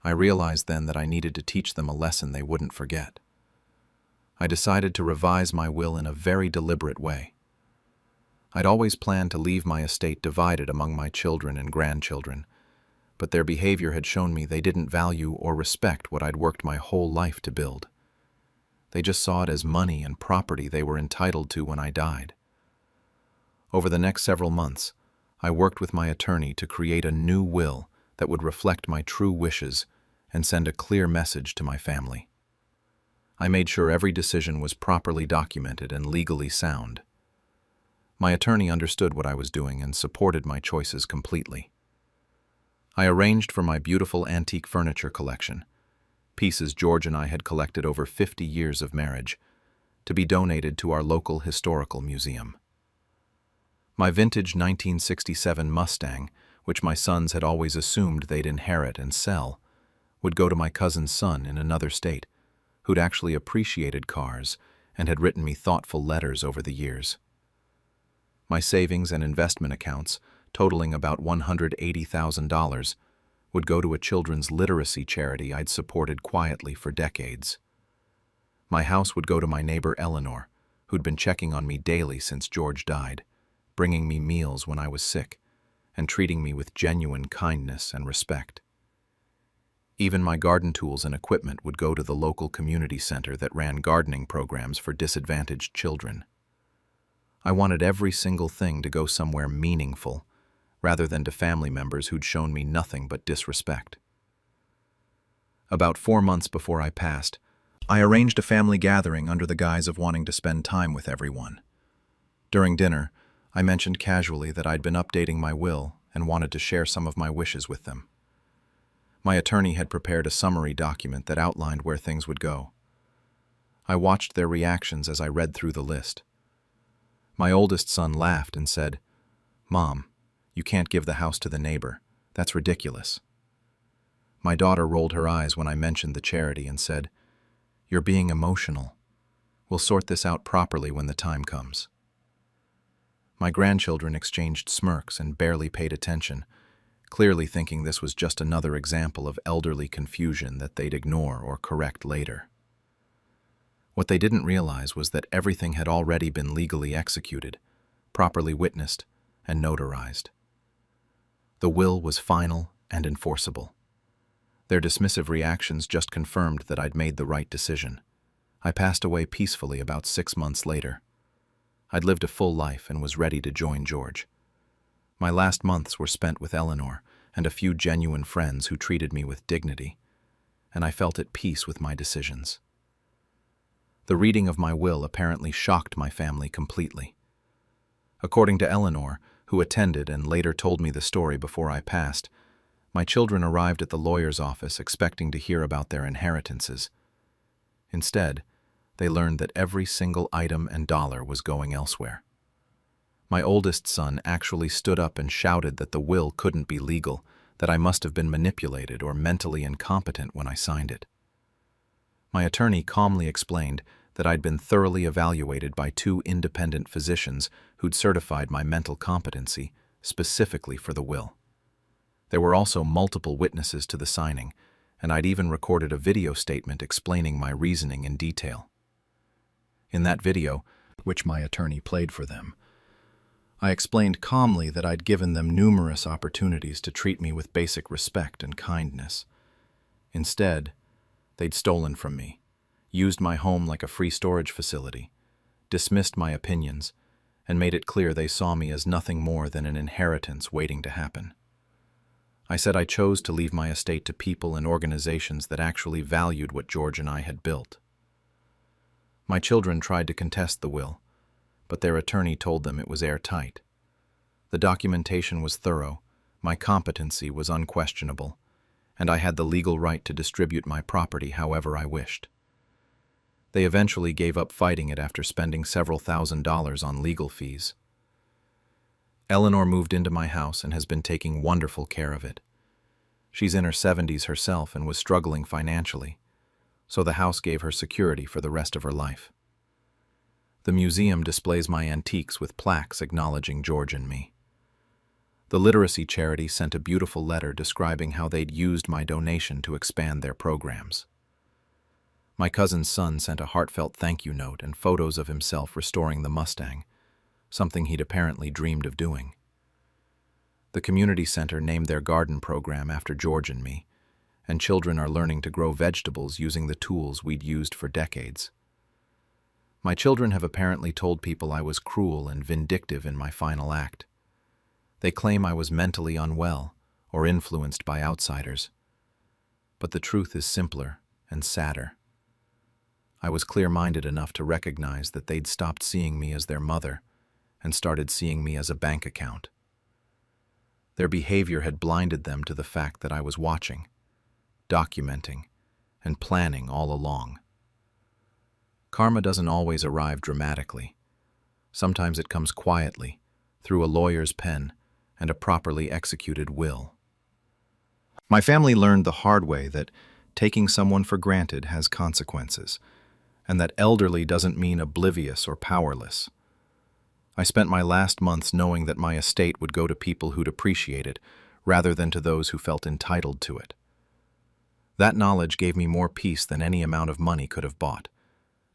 I realized then that I needed to teach them a lesson they wouldn't forget. I decided to revise my will in a very deliberate way. I'd always planned to leave my estate divided among my children and grandchildren, but their behavior had shown me they didn't value or respect what I'd worked my whole life to build. They just saw it as money and property they were entitled to when I died. Over the next several months, I worked with my attorney to create a new will that would reflect my true wishes and send a clear message to my family. I made sure every decision was properly documented and legally sound. My attorney understood what I was doing and supported my choices completely. I arranged for my beautiful antique furniture collection, pieces George and I had collected over 50 years of marriage, to be donated to our local historical museum. My vintage 1967 Mustang, which my sons had always assumed they'd inherit and sell, would go to my cousin's son in another state, who'd actually appreciated cars and had written me thoughtful letters over the years. My savings and investment accounts, totaling about $180,000, would go to a children's literacy charity I'd supported quietly for decades. My house would go to my neighbor Eleanor, who'd been checking on me daily since George died, bringing me meals when I was sick, and treating me with genuine kindness and respect. Even my garden tools and equipment would go to the local community center that ran gardening programs for disadvantaged children. I wanted every single thing to go somewhere meaningful, rather than to family members who'd shown me nothing but disrespect. About 4 months before I passed, I arranged a family gathering under the guise of wanting to spend time with everyone. During dinner, I mentioned casually that I'd been updating my will and wanted to share some of my wishes with them. My attorney had prepared a summary document that outlined where things would go. I watched their reactions as I read through the list. My oldest son laughed and said, "Mom, you can't give the house to the neighbor. That's ridiculous." My daughter rolled her eyes when I mentioned the charity and said, "You're being emotional. We'll sort this out properly when the time comes." My grandchildren exchanged smirks and barely paid attention, clearly thinking this was just another example of elderly confusion that they'd ignore or correct later. What they didn't realize was that everything had already been legally executed, properly witnessed, and notarized. The will was final and enforceable. Their dismissive reactions just confirmed that I'd made the right decision. I passed away peacefully about 6 months later. I'd lived a full life and was ready to join George. My last months were spent with Eleanor and a few genuine friends who treated me with dignity, and I felt at peace with my decisions. The reading of my will apparently shocked my family completely. According to Eleanor, who attended and later told me the story before I passed, my children arrived at the lawyer's office expecting to hear about their inheritances. Instead, they learned that every single item and dollar was going elsewhere. My oldest son actually stood up and shouted that the will couldn't be legal, that I must have been manipulated or mentally incompetent when I signed it. My attorney calmly explained that I'd been thoroughly evaluated by 2 independent physicians who'd certified my mental competency specifically for the will. There were also multiple witnesses to the signing, and I'd even recorded a video statement explaining my reasoning in detail. In that video, which my attorney played for them, I explained calmly that I'd given them numerous opportunities to treat me with basic respect and kindness. Instead, they'd stolen from me, used my home like a free storage facility, dismissed my opinions, and made it clear they saw me as nothing more than an inheritance waiting to happen. I said I chose to leave my estate to people and organizations that actually valued what George and I had built. My children tried to contest the will, but their attorney told them it was airtight. The documentation was thorough, my competency was unquestionable, and I had the legal right to distribute my property however I wished. They eventually gave up fighting it after spending several $1,000s on legal fees. Eleanor moved into my house and has been taking wonderful care of it. She's in her 70s herself and was struggling financially, so the house gave her security for the rest of her life. The museum displays my antiques with plaques acknowledging George and me. The literacy charity sent a beautiful letter describing how they'd used my donation to expand their programs. My cousin's son sent a heartfelt thank you note and photos of himself restoring the Mustang, something he'd apparently dreamed of doing. The community center named their garden program after George and me, and children are learning to grow vegetables using the tools we'd used for decades. My children have apparently told people I was cruel and vindictive in my final act. They claim I was mentally unwell or influenced by outsiders. But the truth is simpler and sadder. I was clear-minded enough to recognize that they'd stopped seeing me as their mother and started seeing me as a bank account. Their behavior had blinded them to the fact that I was watching, documenting, and planning all along. Karma doesn't always arrive dramatically. Sometimes it comes quietly, through a lawyer's pen and a properly executed will. My family learned the hard way that taking someone for granted has consequences, and that elderly doesn't mean oblivious or powerless. I spent my last months knowing that my estate would go to people who'd appreciate it, rather than to those who felt entitled to it. That knowledge gave me more peace than any amount of money could have bought,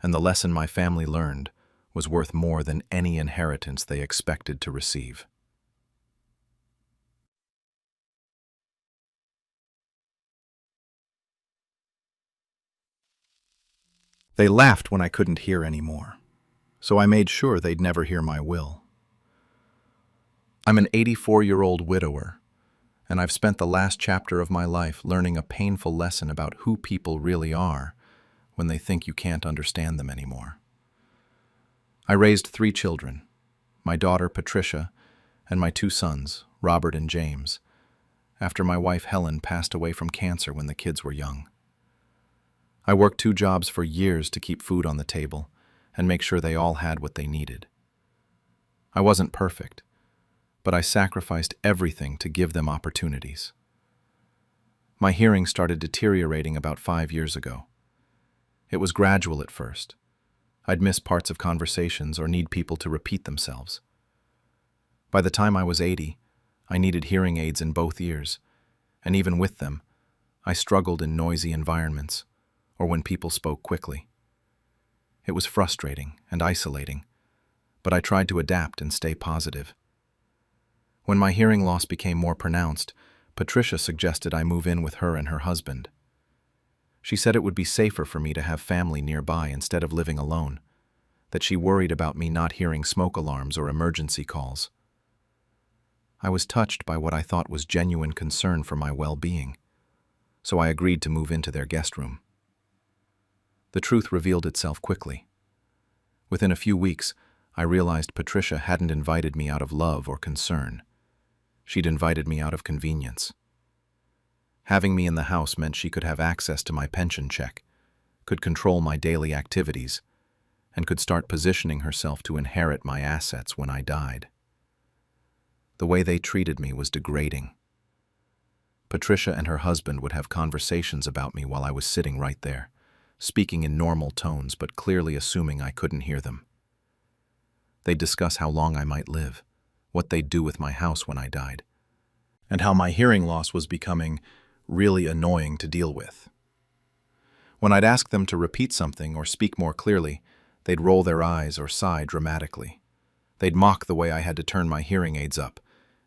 and the lesson my family learned was worth more than any inheritance they expected to receive. They laughed when I couldn't hear anymore, so I made sure they'd never hear my will. I'm an 84-year-old widower, and I've spent the last chapter of my life learning a painful lesson about who people really are when they think you can't understand them anymore. I raised 3 children, my daughter Patricia and my 2 sons, Robert and James, after my wife Helen passed away from cancer when the kids were young. I worked 2 jobs for years to keep food on the table and make sure they all had what they needed. I wasn't perfect, but I sacrificed everything to give them opportunities. My hearing started deteriorating about 5 years ago. It was gradual at first. I'd miss parts of conversations or need people to repeat themselves. By the time I was 80, I needed hearing aids in both ears, and even with them, I struggled in noisy environments or when people spoke quickly. It was frustrating and isolating, but I tried to adapt and stay positive. When my hearing loss became more pronounced, Patricia suggested I move in with her and her husband. She said it would be safer for me to have family nearby instead of living alone, that she worried about me not hearing smoke alarms or emergency calls. I was touched by what I thought was genuine concern for my well-being, so I agreed to move into their guest room. The truth revealed itself quickly. Within a few weeks, I realized Patricia hadn't invited me out of love or concern. She'd invited me out of convenience. Having me in the house meant she could have access to my pension check, could control my daily activities, and could start positioning herself to inherit my assets when I died. The way they treated me was degrading. Patricia and her husband would have conversations about me while I was sitting right there, speaking in normal tones but clearly assuming I couldn't hear them. They'd discuss how long I might live, what they'd do with my house when I died, and how my hearing loss was becoming really annoying to deal with. When I'd ask them to repeat something or speak more clearly, they'd roll their eyes or sigh dramatically. They'd mock the way I had to turn my hearing aids up,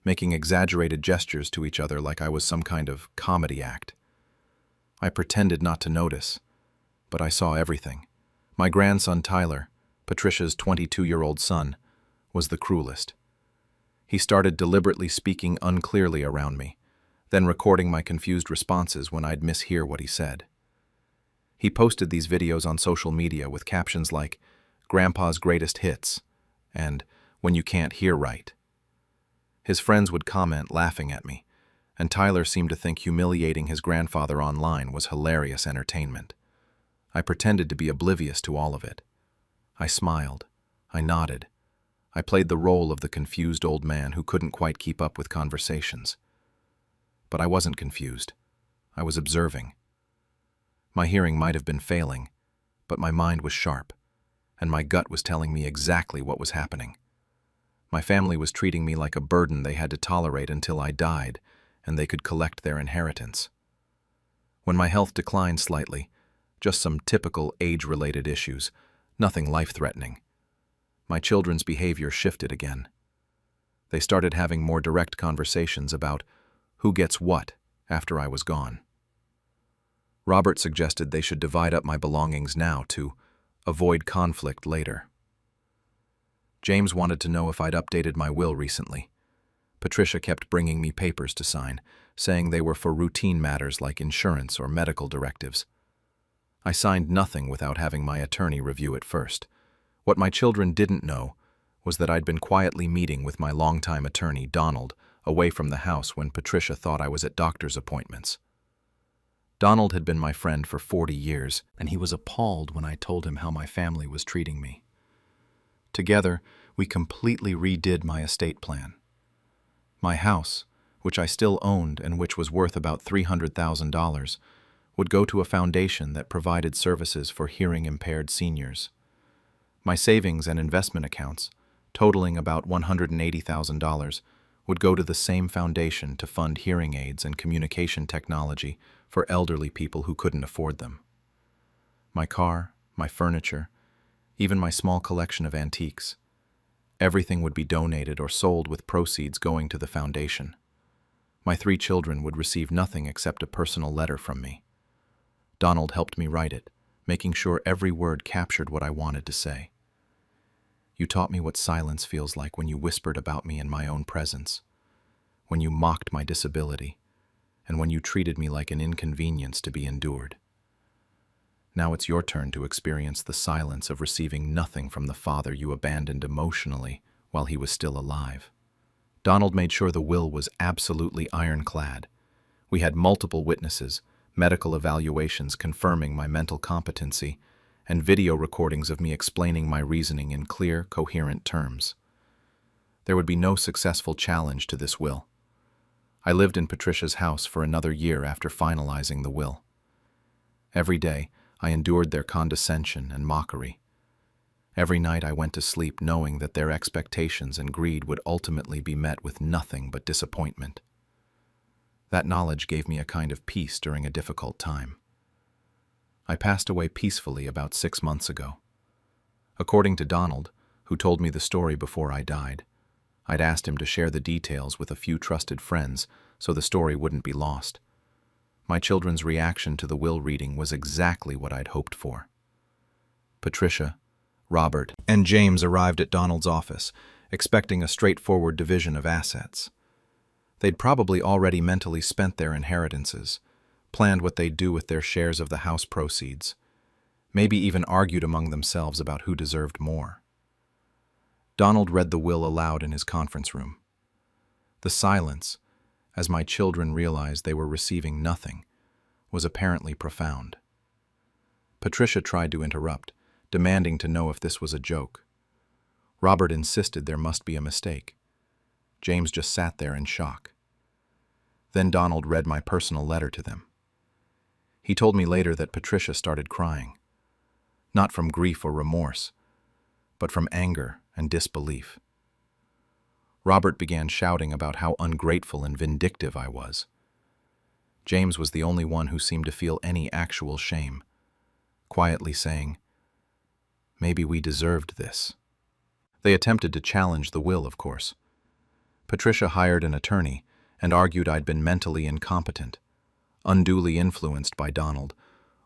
making exaggerated gestures to each other like I was some kind of comedy act. I pretended not to notice, but I saw everything. My grandson Tyler, Patricia's 22-year-old son, was the cruelest. He started deliberately speaking unclearly around me, then recording my confused responses when I'd mishear what he said. He posted these videos on social media with captions like, "Grandpa's greatest hits," and "When you can't hear right." His friends would comment laughing at me, and Tyler seemed to think humiliating his grandfather online was hilarious entertainment. I pretended to be oblivious to all of it. I smiled. I nodded. I played the role of the confused old man who couldn't quite keep up with conversations. But I wasn't confused. I was observing. My hearing might have been failing, but my mind was sharp, and my gut was telling me exactly what was happening. My family was treating me like a burden they had to tolerate until I died, and they could collect their inheritance. When my health declined slightly, just some typical age-related issues, nothing life-threatening, my children's behavior shifted again. They started having more direct conversations about who gets what after I was gone. Robert suggested they should divide up my belongings now to avoid conflict later. James wanted to know if I'd updated my will recently. Patricia kept bringing me papers to sign, saying they were for routine matters like insurance or medical directives. I signed nothing without having my attorney review it first. What my children didn't know was that I'd been quietly meeting with my longtime attorney, Donald, away from the house when Patricia thought I was at doctor's appointments. Donald had been my friend for 40 years, and he was appalled when I told him how my family was treating me. Together, we completely redid my estate plan. My house, which I still owned and which was worth about $300,000, would go to a foundation that provided services for hearing-impaired seniors. My savings and investment accounts, totaling about $180,000, would go to the same foundation to fund hearing aids and communication technology for elderly people who couldn't afford them. My car, my furniture, even my small collection of antiques, everything would be donated or sold with proceeds going to the foundation. My 3 children would receive nothing except a personal letter from me. Donald helped me write it, making sure every word captured what I wanted to say. You taught me what silence feels like when you whispered about me in my own presence, when you mocked my disability, and when you treated me like an inconvenience to be endured. Now it's your turn to experience the silence of receiving nothing from the father you abandoned emotionally while he was still alive. Donald made sure the will was absolutely ironclad. We had multiple witnesses, medical evaluations confirming my mental competency, and video recordings of me explaining my reasoning in clear, coherent terms. There would be no successful challenge to this will. I lived in Patricia's house for another year after finalizing the will. Every day, I endured their condescension and mockery. Every night I went to sleep knowing that their expectations and greed would ultimately be met with nothing but disappointment. That knowledge gave me a kind of peace during a difficult time. I passed away peacefully about 6 months ago. According to Donald, who told me the story before I died, I'd asked him to share the details with a few trusted friends so the story wouldn't be lost. My children's reaction to the will reading was exactly what I'd hoped for. Patricia, Robert, and James arrived at Donald's office, expecting a straightforward division of assets. They'd probably already mentally spent their inheritances, planned what they'd do with their shares of the house proceeds, maybe even argued among themselves about who deserved more. Donald read the will aloud in his conference room. The silence, as my children realized they were receiving nothing, was apparently profound. Patricia tried to interrupt, demanding to know if this was a joke. Robert insisted there must be a mistake. James just sat there in shock. Then Donald read my personal letter to them. He told me later that Patricia started crying, not from grief or remorse, but from anger and disbelief. Robert began shouting about how ungrateful and vindictive I was. James was the only one who seemed to feel any actual shame, quietly saying, "Maybe we deserved this." They attempted to challenge the will, of course. Patricia hired an attorney and argued I'd been mentally incompetent, unduly influenced by Donald,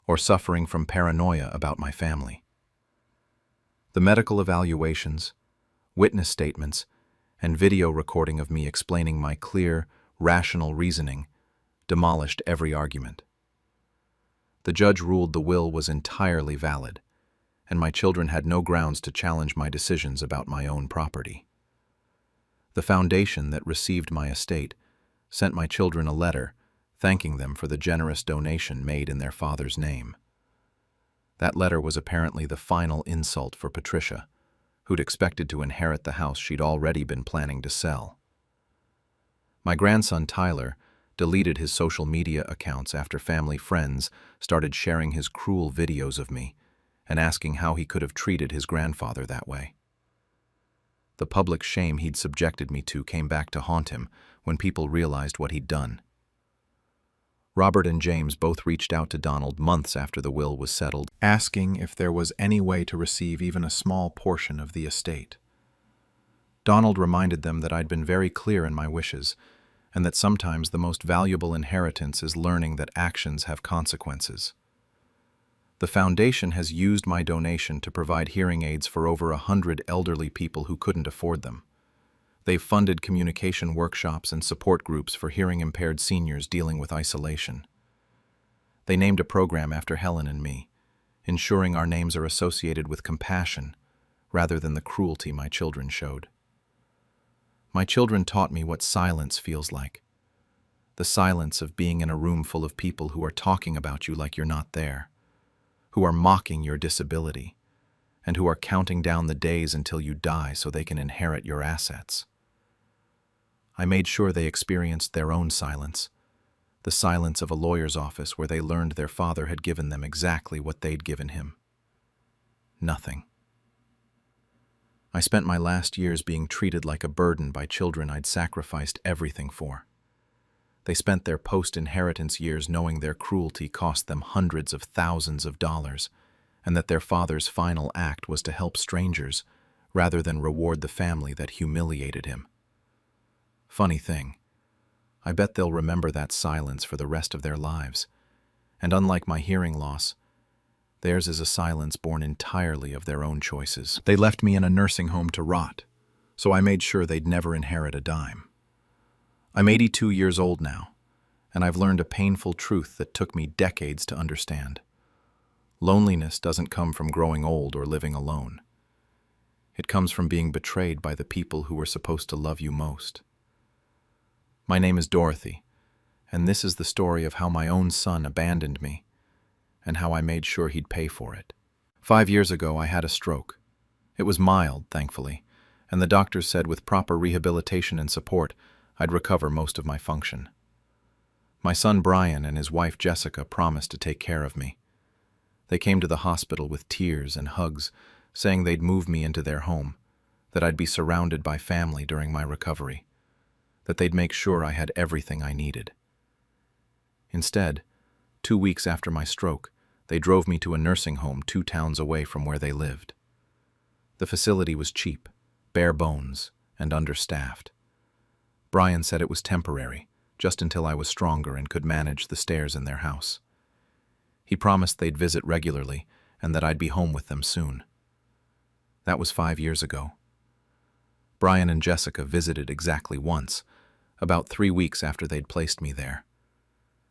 or suffering from paranoia about my family. The medical evaluations, witness statements, and video recording of me explaining my clear, rational reasoning demolished every argument. The judge ruled the will was entirely valid, and my children had no grounds to challenge my decisions about my own property. The foundation that received my estate sent my children a letter thanking them for the generous donation made in their father's name. That letter was apparently the final insult for Patricia, who'd expected to inherit the house she'd already been planning to sell. My grandson Tyler deleted his social media accounts after family friends started sharing his cruel videos of me and asking how he could have treated his grandfather that way. The public shame he'd subjected me to came back to haunt him when people realized what he'd done. Robert and James both reached out to Donald months after the will was settled, asking if there was any way to receive even a small portion of the estate. Donald reminded them that I'd been very clear in my wishes, and that sometimes the most valuable inheritance is learning that actions have consequences. The foundation has used my donation to provide hearing aids for over 100 elderly people who couldn't afford them. They've funded communication workshops and support groups for hearing-impaired seniors dealing with isolation. They named a program after Helen and me, ensuring our names are associated with compassion rather than the cruelty my children showed. My children taught me what silence feels like. The silence of being in a room full of people who are talking about you like you're not there, who are mocking your disability, and who are counting down the days until you die so they can inherit your assets. I made sure they experienced their own silence, the silence of a lawyer's office where they learned their father had given them exactly what they'd given him. Nothing. I spent my last years being treated like a burden by children I'd sacrificed everything for. They spent their post-inheritance years knowing their cruelty cost them hundreds of thousands of dollars, and that their father's final act was to help strangers rather than reward the family that humiliated him. Funny thing, I bet they'll remember that silence for the rest of their lives, and unlike my hearing loss, theirs is a silence born entirely of their own choices. They left me in a nursing home to rot, so I made sure they'd never inherit a dime. I'm 82 years old now, and I've learned a painful truth that took me decades to understand. Loneliness doesn't come from growing old or living alone. It comes from being betrayed by the people who were supposed to love you most. My name is Dorothy, and this is the story of how my own son abandoned me, and how I made sure he'd pay for it. 5 years ago, I had a stroke. It was mild, thankfully, and the doctors said with proper rehabilitation and support, I'd recover most of my function. My son Brian and his wife Jessica promised to take care of me. They came to the hospital with tears and hugs, saying they'd move me into their home, that I'd be surrounded by family during my recovery, that they'd make sure I had everything I needed. Instead, 2 weeks after my stroke, they drove me to a nursing home 2 towns away from where they lived. The facility was cheap, bare bones, and understaffed. Brian said it was temporary, just until I was stronger and could manage the stairs in their house. He promised they'd visit regularly and that I'd be home with them soon. That was 5 years ago. Brian and Jessica visited exactly once, about 3 weeks after they'd placed me there.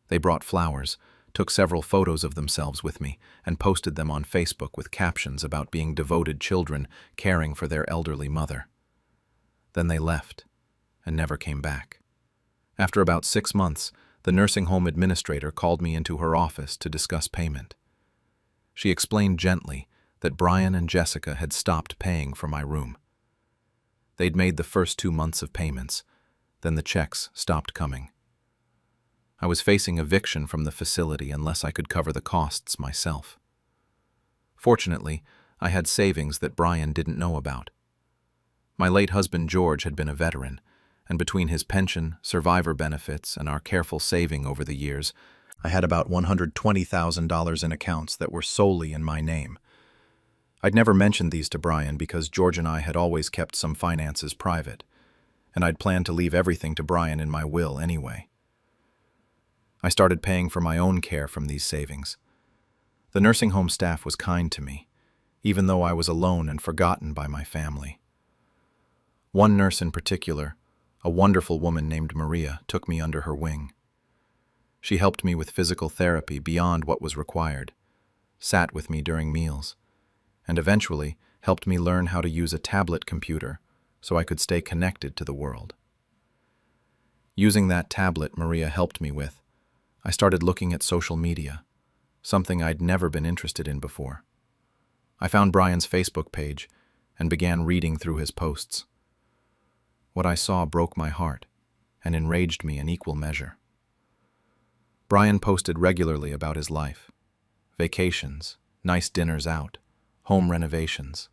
They brought flowers, took several photos of themselves with me, and posted them on Facebook with captions about being devoted children caring for their elderly mother. Then they left and never came back. After about 6 months, the nursing home administrator called me into her office to discuss payment. She explained gently that Brian and Jessica had stopped paying for my room. They'd made the first 2 months of payments, then the checks stopped coming. I was facing eviction from the facility unless I could cover the costs myself. Fortunately, I had savings that Brian didn't know about. My late husband George had been a veteran, and between his pension, survivor benefits, and our careful saving over the years, I had about $120,000 in accounts that were solely in my name. I'd never mentioned these to Brian because George and I had always kept some finances private, and I'd planned to leave everything to Brian in my will anyway. I started paying for my own care from these savings. The nursing home staff was kind to me, even though I was alone and forgotten by my family. One nurse in particular, a wonderful woman named Maria, took me under her wing. She helped me with physical therapy beyond what was required, sat with me during meals, and eventually helped me learn how to use a tablet computer so I could stay connected to the world. Using that tablet Maria helped me with, I started looking at social media, something I'd never been interested in before. I found Brian's Facebook page and began reading through his posts. What I saw broke my heart and enraged me in equal measure. Brian posted regularly about his life, vacations, nice dinners out, home renovations.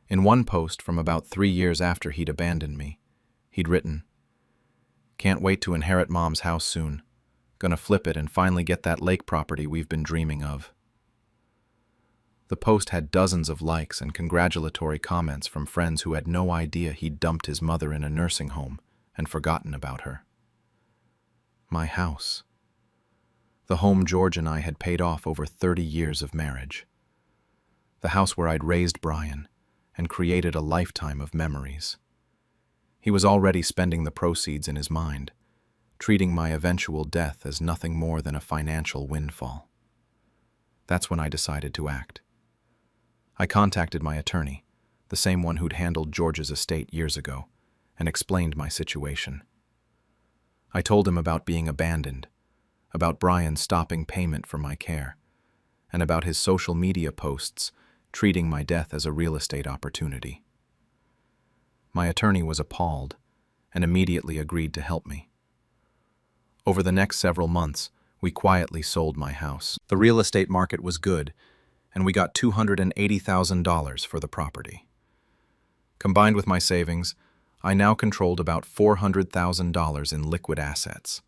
In one post from about 3 years after he'd abandoned me, he'd written, "Can't wait to inherit Mom's house soon. Gonna flip it and finally get that lake property we've been dreaming of." The post had dozens of likes and congratulatory comments from friends who had no idea he'd dumped his mother in a nursing home and forgotten about her. My house. The home George and I had paid off over 30 years of marriage. The house where I'd raised Brian and created a lifetime of memories. He was already spending the proceeds in his mind, treating my eventual death as nothing more than a financial windfall. That's when I decided to act. I contacted my attorney, the same one who'd handled George's estate years ago, and explained my situation. I told him about being abandoned, about Brian stopping payment for my care, and about his social media posts treating my death as a real estate opportunity. My attorney was appalled and immediately agreed to help me. Over the next several months, we quietly sold my house. The real estate market was good, and we got $280,000 for the property. Combined with my savings, I now controlled about $400,000 in liquid assets.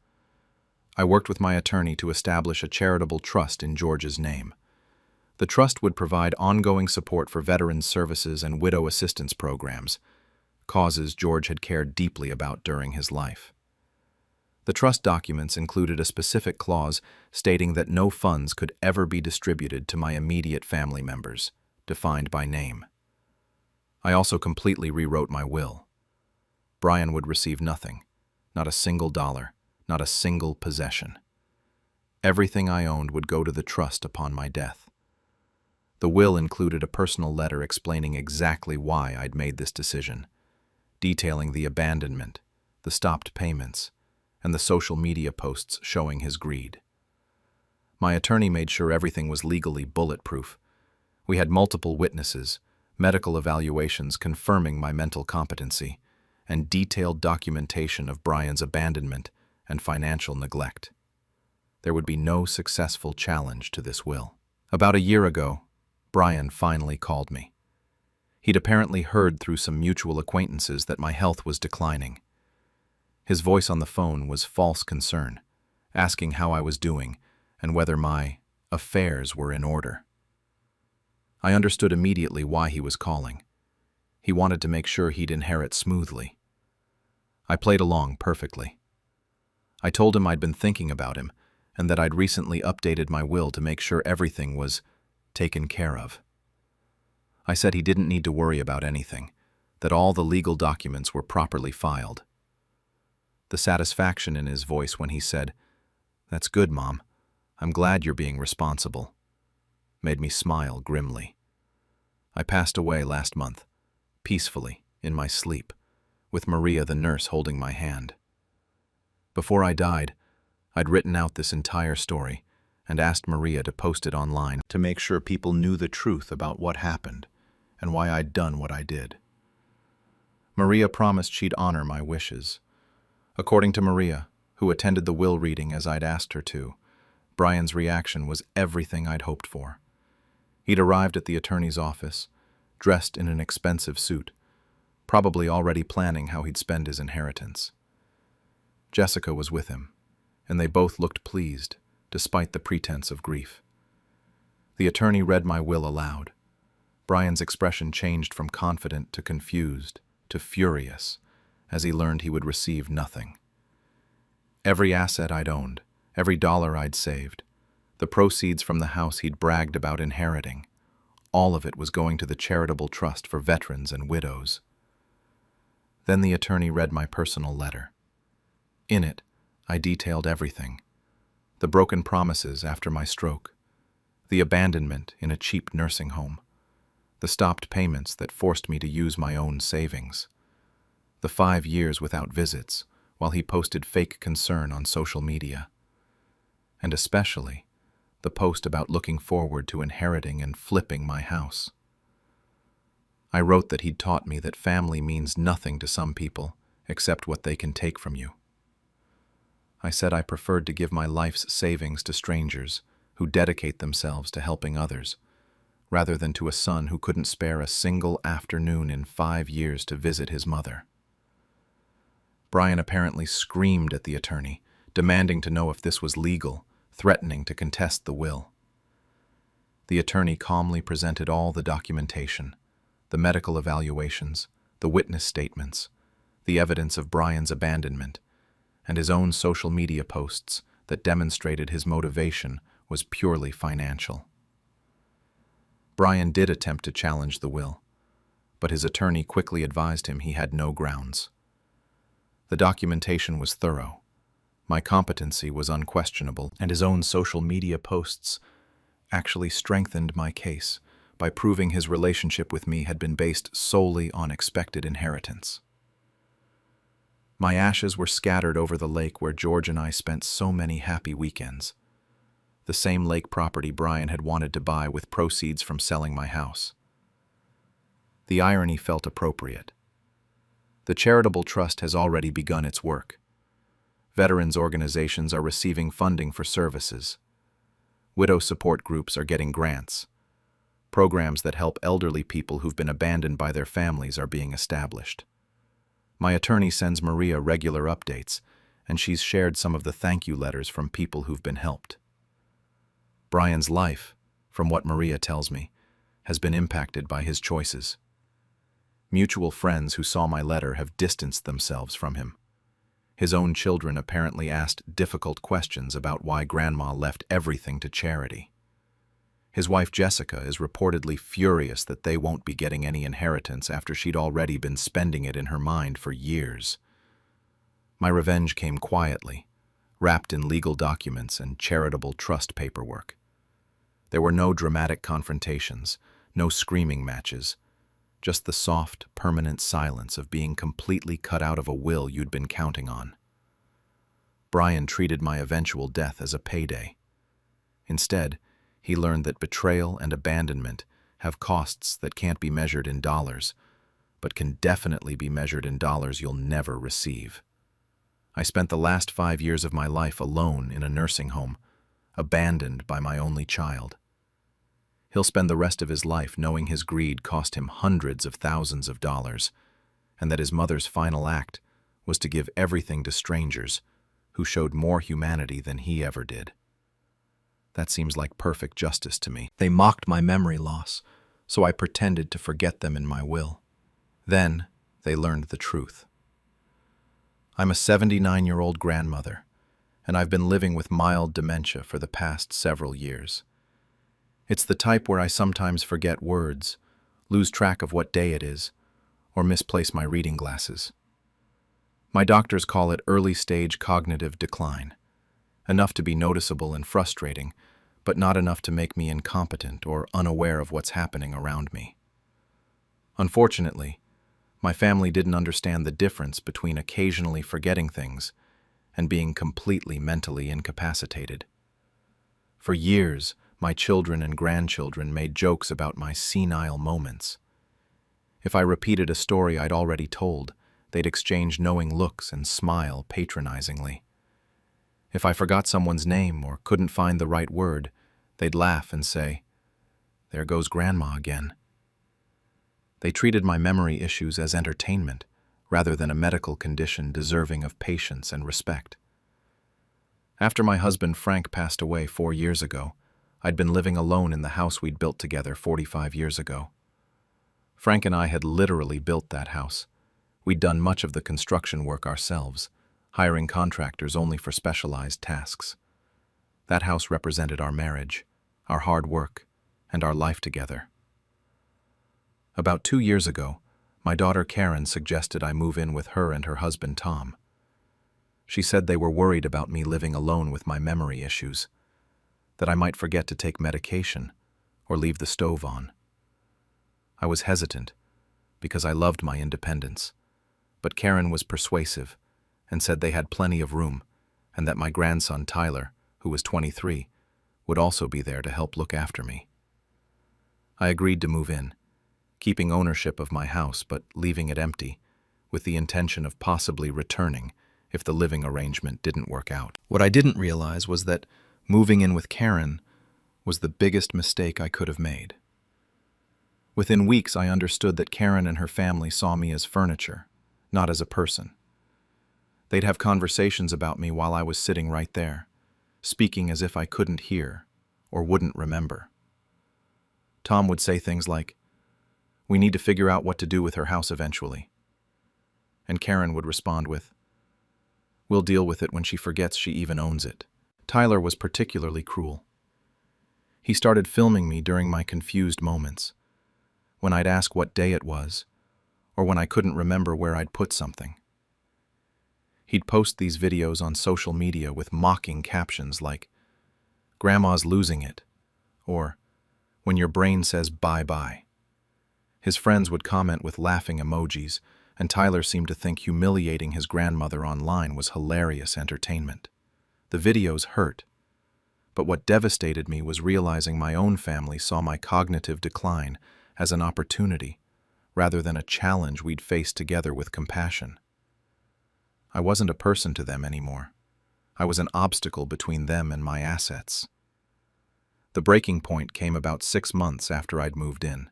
I worked with my attorney to establish a charitable trust in George's name. The trust would provide ongoing support for veterans services and widow assistance programs, causes George had cared deeply about during his life. The trust documents included a specific clause stating that no funds could ever be distributed to my immediate family members, defined by name. I also completely rewrote my will. Brian would receive nothing, not a single dollar, not a single possession. Everything I owned would go to the trust upon my death. The will included a personal letter explaining exactly why I'd made this decision, detailing the abandonment, the stopped payments, and the social media posts showing his greed. My attorney made sure everything was legally bulletproof. We had multiple witnesses, medical evaluations confirming my mental competency, and detailed documentation of Brian's abandonment and financial neglect. There would be no successful challenge to this will. About a year ago, Brian finally called me. He'd apparently heard through some mutual acquaintances that my health was declining. His voice on the phone was false concern, asking how I was doing and whether my affairs were in order. I understood immediately why he was calling. He wanted to make sure he'd inherit smoothly. I played along perfectly. I told him I'd been thinking about him and that I'd recently updated my will to make sure everything was taken care of. I said he didn't need to worry about anything, that all the legal documents were properly filed. The satisfaction in his voice when he said, "That's good, Mom. I'm glad you're being responsible," made me smile grimly. I passed away last month, peacefully, in my sleep, with Maria the nurse holding my hand. Before I died, I'd written out this entire story and asked Maria to post it online to make sure people knew the truth about what happened and why I'd done what I did. Maria promised she'd honor my wishes. According to Maria, who attended the will reading as I'd asked her to, Brian's reaction was everything I'd hoped for. He'd arrived at the attorney's office, dressed in an expensive suit, probably already planning how he'd spend his inheritance. Jessica was with him, and they both looked pleased, despite the pretense of grief. The attorney read my will aloud. Brian's expression changed from confident to confused to furious as he learned he would receive nothing. Every asset I'd owned, every dollar I'd saved, the proceeds from the house he'd bragged about inheriting, all of it was going to the charitable trust for veterans and widows. Then the attorney read my personal letter. In it, I detailed everything: the broken promises after my stroke, the abandonment in a cheap nursing home, the stopped payments that forced me to use my own savings, the 5 years without visits while he posted fake concern on social media, and especially the post about looking forward to inheriting and flipping my house. I wrote that he'd taught me that family means nothing to some people except what they can take from you. I said I preferred to give my life's savings to strangers who dedicate themselves to helping others, rather than to a son who couldn't spare a single afternoon in 5 years to visit his mother. Brian apparently screamed at the attorney, demanding to know if this was legal, threatening to contest the will. The attorney calmly presented all the documentation, the medical evaluations, the witness statements, the evidence of Brian's abandonment, and his own social media posts that demonstrated his motivation was purely financial. Brian did attempt to challenge the will, but his attorney quickly advised him he had no grounds. The documentation was thorough, my competency was unquestionable, and his own social media posts actually strengthened my case by proving his relationship with me had been based solely on expected inheritance. My ashes were scattered over the lake where George and I spent so many happy weekends, the same lake property Brian had wanted to buy with proceeds from selling my house. The irony felt appropriate. The charitable trust has already begun its work. Veterans organizations are receiving funding for services. Widow support groups are getting grants. Programs that help elderly people who've been abandoned by their families are being established. My attorney sends Maria regular updates, and she's shared some of the thank you letters from people who've been helped. Brian's life, from what Maria tells me, has been impacted by his choices. Mutual friends who saw my letter have distanced themselves from him. His own children apparently asked difficult questions about why Grandma left everything to charity. His wife Jessica is reportedly furious that they won't be getting any inheritance after she'd already been spending it in her mind for years. My revenge came quietly, wrapped in legal documents and charitable trust paperwork. There were no dramatic confrontations, no screaming matches, just the soft, permanent silence of being completely cut out of a will you'd been counting on. Brian treated my eventual death as a payday. Instead, he learned that betrayal and abandonment have costs that can't be measured in dollars, but can definitely be measured in dollars you'll never receive. I spent the last 5 years of my life alone in a nursing home, abandoned by my only child. He'll spend the rest of his life knowing his greed cost him hundreds of thousands of dollars, and that his mother's final act was to give everything to strangers who showed more humanity than he ever did. That seems like perfect justice to me. They mocked my memory loss, so I pretended to forget them in my will. Then they learned the truth. I'm a 79-year-old grandmother, and I've been living with mild dementia for the past several years. It's the type where I sometimes forget words, lose track of what day it is, or misplace my reading glasses. My doctors call it early-stage cognitive decline, enough to be noticeable and frustrating, but not enough to make me incompetent or unaware of what's happening around me. Unfortunately, my family didn't understand the difference between occasionally forgetting things and being completely mentally incapacitated. For years, my children and grandchildren made jokes about my senile moments. If I repeated a story I'd already told, they'd exchange knowing looks and smile patronizingly. If I forgot someone's name or couldn't find the right word, they'd laugh and say, "There goes Grandma again." They treated my memory issues as entertainment, rather than a medical condition deserving of patience and respect. After my husband Frank passed away 4 years ago, I'd been living alone in the house we'd built together 45 years ago. Frank and I had literally built that house. We'd done much of the construction work ourselves, hiring contractors only for specialized tasks. That house represented our marriage, our hard work, and our life together. About 2 years ago, my daughter Karen suggested I move in with her and her husband Tom. She said they were worried about me living alone with my memory issues, that I might forget to take medication or leave the stove on. I was hesitant because I loved my independence, but Karen was persuasive and said they had plenty of room and that my grandson Tyler, who was 23, would also be there to help look after me. I agreed to move in, keeping ownership of my house but leaving it empty, with the intention of possibly returning if the living arrangement didn't work out. What I didn't realize was that moving in with Karen was the biggest mistake I could have made. Within weeks, I understood that Karen and her family saw me as furniture, not as a person. They'd have conversations about me while I was sitting right there, speaking as if I couldn't hear or wouldn't remember. Tom would say things like, "We need to figure out what to do with her house eventually." And Karen would respond with, "We'll deal with it when she forgets she even owns it." Tyler was particularly cruel. He started filming me during my confused moments, when I'd ask what day it was, or when I couldn't remember where I'd put something. He'd post these videos on social media with mocking captions like, "Grandma's losing it," or "When your brain says bye-bye." His friends would comment with laughing emojis, and Tyler seemed to think humiliating his grandmother online was hilarious entertainment. The videos hurt, but what devastated me was realizing my own family saw my cognitive decline as an opportunity, rather than a challenge we'd face together with compassion. I wasn't a person to them anymore. I was an obstacle between them and my assets. The breaking point came about 6 months after I'd moved in.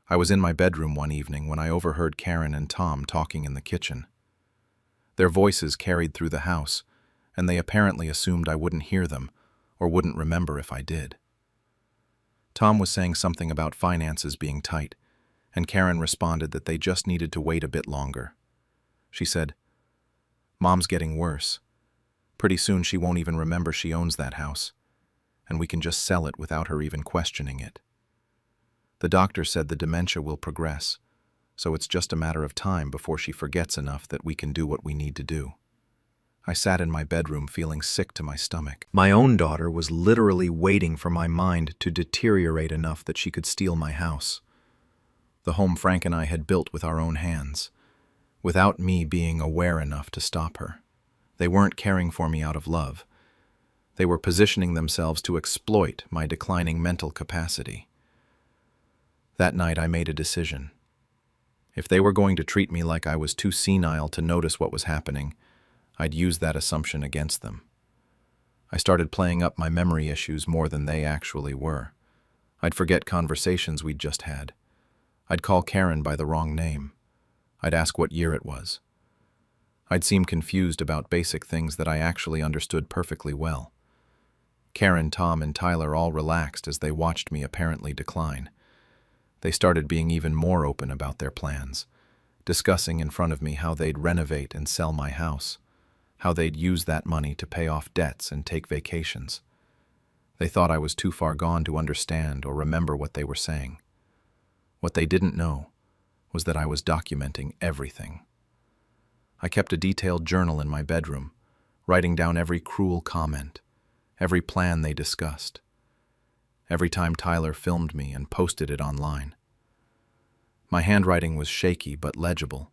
I was in my bedroom one evening when I overheard Karen and Tom talking in the kitchen. Their voices carried through the house, and they apparently assumed I wouldn't hear them or wouldn't remember if I did. Tom was saying something about finances being tight, and Karen responded that they just needed to wait a bit longer. She said, "Mom's getting worse. Pretty soon she won't even remember she owns that house, and we can just sell it without her even questioning it. The doctor said the dementia will progress, so it's just a matter of time before she forgets enough that we can do what we need to do." I sat in my bedroom feeling sick to my stomach. My own daughter was literally waiting for my mind to deteriorate enough that she could steal my house. The home Frank and I had built with our own hands, without me being aware enough to stop her. They weren't caring for me out of love. They were positioning themselves to exploit my declining mental capacity. That night I made a decision. If they were going to treat me like I was too senile to notice what was happening, I'd use that assumption against them. I started playing up my memory issues more than they actually were. I'd forget conversations we'd just had. I'd call Karen by the wrong name. I'd ask what year it was. I'd seem confused about basic things that I actually understood perfectly well. Karen, Tom, and Tyler all relaxed as they watched me apparently decline. They started being even more open about their plans, discussing in front of me how they'd renovate and sell my house, how they'd use that money to pay off debts and take vacations. They thought I was too far gone to understand or remember what they were saying. What they didn't know was that I was documenting everything. I kept a detailed journal in my bedroom, writing down every cruel comment, every plan they discussed, every time Tyler filmed me and posted it online. My handwriting was shaky but legible,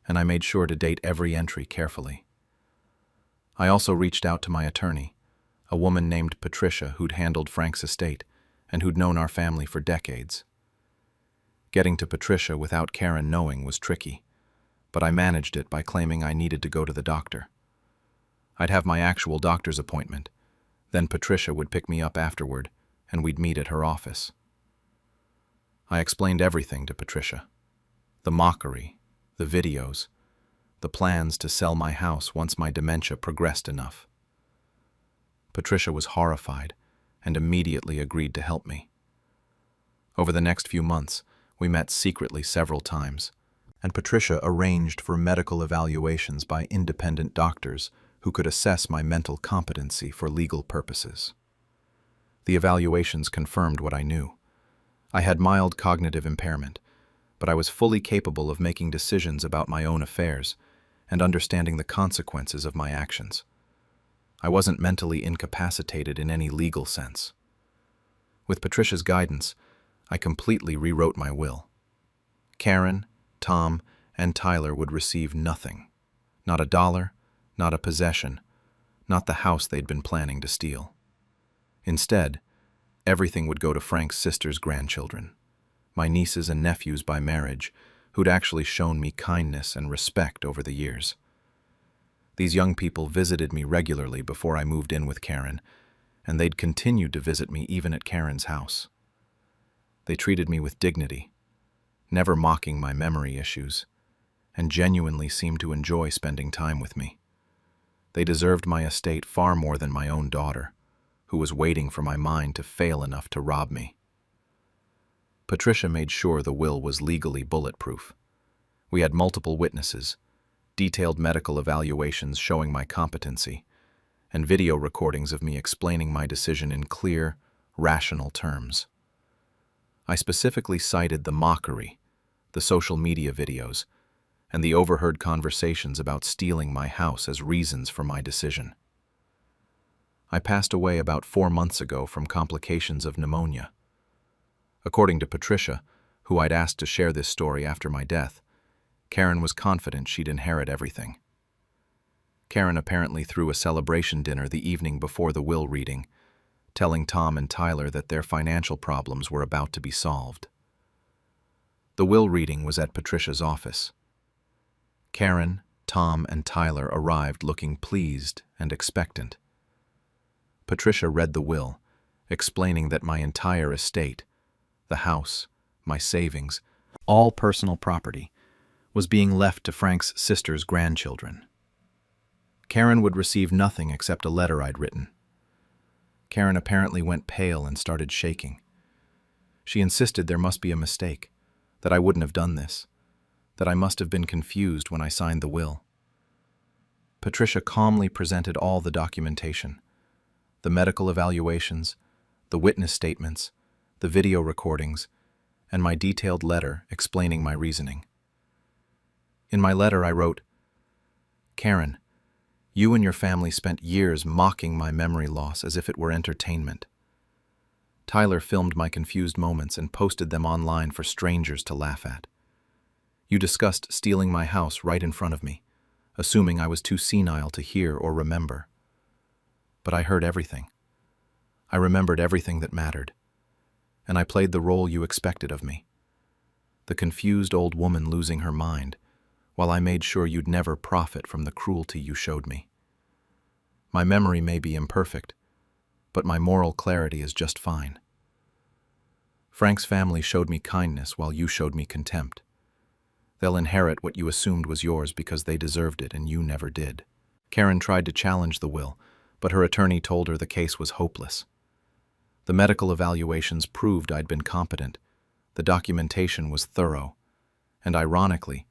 and I made sure to date every entry carefully. I also reached out to my attorney, a woman named Patricia who'd handled Frank's estate and who'd known our family for decades. Getting to Patricia without Karen knowing was tricky, but I managed it by claiming I needed to go to the doctor. I'd have my actual doctor's appointment, then Patricia would pick me up afterward, and we'd meet at her office. I explained everything to Patricia. The mockery, the videos, the plans to sell my house once my dementia progressed enough. Patricia was horrified and immediately agreed to help me. Over the next few months, We met secretly several times, and Patricia arranged for medical evaluations by independent doctors who could assess my mental competency for legal purposes. The evaluations confirmed what I knew. I had mild cognitive impairment, but I was fully capable of making decisions about my own affairs and understanding the consequences of my actions. I wasn't mentally incapacitated in any legal sense. With Patricia's guidance, I completely rewrote my will. Karen, Tom, and Tyler would receive nothing. Not a dollar, not a possession, not the house they'd been planning to steal. Instead, everything would go to Frank's sister's grandchildren, my nieces and nephews by marriage, who'd actually shown me kindness and respect over the years. These young people visited me regularly before I moved in with Karen, and they'd continued to visit me even at Karen's house. They treated me with dignity, never mocking my memory issues, and genuinely seemed to enjoy spending time with me. They deserved my estate far more than my own daughter, who was waiting for my mind to fail enough to rob me. Patricia made sure the will was legally bulletproof. We had multiple witnesses, detailed medical evaluations showing my competency, and video recordings of me explaining my decision in clear, rational terms. I specifically cited the mockery, the social media videos, and the overheard conversations about stealing my house as reasons for my decision. I passed away about 4 months ago from complications of pneumonia. According to Patricia, who I'd asked to share this story after my death, Karen was confident she'd inherit everything. Karen apparently threw a celebration dinner the evening before the will reading, telling Tom and Tyler that their financial problems were about to be solved. The will reading was at Patricia's office. Karen, Tom, and Tyler arrived looking pleased and expectant. Patricia read the will, explaining that my entire estate, the house, my savings, all personal property, was being left to Frank's sister's grandchildren. Karen would receive nothing except a letter I'd written. Karen apparently went pale and started shaking. She insisted there must be a mistake, that I wouldn't have done this, that I must have been confused when I signed the will. Patricia calmly presented all the documentation, the medical evaluations, the witness statements, the video recordings, and my detailed letter explaining my reasoning. In my letter I wrote, "Karen, you and your family spent years mocking my memory loss as if it were entertainment. Tyler filmed my confused moments and posted them online for strangers to laugh at. You discussed stealing my house right in front of me, assuming I was too senile to hear or remember. But I heard everything. I remembered everything that mattered, and I played the role you expected of me. The confused old woman losing her mind, while I made sure you'd never profit from the cruelty you showed me. My memory may be imperfect, but my moral clarity is just fine. Frank's family showed me kindness while you showed me contempt. They'll inherit what you assumed was yours because they deserved it and you never did." Karen tried to challenge the will, but her attorney told her the case was hopeless. The medical evaluations proved I'd been competent, the documentation was thorough, and ironically,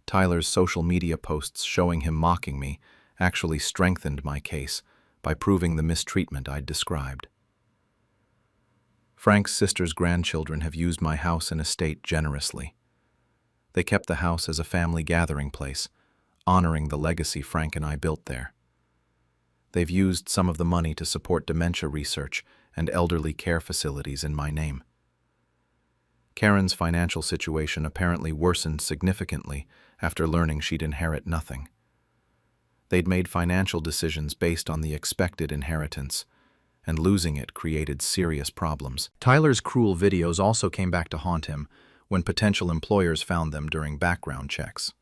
Tyler's social media posts showing him mocking me actually strengthened my case by proving the mistreatment I'd described. Frank's sister's grandchildren have used my house and estate generously. They kept the house as a family gathering place, honoring the legacy Frank and I built there. They've used some of the money to support dementia research and elderly care facilities in my name. Karen's financial situation apparently worsened significantly after learning she'd inherit nothing. They'd made financial decisions based on the expected inheritance, and losing it created serious problems. Tyler's cruel videos also came back to haunt him when potential employers found them during background checks.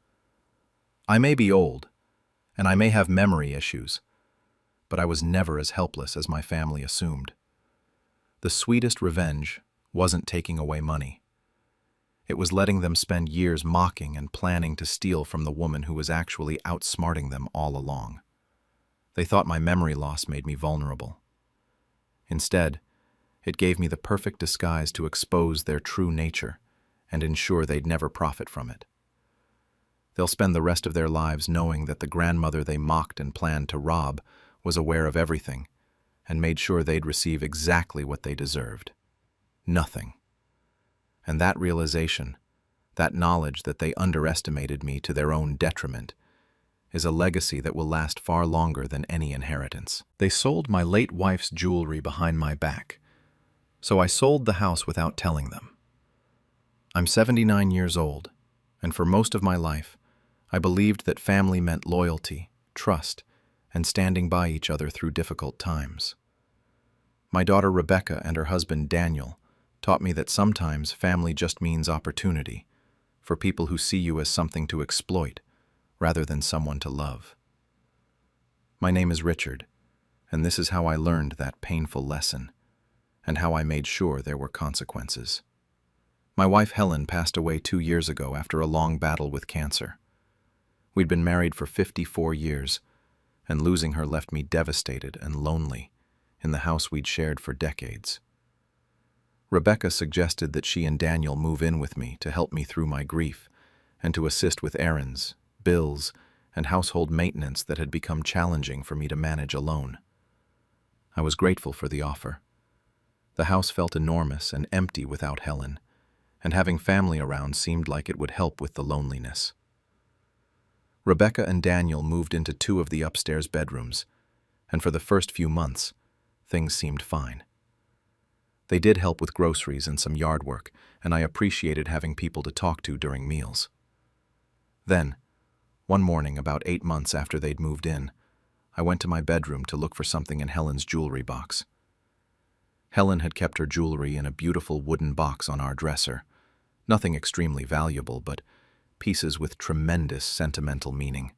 I may be old, and I may have memory issues, but I was never as helpless as my family assumed. The sweetest revenge wasn't taking away money. It was letting them spend years mocking and planning to steal from the woman who was actually outsmarting them all along. They thought my memory loss made me vulnerable. Instead, it gave me the perfect disguise to expose their true nature and ensure they'd never profit from it. They'll spend the rest of their lives knowing that the grandmother they mocked and planned to rob was aware of everything and made sure they'd receive exactly what they deserved. Nothing. And that realization, that knowledge that they underestimated me to their own detriment, is a legacy that will last far longer than any inheritance. They sold my late wife's jewelry behind my back, so I sold the house without telling them. I'm 79 years old, and for most of my life, I believed that family meant loyalty, trust, and standing by each other through difficult times. My daughter Rebecca and her husband Daniel taught me that sometimes family just means opportunity for people who see you as something to exploit rather than someone to love. My name is Richard, and this is how I learned that painful lesson and how I made sure there were consequences. My wife Helen passed away 2 years ago after a long battle with cancer. We'd been married for 54 years, and losing her left me devastated and lonely in the house we'd shared for decades. Rebecca suggested that she and Daniel move in with me to help me through my grief and to assist with errands, bills, and household maintenance that had become challenging for me to manage alone. I was grateful for the offer. The house felt enormous and empty without Helen, and having family around seemed like it would help with the loneliness. Rebecca and Daniel moved into 2 of the upstairs bedrooms, and for the first few months, things seemed fine. They did help with groceries and some yard work, and I appreciated having people to talk to during meals. Then, one morning about 8 months after they'd moved in, I went to my bedroom to look for something in Helen's jewelry box. Helen had kept her jewelry in a beautiful wooden box on our dresser. Nothing extremely valuable, but pieces with tremendous sentimental meaning.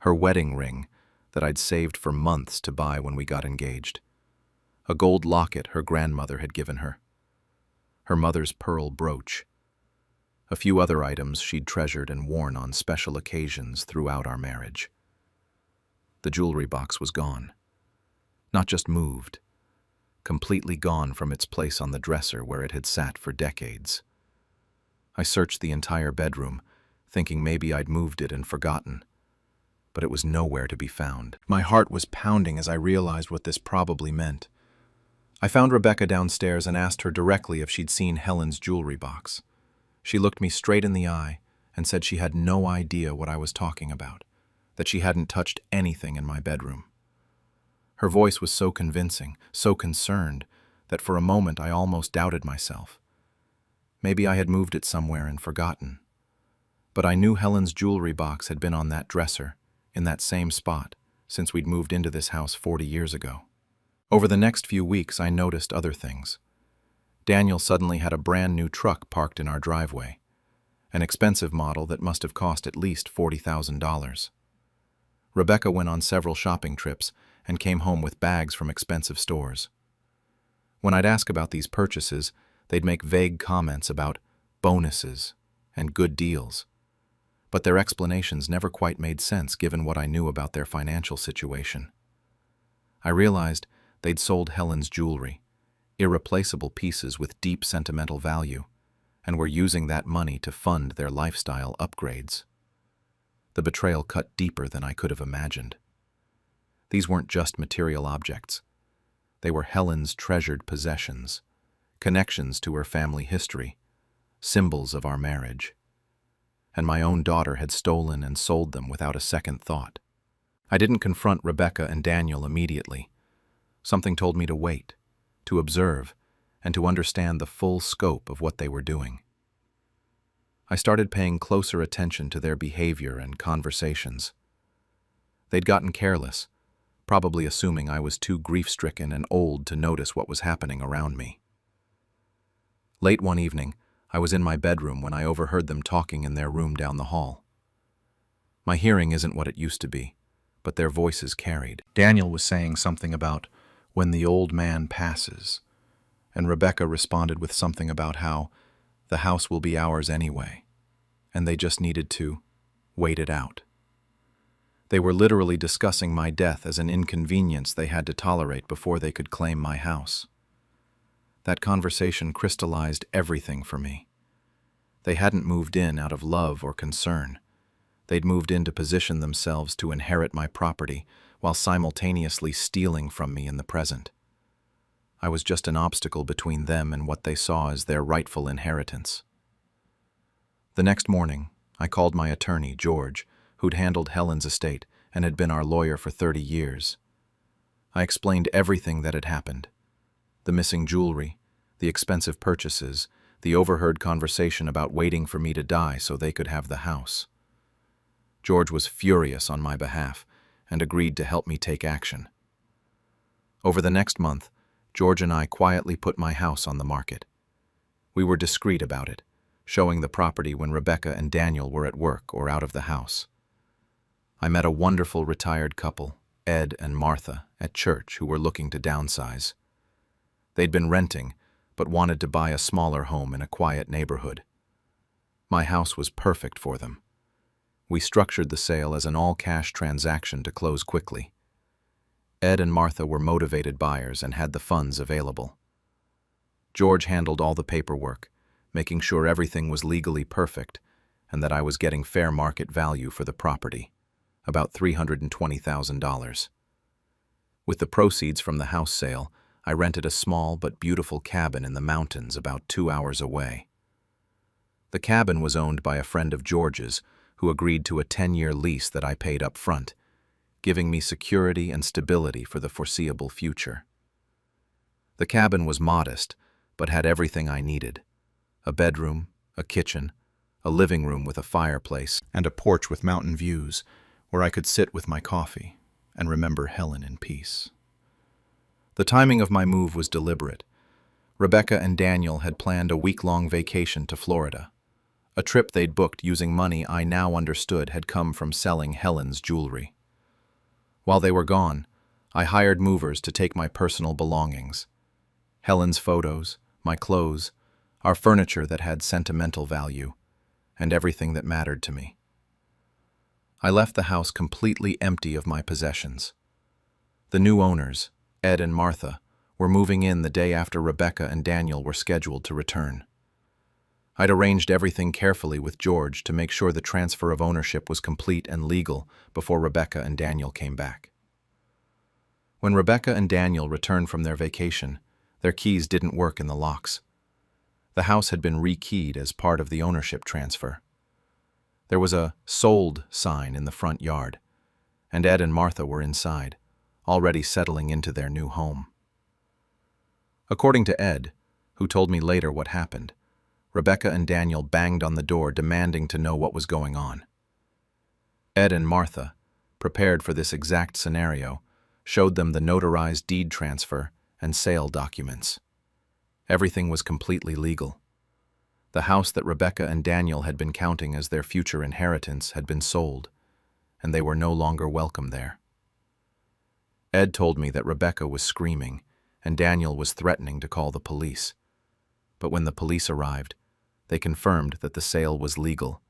Her wedding ring that I'd saved for months to buy when we got engaged. A gold locket her grandmother had given her. Her mother's pearl brooch. A few other items she'd treasured and worn on special occasions throughout our marriage. The jewelry box was gone. Not just moved, completely gone from its place on the dresser where it had sat for decades. I searched the entire bedroom, thinking maybe I'd moved it and forgotten, but it was nowhere to be found. My heart was pounding as I realized what this probably meant. I found Rebecca downstairs and asked her directly if she'd seen Helen's jewelry box. She looked me straight in the eye and said she had no idea what I was talking about, that she hadn't touched anything in my bedroom. Her voice was so convincing, so concerned, that for a moment I almost doubted myself. Maybe I had moved it somewhere and forgotten. But I knew Helen's jewelry box had been on that dresser, in that same spot, since we'd moved into this house 40 years ago. Over the next few weeks, I noticed other things. Daniel suddenly had a brand new truck parked in our driveway, an expensive model that must have cost at least $40,000. Rebecca went on several shopping trips and came home with bags from expensive stores. When I'd ask about these purchases, they'd make vague comments about bonuses and good deals, but their explanations never quite made sense given what I knew about their financial situation. I realized they'd sold Helen's jewelry, irreplaceable pieces with deep sentimental value, and were using that money to fund their lifestyle upgrades. The betrayal cut deeper than I could have imagined. These weren't just material objects. They were Helen's treasured possessions, connections to her family history, symbols of our marriage. And my own daughter had stolen and sold them without a second thought. I didn't confront Rebecca and Daniel immediately. Something told me to wait, to observe, and to understand the full scope of what they were doing. I started paying closer attention to their behavior and conversations. They'd gotten careless, probably assuming I was too grief-stricken and old to notice what was happening around me. Late one evening, I was in my bedroom when I overheard them talking in their room down the hall. My hearing isn't what it used to be, but their voices carried. Daniel was saying something about when the old man passes, and Rebecca responded with something about how the house will be ours anyway, and they just needed to wait it out. They were literally discussing my death as an inconvenience they had to tolerate before they could claim my house. That conversation crystallized everything for me. They hadn't moved in out of love or concern. They'd moved in to position themselves to inherit my property while simultaneously stealing from me in the present. I was just an obstacle between them and what they saw as their rightful inheritance. The next morning, I called my attorney, George, who'd handled Helen's estate and had been our lawyer for 30 years. I explained everything that had happened: the missing jewelry, the expensive purchases, the overheard conversation about waiting for me to die so they could have the house. George was furious on my behalf and agreed to help me take action. Over the next month, George and I quietly put my house on the market. We were discreet about it, showing the property when Rebecca and Daniel were at work or out of the house. I met a wonderful retired couple, Ed and Martha, at church who were looking to downsize. They'd been renting, but wanted to buy a smaller home in a quiet neighborhood. My house was perfect for them. We structured the sale as an all-cash transaction to close quickly. Ed and Martha were motivated buyers and had the funds available. George handled all the paperwork, making sure everything was legally perfect and that I was getting fair market value for the property, about $320,000. With the proceeds from the house sale, I rented a small but beautiful cabin in the mountains about 2 hours away. The cabin was owned by a friend of George's who agreed to a 10-year lease that I paid up front, giving me security and stability for the foreseeable future. The cabin was modest, but had everything I needed: a bedroom, a kitchen, a living room with a fireplace, and a porch with mountain views where I could sit with my coffee and remember Helen in peace. The timing of my move was deliberate. Rebecca and Daniel had planned a week-long vacation to Florida, a trip they'd booked using money I now understood had come from selling Helen's jewelry. While they were gone, I hired movers to take my personal belongings: Helen's photos, my clothes, our furniture that had sentimental value, and everything that mattered to me. I left the house completely empty of my possessions. The new owners, Ed and Martha, were moving in the day after Rebecca and Daniel were scheduled to return. I'd arranged everything carefully with George to make sure the transfer of ownership was complete and legal before Rebecca and Daniel came back. When Rebecca and Daniel returned from their vacation, their keys didn't work in the locks. The house had been rekeyed as part of the ownership transfer. There was a "sold" sign in the front yard, and Ed and Martha were inside, already settling into their new home. According to Ed, who told me later what happened, Rebecca and Daniel banged on the door demanding to know what was going on. Ed and Martha, prepared for this exact scenario, showed them the notarized deed transfer and sale documents. Everything was completely legal. The house that Rebecca and Daniel had been counting as their future inheritance had been sold, and they were no longer welcome there. Ed told me that Rebecca was screaming and Daniel was threatening to call the police. But when the police arrived, they confirmed that the sale was legal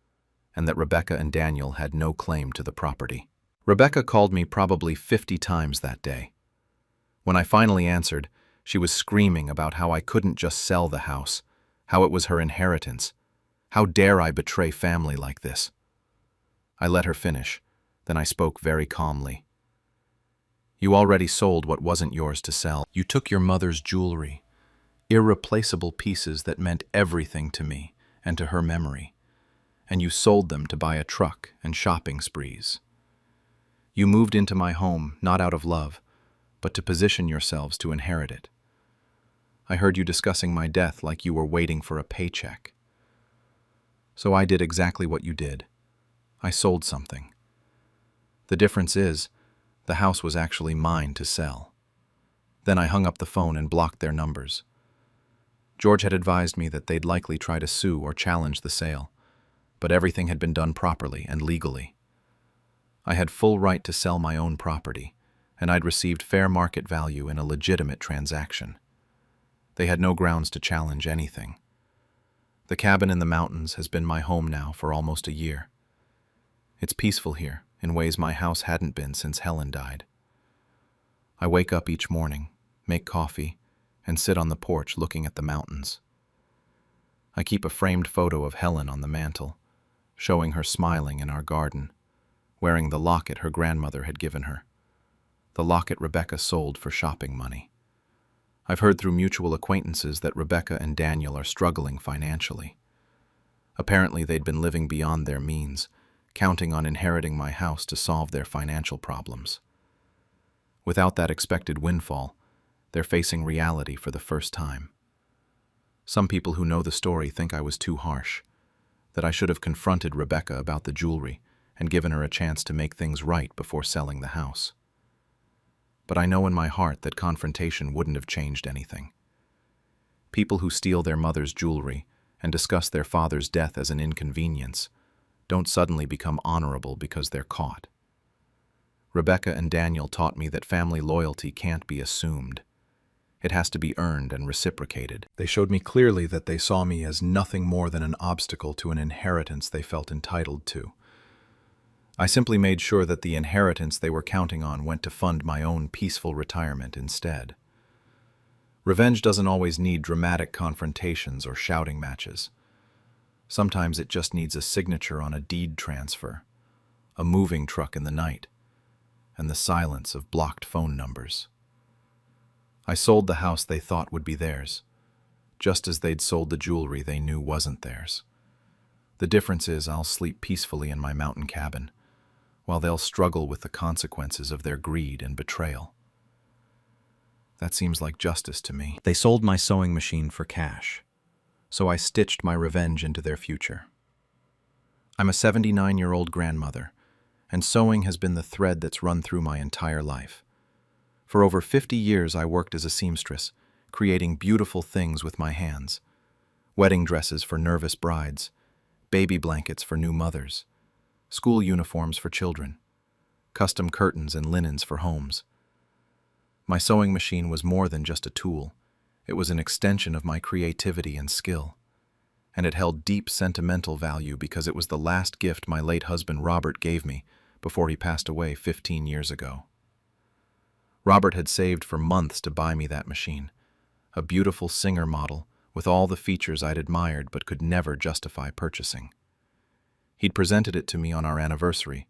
and that Rebecca and Daniel had no claim to the property. Rebecca called me probably 50 times that day. When I finally answered, she was screaming about how I couldn't just sell the house, how it was her inheritance. How dare I betray family like this? I let her finish, then I spoke very calmly. You already sold what wasn't yours to sell. You took your mother's jewelry, irreplaceable pieces that meant everything to me and to her memory, and you sold them to buy a truck and shopping sprees. You moved into my home not out of love, but to position yourselves to inherit it. I heard you discussing my death like you were waiting for a paycheck. So I did exactly what you did. I sold something. The difference is, the house was actually mine to sell. Then I hung up the phone and blocked their numbers. George had advised me that they'd likely try to sue or challenge the sale, but everything had been done properly and legally. I had full right to sell my own property, and I'd received fair market value in a legitimate transaction. They had no grounds to challenge anything. The cabin in the mountains has been my home now for almost a year. It's peaceful here in ways my house hadn't been since Helen died. I wake up each morning, make coffee, and sit on the porch looking at the mountains. I keep a framed photo of Helen on the mantel, showing her smiling in our garden, wearing the locket her grandmother had given her. The locket Rebecca sold for shopping money. I've heard through mutual acquaintances that Rebecca and Daniel are struggling financially. Apparently, they'd been living beyond their means, counting on inheriting my house to solve their financial problems. Without that expected windfall, they're facing reality for the first time. Some people who know the story think I was too harsh, that I should have confronted Rebecca about the jewelry and given her a chance to make things right before selling the house. But I know in my heart that confrontation wouldn't have changed anything. People who steal their mother's jewelry and discuss their father's death as an inconvenience don't suddenly become honorable because they're caught. Rebecca and Daniel taught me that family loyalty can't be assumed. It has to be earned and reciprocated. They showed me clearly that they saw me as nothing more than an obstacle to an inheritance they felt entitled to. I simply made sure that the inheritance they were counting on went to fund my own peaceful retirement instead. Revenge doesn't always need dramatic confrontations or shouting matches. Sometimes it just needs a signature on a deed transfer, a moving truck in the night, and the silence of blocked phone numbers. I sold the house they thought would be theirs, just as they'd sold the jewelry they knew wasn't theirs. The difference is I'll sleep peacefully in my mountain cabin, while they'll struggle with the consequences of their greed and betrayal. That seems like justice to me. They sold my sewing machine for cash, so I stitched my revenge into their future. I'm a 79-year-old grandmother, and sewing has been the thread that's run through my entire life. For over 50 years, I worked as a seamstress, creating beautiful things with my hands. Wedding dresses for nervous brides, baby blankets for new mothers, school uniforms for children, custom curtains and linens for homes. My sewing machine was more than just a tool. It was an extension of my creativity and skill. And it held deep sentimental value because it was the last gift my late husband Robert gave me before he passed away 15 years ago. Robert had saved for months to buy me that machine, a beautiful Singer model with all the features I'd admired but could never justify purchasing. He'd presented it to me on our anniversary,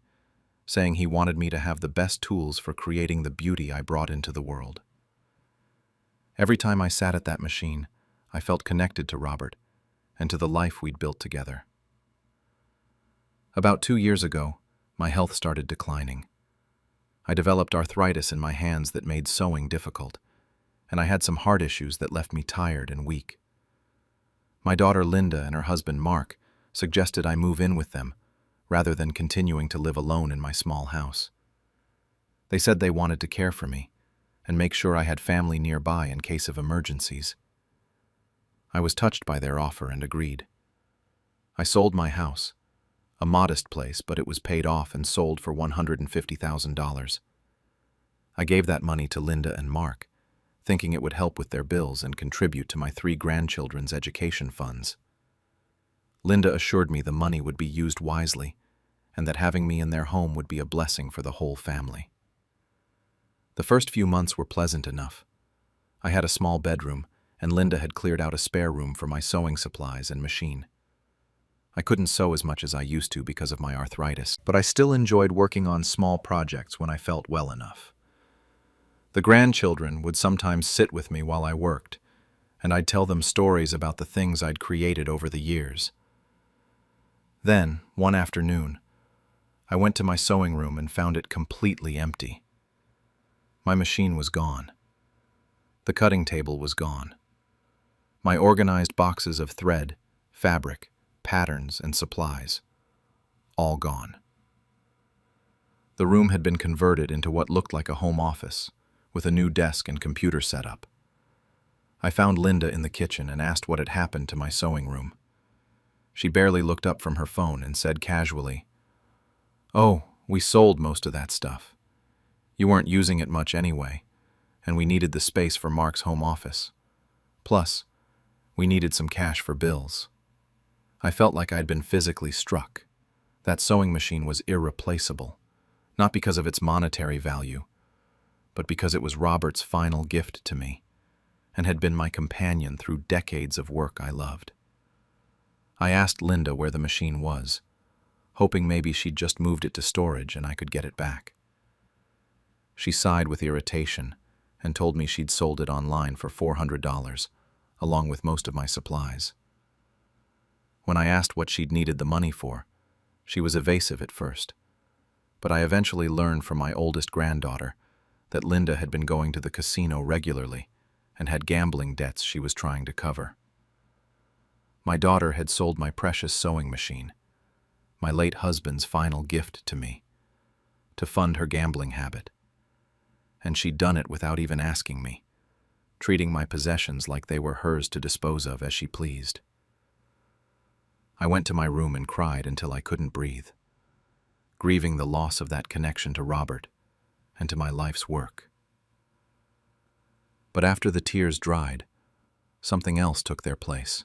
saying he wanted me to have the best tools for creating the beauty I brought into the world. Every time I sat at that machine, I felt connected to Robert and to the life we'd built together. About 2 years ago, my health started declining. I developed arthritis in my hands that made sewing difficult, and I had some heart issues that left me tired and weak. My daughter Linda and her husband Mark suggested I move in with them, rather than continuing to live alone in my small house. They said they wanted to care for me and make sure I had family nearby in case of emergencies. I was touched by their offer and agreed. I sold my house, a modest place, but it was paid off and sold for $150,000. I gave that money to Linda and Mark, thinking it would help with their bills and contribute to my 3 grandchildren's education funds. Linda assured me the money would be used wisely, and that having me in their home would be a blessing for the whole family. The first few months were pleasant enough. I had a small bedroom, and Linda had cleared out a spare room for my sewing supplies and machine. I couldn't sew as much as I used to because of my arthritis, but I still enjoyed working on small projects when I felt well enough. The grandchildren would sometimes sit with me while I worked, and I'd tell them stories about the things I'd created over the years. Then, one afternoon, I went to my sewing room and found it completely empty. My machine was gone. The cutting table was gone. My organized boxes of thread, fabric, patterns, and supplies, all gone. The room had been converted into what looked like a home office, with a new desk and computer setup. I found Linda in the kitchen and asked what had happened to my sewing room. She barely looked up from her phone and said casually, "Oh, we sold most of that stuff. You weren't using it much anyway, and we needed the space for Mark's home office. Plus, we needed some cash for bills." I felt like I'd been physically struck. That sewing machine was irreplaceable, not because of its monetary value, but because it was Robert's final gift to me, and had been my companion through decades of work I loved. I asked Linda where the machine was, hoping maybe she'd just moved it to storage and I could get it back. She sighed with irritation and told me she'd sold it online for $400, along with most of my supplies. When I asked what she'd needed the money for, she was evasive at first, but I eventually learned from my oldest granddaughter that Linda had been going to the casino regularly and had gambling debts she was trying to cover. My daughter had sold my precious sewing machine, my late husband's final gift to me, to fund her gambling habit. And she'd done it without even asking me, treating my possessions like they were hers to dispose of as she pleased. I went to my room and cried until I couldn't breathe, grieving the loss of that connection to Robert and to my life's work. But after the tears dried, something else took their place.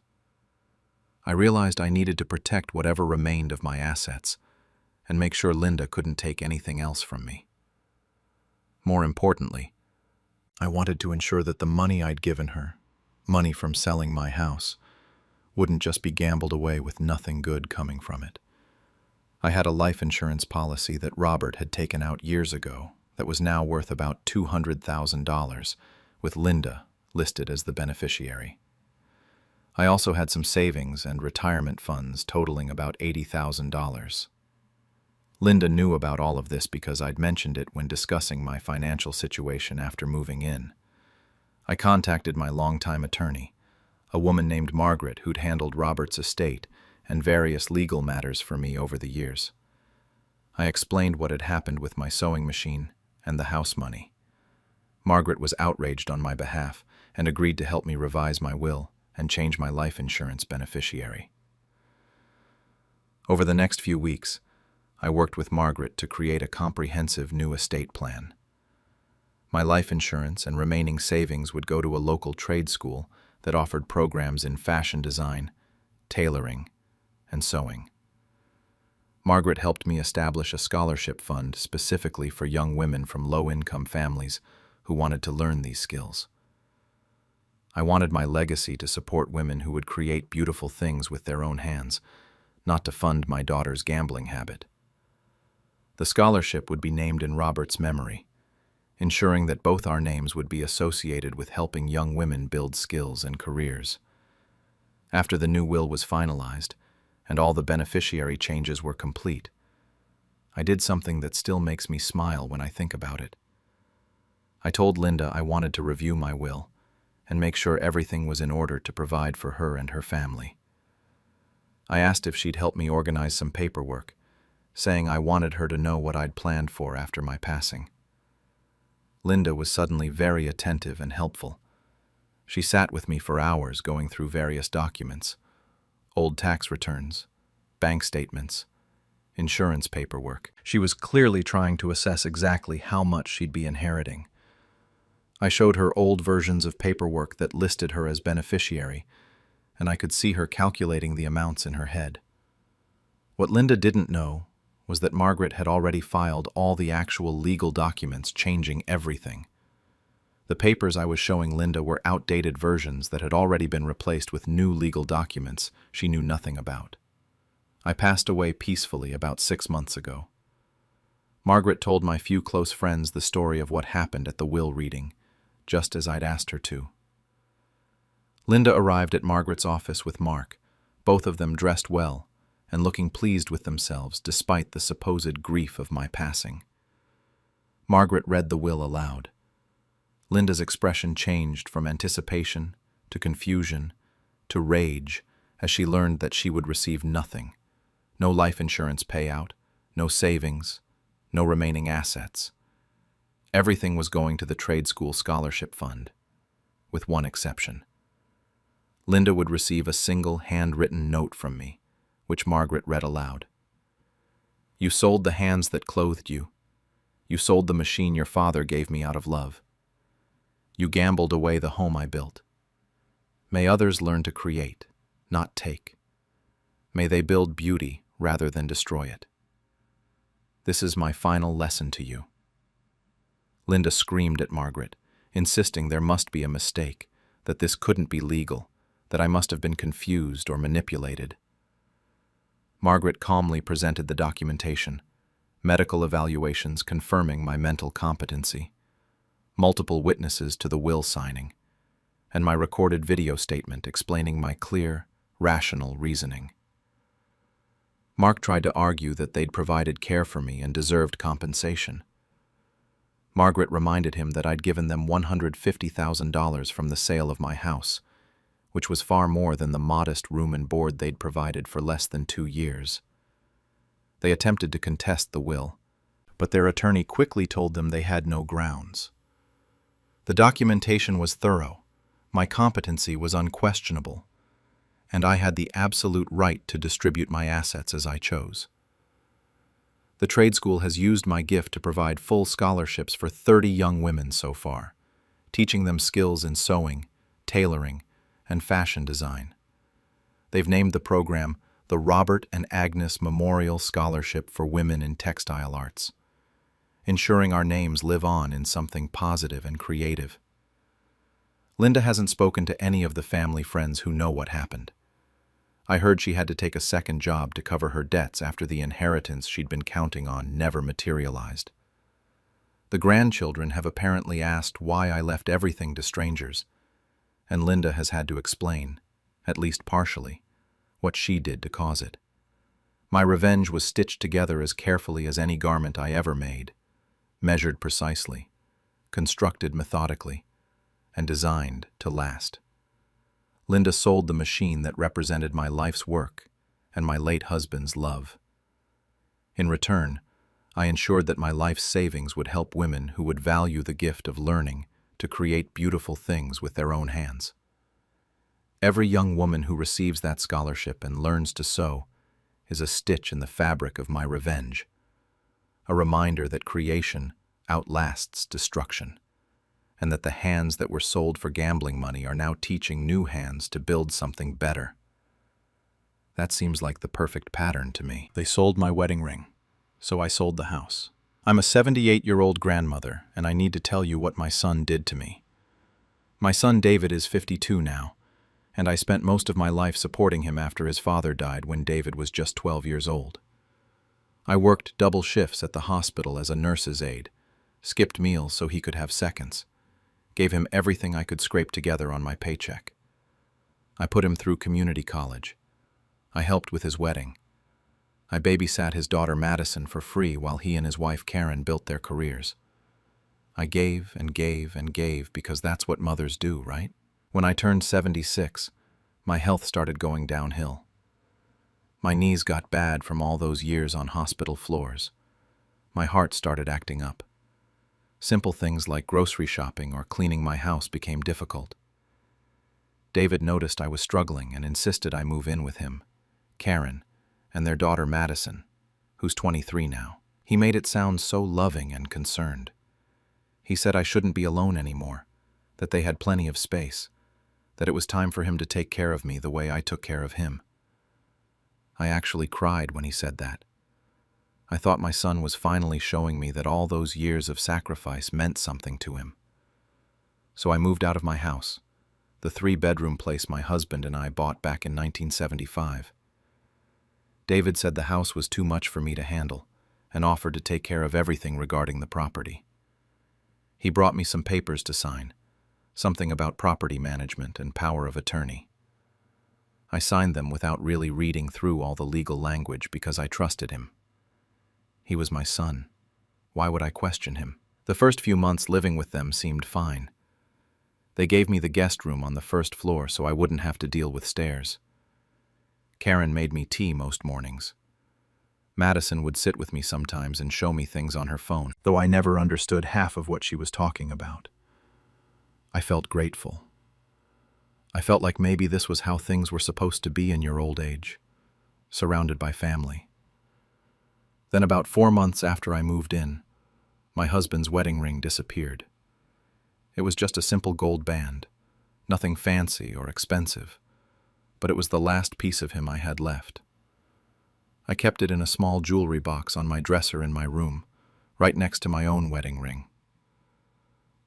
I realized I needed to protect whatever remained of my assets and make sure Linda couldn't take anything else from me. More importantly, I wanted to ensure that the money I'd given her, money from selling my house, wouldn't just be gambled away with nothing good coming from it. I had a life insurance policy that Robert had taken out years ago that was now worth about $200,000, with Linda listed as the beneficiary. I also had some savings and retirement funds totaling about $80,000. Linda knew about all of this because I'd mentioned it when discussing my financial situation after moving in. I contacted my longtime attorney, a woman named Margaret who'd handled Robert's estate and various legal matters for me over the years. I explained what had happened with my sewing machine and the house money. Margaret was outraged on my behalf and agreed to help me revise my will and change my life insurance beneficiary. Over the next few weeks, I worked with Margaret to create a comprehensive new estate plan. My life insurance and remaining savings would go to a local trade school that offered programs in fashion design, tailoring, and sewing. Margaret helped me establish a scholarship fund specifically for young women from low-income families who wanted to learn these skills. I wanted my legacy to support women who would create beautiful things with their own hands, not to fund my daughter's gambling habit. The scholarship would be named in Robert's memory, ensuring that both our names would be associated with helping young women build skills and careers. After the new will was finalized, and all the beneficiary changes were complete, I did something that still makes me smile when I think about it. I told Linda I wanted to review my will and make sure everything was in order to provide for her and her family. I asked if she'd help me organize some paperwork, saying I wanted her to know what I'd planned for after my passing. Linda was suddenly very attentive and helpful. She sat with me for hours going through various documents, old tax returns, bank statements, insurance paperwork. She was clearly trying to assess exactly how much she'd be inheriting. I showed her old versions of paperwork that listed her as beneficiary, and I could see her calculating the amounts in her head. What Linda didn't know was that Margaret had already filed all the actual legal documents changing everything. The papers I was showing Linda were outdated versions that had already been replaced with new legal documents she knew nothing about. I passed away peacefully about 6 months ago. Margaret told my few close friends the story of what happened at the will reading, just as I'd asked her to. Linda arrived at Margaret's office with Mark, both of them dressed well and looking pleased with themselves despite the supposed grief of my passing. Margaret read the will aloud. Linda's expression changed from anticipation to confusion to rage as she learned that she would receive nothing. No life insurance payout, no savings, no remaining assets. Everything was going to the trade school scholarship fund, with one exception. Linda would receive a single handwritten note from me, which Margaret read aloud. You sold the hands that clothed you. You sold the machine your father gave me out of love. You gambled away the home I built. May others learn to create, not take. May they build beauty rather than destroy it. This is my final lesson to you. Linda screamed at Margaret, insisting there must be a mistake, that this couldn't be legal, that I must have been confused or manipulated. Margaret calmly presented the documentation, medical evaluations confirming my mental competency, multiple witnesses to the will signing, and my recorded video statement explaining my clear, rational reasoning. Mark tried to argue that they'd provided care for me and deserved compensation. Margaret reminded him that I'd given them $150,000 from the sale of my house, which was far more than the modest room and board they'd provided for less than 2 years. They attempted to contest the will, but their attorney quickly told them they had no grounds. The documentation was thorough, my competency was unquestionable, and I had the absolute right to distribute my assets as I chose. The trade school has used my gift to provide full scholarships for 30 young women so far, teaching them skills in sewing, tailoring, and fashion design. They've named the program the Robert and Agnes Memorial Scholarship for Women in Textile Arts, ensuring our names live on in something positive and creative. Linda hasn't spoken to any of the family friends who know what happened. I heard she had to take a second job to cover her debts after the inheritance she'd been counting on never materialized. The grandchildren have apparently asked why I left everything to strangers, and Linda has had to explain, at least partially, what she did to cause it. My revenge was stitched together as carefully as any garment I ever made, measured precisely, constructed methodically, and designed to last. Linda sold the machine that represented my life's work and my late husband's love. In return, I ensured that my life's savings would help women who would value the gift of learning to create beautiful things with their own hands. Every young woman who receives that scholarship and learns to sew is a stitch in the fabric of my revenge, a reminder that creation outlasts destruction, and that the hands that were sold for gambling money are now teaching new hands to build something better. That seems like the perfect pattern to me. They sold my wedding ring, so I sold the house. I'm a 78-year-old grandmother, and I need to tell you what my son did to me. My son David is 52 now, and I spent most of my life supporting him after his father died when David was just 12 years old. I worked double shifts at the hospital as a nurse's aide, skipped meals so he could have seconds, gave him everything I could scrape together on my paycheck. I put him through community college. I helped with his wedding. I babysat his daughter Madison for free while he and his wife Karen built their careers. I gave and gave and gave because that's what mothers do, right? When I turned 76, my health started going downhill. My knees got bad from all those years on hospital floors. My heart started acting up. Simple things like grocery shopping or cleaning my house became difficult. David noticed I was struggling and insisted I move in with him, Karen, and their daughter Madison, who's 23 now. He made it sound so loving and concerned. He said I shouldn't be alone anymore, that they had plenty of space, that it was time for him to take care of me the way I took care of him. I actually cried when he said that. I thought my son was finally showing me that all those years of sacrifice meant something to him. So I moved out of my house, the 3-bedroom place my husband and I bought back in 1975. David said the house was too much for me to handle and offered to take care of everything regarding the property. He brought me some papers to sign, something about property management and power of attorney. I signed them without really reading through all the legal language because I trusted him. He was my son. Why would I question him? The first few months living with them seemed fine. They gave me the guest room on the first floor so I wouldn't have to deal with stairs. Karen made me tea most mornings. Madison would sit with me sometimes and show me things on her phone, though I never understood half of what she was talking about. I felt grateful. I felt like maybe this was how things were supposed to be in your old age, surrounded by family. Then about 4 months after I moved in, my husband's wedding ring disappeared. It was just a simple gold band, nothing fancy or expensive, but it was the last piece of him I had left. I kept it in a small jewelry box on my dresser in my room, right next to my own wedding ring.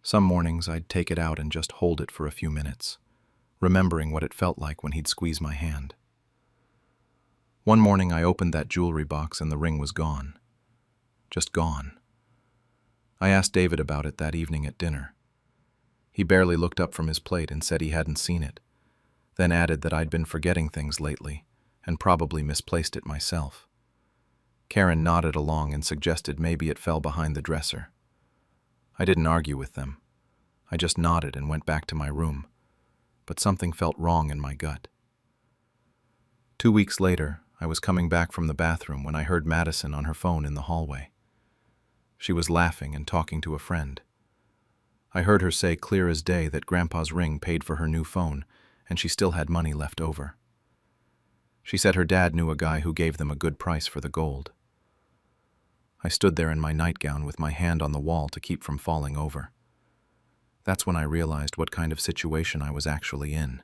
Some mornings I'd take it out and just hold it for a few minutes, remembering what it felt like when he'd squeeze my hand. One morning I opened that jewelry box and the ring was gone. Just gone. I asked David about it that evening at dinner. He barely looked up from his plate and said he hadn't seen it, then added that I'd been forgetting things lately and probably misplaced it myself. Karen nodded along and suggested maybe it fell behind the dresser. I didn't argue with them. I just nodded and went back to my room, but something felt wrong in my gut. 2 weeks later, I was coming back from the bathroom when I heard Madison on her phone in the hallway. She was laughing and talking to a friend. I heard her say clear as day that Grandpa's ring paid for her new phone, and she still had money left over. She said her dad knew a guy who gave them a good price for the gold. I stood there in my nightgown with my hand on the wall to keep from falling over. That's when I realized what kind of situation I was actually in.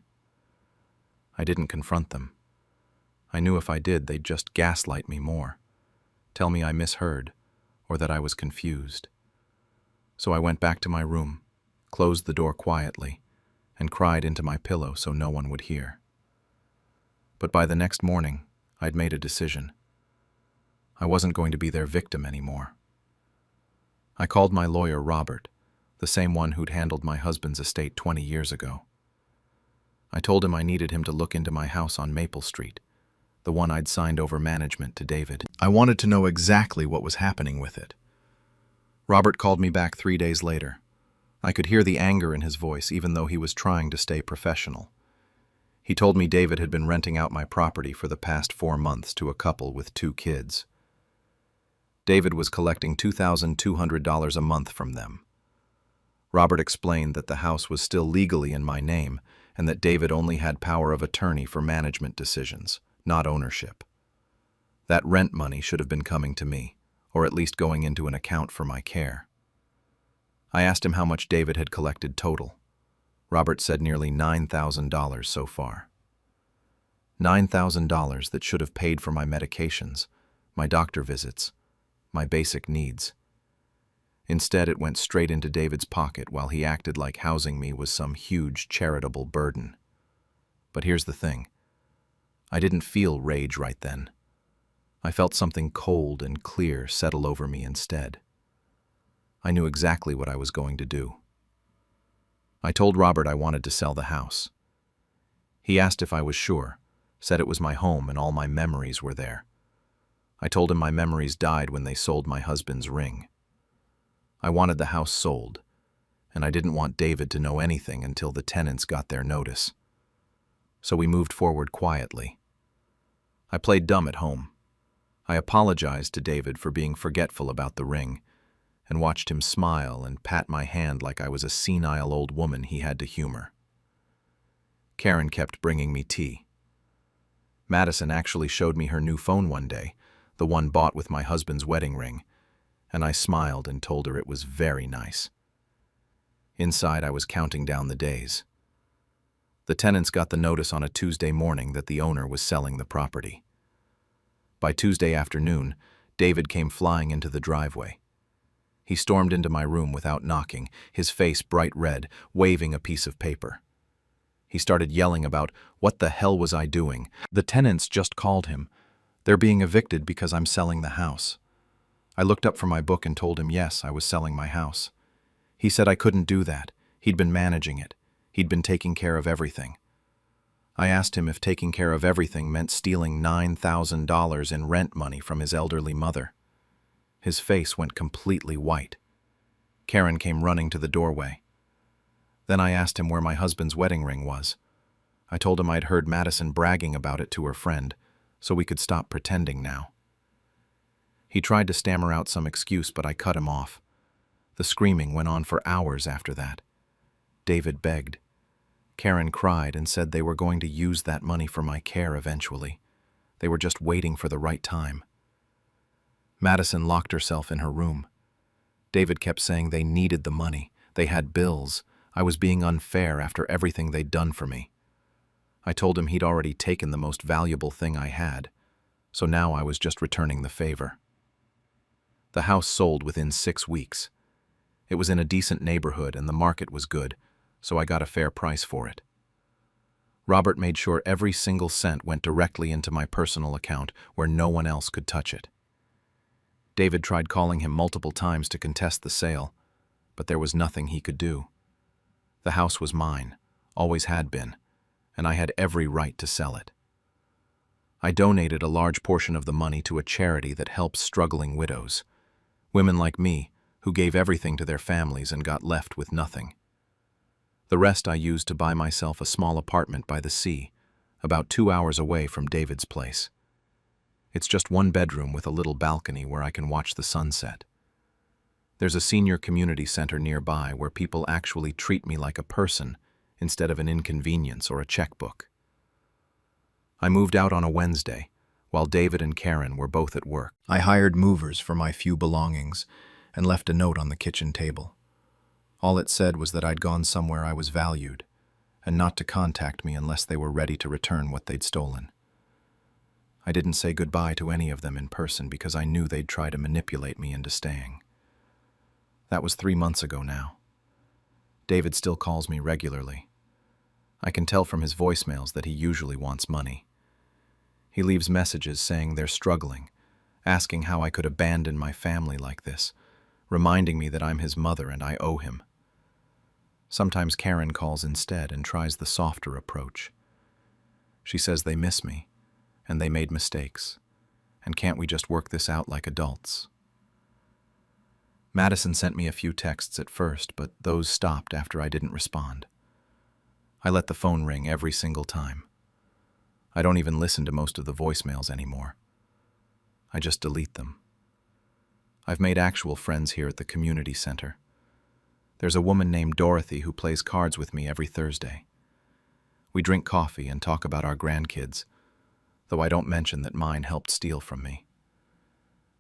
I didn't confront them. I knew if I did, they'd just gaslight me more, tell me I misheard, or that I was confused. So I went back to my room, closed the door quietly, and cried into my pillow so no one would hear. But by the next morning, I'd made a decision. I wasn't going to be their victim anymore. I called my lawyer, Robert, the same one who'd handled my husband's estate 20 years ago. I told him I needed him to look into my house on Maple Street, the one I'd signed over management to David. I wanted to know exactly what was happening with it. Robert called me back 3 days later. I could hear the anger in his voice, even though he was trying to stay professional. He told me David had been renting out my property for the past 4 months to a couple with 2 kids. David was collecting $2,200 a month from them. Robert explained that the house was still legally in my name and that David only had power of attorney for management decisions, not ownership. That rent money should have been coming to me, or at least going into an account for my care. I asked him how much David had collected total. Robert said nearly $9,000 so far. $9,000 that should have paid for my medications, my doctor visits, my basic needs. Instead, it went straight into David's pocket while he acted like housing me was some huge charitable burden. But here's the thing. I didn't feel rage right then. I felt something cold and clear settle over me instead. I knew exactly what I was going to do. I told Robert I wanted to sell the house. He asked if I was sure, said it was my home and all my memories were there. I told him my memories died when they sold my husband's ring. I wanted the house sold, and I didn't want David to know anything until the tenants got their notice. So we moved forward quietly. I played dumb at home. I apologized to David for being forgetful about the ring, and watched him smile and pat my hand like I was a senile old woman he had to humor. Karen kept bringing me tea. Madison actually showed me her new phone one day, the one bought with my husband's wedding ring, and I smiled and told her it was very nice. Inside, I was counting down the days. The tenants got the notice on a Tuesday morning that the owner was selling the property. By Tuesday afternoon, David came flying into the driveway. He stormed into my room without knocking, his face bright red, waving a piece of paper. He started yelling about, what the hell was I doing? The tenants just called him. They're being evicted because I'm selling the house. I looked up from my book and told him yes, I was selling my house. He said I couldn't do that. He'd been managing it. He'd been taking care of everything. I asked him if taking care of everything meant stealing $9,000 in rent money from his elderly mother. His face went completely white. Karen came running to the doorway. Then I asked him where my husband's wedding ring was. I told him I'd heard Madison bragging about it to her friend, so we could stop pretending now. He tried to stammer out some excuse, but I cut him off. The screaming went on for hours after that. David begged. Karen cried and said they were going to use that money for my care eventually. They were just waiting for the right time. Madison locked herself in her room. David kept saying they needed the money. They had bills. I was being unfair after everything they'd done for me. I told him he'd already taken the most valuable thing I had, so now I was just returning the favor. The house sold within 6 weeks. It was in a decent neighborhood and the market was good, so I got a fair price for it. Robert made sure every single cent went directly into my personal account where no one else could touch it. David tried calling him multiple times to contest the sale, but there was nothing he could do. The house was mine, always had been, and I had every right to sell it. I donated a large portion of the money to a charity that helps struggling widows, women like me who gave everything to their families and got left with nothing. The rest I used to buy myself a small apartment by the sea, about 2 hours away from David's place. It's just one bedroom with a little balcony where I can watch the sunset. There's a senior community center nearby where people actually treat me like a person instead of an inconvenience or a checkbook. I moved out on a Wednesday, while David and Karen were both at work. I hired movers for my few belongings and left a note on the kitchen table. All it said was that I'd gone somewhere I was valued, and not to contact me unless they were ready to return what they'd stolen. I didn't say goodbye to any of them in person because I knew they'd try to manipulate me into staying. That was 3 months ago now. David still calls me regularly. I can tell from his voicemails that he usually wants money. He leaves messages saying they're struggling, asking how I could abandon my family like this, reminding me that I'm his mother and I owe him. Sometimes Karen calls instead and tries the softer approach. She says they miss me, and they made mistakes, and can't we just work this out like adults? Madison sent me a few texts at first, but those stopped after I didn't respond. I let the phone ring every single time. I don't even listen to most of the voicemails anymore. I just delete them. I've made actual friends here at the community center. There's a woman named Dorothy who plays cards with me every Thursday. We drink coffee and talk about our grandkids, though I don't mention that mine helped steal from me.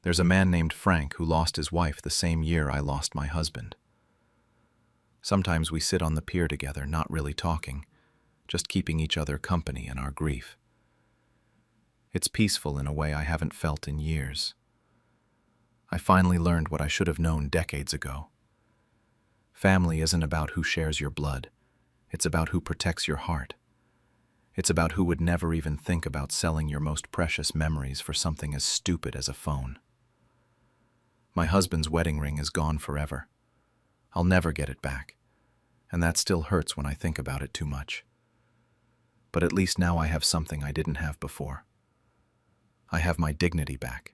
There's a man named Frank who lost his wife the same year I lost my husband. Sometimes we sit on the pier together, not really talking, just keeping each other company in our grief. It's peaceful in a way I haven't felt in years. I finally learned what I should have known decades ago. Family isn't about who shares your blood. It's about who protects your heart. It's about who would never even think about selling your most precious memories for something as stupid as a phone. My husband's wedding ring is gone forever. I'll never get it back, and that still hurts when I think about it too much. But at least now I have something I didn't have before. I have my dignity back.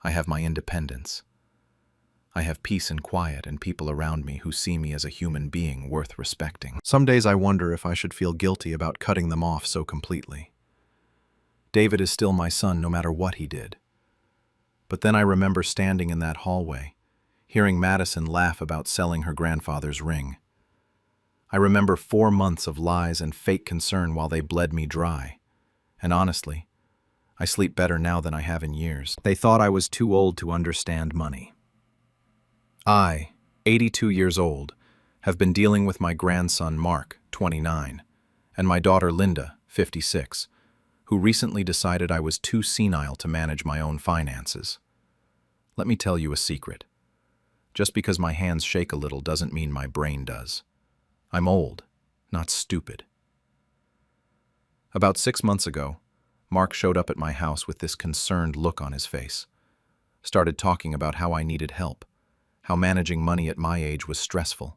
I have my independence. I have peace and quiet and people around me who see me as a human being worth respecting. Some days I wonder if I should feel guilty about cutting them off so completely. David is still my son no matter what he did. But then I remember standing in that hallway, hearing Madison laugh about selling her grandfather's ring. I remember 4 months of lies and fake concern while they bled me dry. And honestly, I sleep better now than I have in years. They thought I was too old to understand money. I, 82 years old, have been dealing with my grandson Mark, 29, and my daughter Linda, 56, who recently decided I was too senile to manage my own finances. Let me tell you a secret. Just because my hands shake a little doesn't mean my brain does. I'm old, not stupid. About 6 months ago, Mark showed up at my house with this concerned look on his face. Started talking about how I needed help, how managing money at my age was stressful,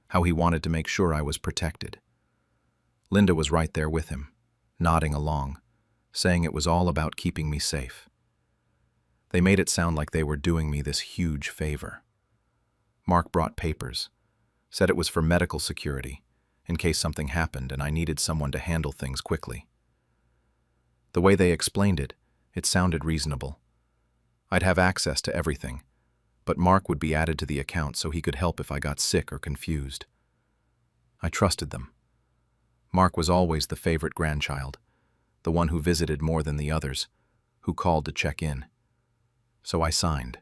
how he wanted to make sure I was protected. Linda was right there with him, nodding along, saying it was all about keeping me safe. They made it sound like they were doing me this huge favor. Mark brought papers, said it was for medical security, in case something happened and I needed someone to handle things quickly. The way they explained it, it sounded reasonable. I'd have access to everything, but Mark would be added to the account so he could help if I got sick or confused. I trusted them. Mark was always the favorite grandchild, the one who visited more than the others, who called to check in. So I signed.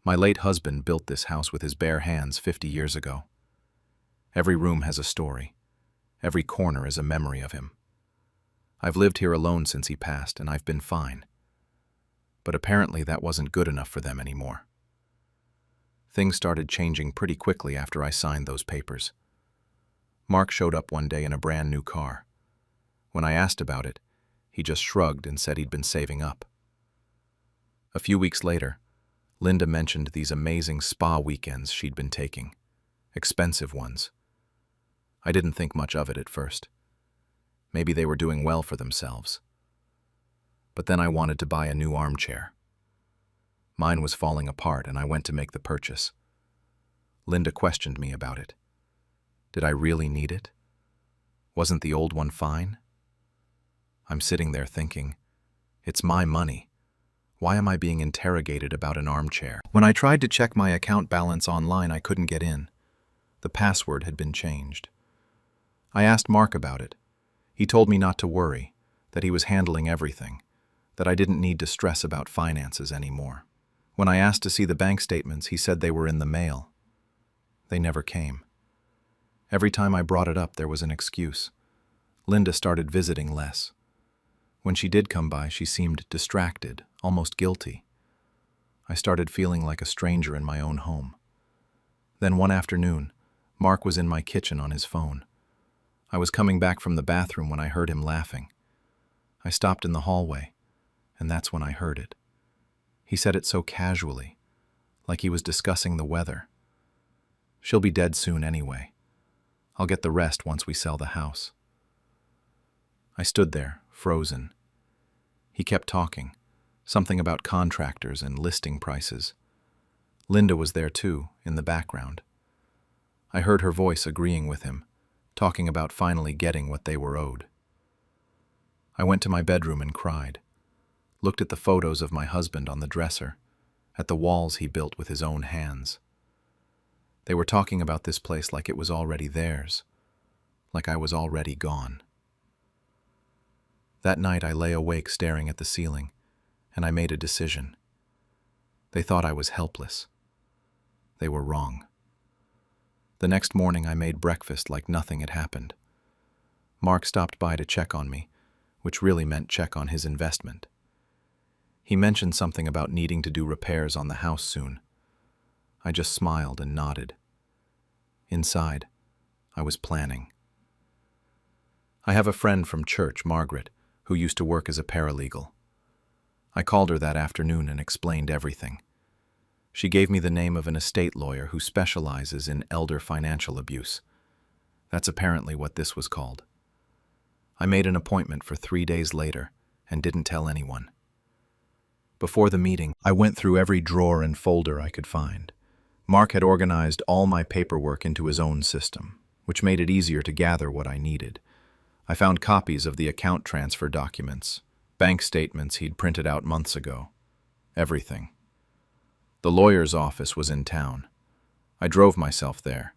My late husband built this house with his bare hands 50 years ago. Every room has a story. Every corner is a memory of him. I've lived here alone since he passed, and I've been fine. But apparently that wasn't good enough for them anymore. Things started changing pretty quickly after I signed those papers. Mark showed up one day in a brand new car. When I asked about it, he just shrugged and said he'd been saving up. A few weeks later, Linda mentioned these amazing spa weekends she'd been taking. Expensive ones. I didn't think much of it at first. Maybe they were doing well for themselves. But then I wanted to buy a new armchair. Mine was falling apart and I went to make the purchase. Linda questioned me about it. Did I really need it? Wasn't the old one fine? I'm sitting there thinking, it's my money. Why am I being interrogated about an armchair? When I tried to check my account balance online, I couldn't get in. The password had been changed. I asked Mark about it. He told me not to worry, that he was handling everything, that I didn't need to stress about finances anymore. When I asked to see the bank statements, he said they were in the mail. They never came. Every time I brought it up, there was an excuse. Linda started visiting less. When she did come by, she seemed distracted, almost guilty. I started feeling like a stranger in my own home. Then one afternoon, Mark was in my kitchen on his phone. I was coming back from the bathroom when I heard him laughing. I stopped in the hallway, and that's when I heard it. He said it so casually, like he was discussing the weather. She'll be dead soon anyway. I'll get the rest once we sell the house. I stood there, frozen. He kept talking, something about contractors and listing prices. Linda was there too, in the background. I heard her voice agreeing with him, talking about finally getting what they were owed. I went to my bedroom and cried, looked at the photos of my husband on the dresser, at the walls he built with his own hands. They were talking about this place like it was already theirs, like I was already gone. That night I lay awake staring at the ceiling, and I made a decision. They thought I was helpless. They were wrong. The next morning I made breakfast like nothing had happened. Mark stopped by to check on me, which really meant check on his investment. He mentioned something about needing to do repairs on the house soon. I just smiled and nodded. Inside, I was planning. I have a friend from church, Margaret, who used to work as a paralegal. I called her that afternoon and explained everything. She gave me the name of an estate lawyer who specializes in elder financial abuse. That's apparently what this was called. I made an appointment for 3 days later and didn't tell anyone. Before the meeting, I went through every drawer and folder I could find. Mark had organized all my paperwork into his own system, which made it easier to gather what I needed. I found copies of the account transfer documents, bank statements he'd printed out months ago. Everything. The lawyer's office was in town. I drove myself there,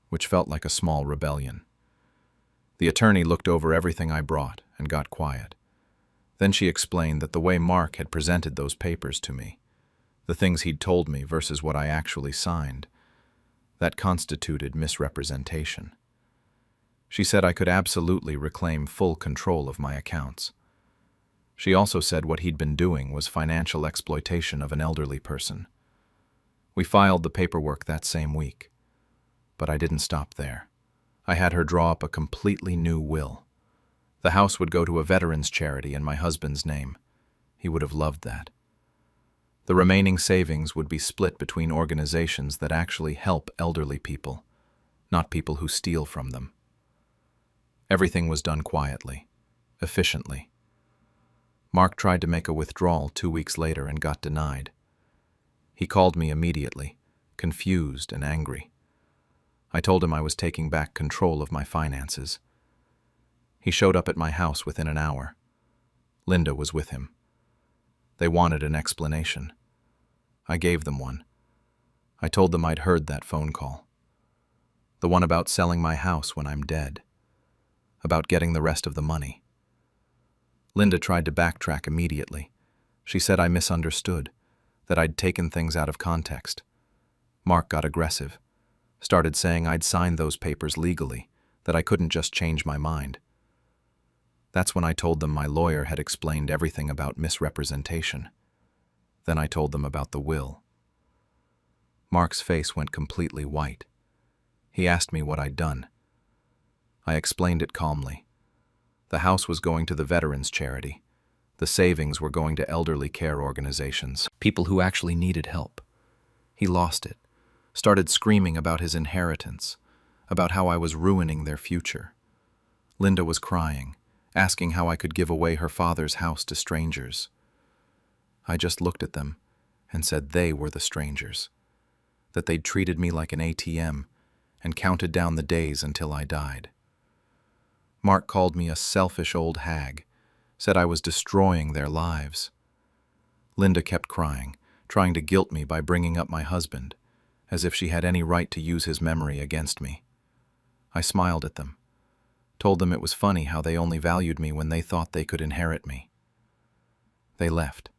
which felt like a small rebellion. The attorney looked over everything I brought and got quiet. Then she explained that the way Mark had presented those papers to me, the things he'd told me versus what I actually signed, that constituted misrepresentation. She said I could absolutely reclaim full control of my accounts. She also said what he'd been doing was financial exploitation of an elderly person. We filed the paperwork that same week, but I didn't stop there. I had her draw up a completely new will. The house would go to a veterans charity in my husband's name. He would have loved that. The remaining savings would be split between organizations that actually help elderly people, not people who steal from them. Everything was done quietly, efficiently. Mark tried to make a withdrawal 2 weeks later and got denied. He called me immediately, confused and angry. I told him I was taking back control of my finances. He showed up at my house within an hour. Linda was with him. They wanted an explanation. I gave them one. I told them I'd heard that phone call. The one about selling my house when I'm dead. About getting the rest of the money. Linda tried to backtrack immediately. She said I misunderstood, that I'd taken things out of context. Mark got aggressive, started saying I'd signed those papers legally, that I couldn't just change my mind. That's when I told them my lawyer had explained everything about misrepresentation. Then I told them about the will. Mark's face went completely white. He asked me what I'd done. I explained it calmly. The house was going to the veterans charity. The savings were going to elderly care organizations, people who actually needed help. He lost it, started screaming about his inheritance, about how I was ruining their future. Linda was crying, asking how I could give away her father's house to strangers. I just looked at them and said they were the strangers, that they'd treated me like an ATM and counted down the days until I died. Mark called me a selfish old hag, said I was destroying their lives. Linda kept crying, trying to guilt me by bringing up my husband, as if she had any right to use his memory against me. I smiled at them, told them it was funny how they only valued me when they thought they could inherit me. They left.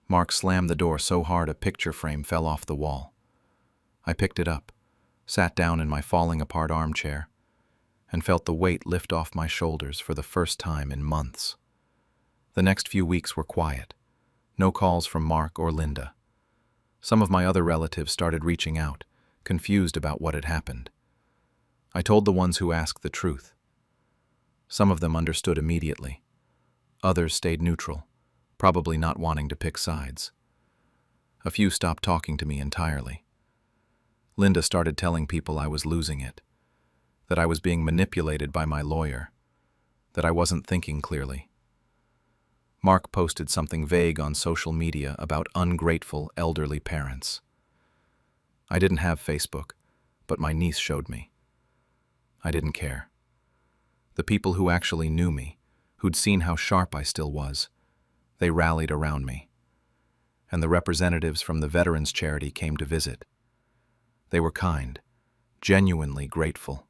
Mark slammed the door so hard a picture frame fell off the wall. I picked it up, sat down in my falling-apart armchair, and felt the weight lift off my shoulders for the first time in months. The next few weeks were quiet. No calls from Mark or Linda. Some of my other relatives started reaching out, confused about what had happened. I told the ones who asked the truth. Some of them understood immediately. Others stayed neutral, probably not wanting to pick sides. A few stopped talking to me entirely. Linda started telling people I was losing it, that I was being manipulated by my lawyer, that I wasn't thinking clearly. Mark posted something vague on social media about ungrateful elderly parents. I didn't have Facebook, but my niece showed me. I didn't care. The people who actually knew me, who'd seen how sharp I still was, they rallied around me. And the representatives from the veterans charity came to visit. They were kind, genuinely grateful.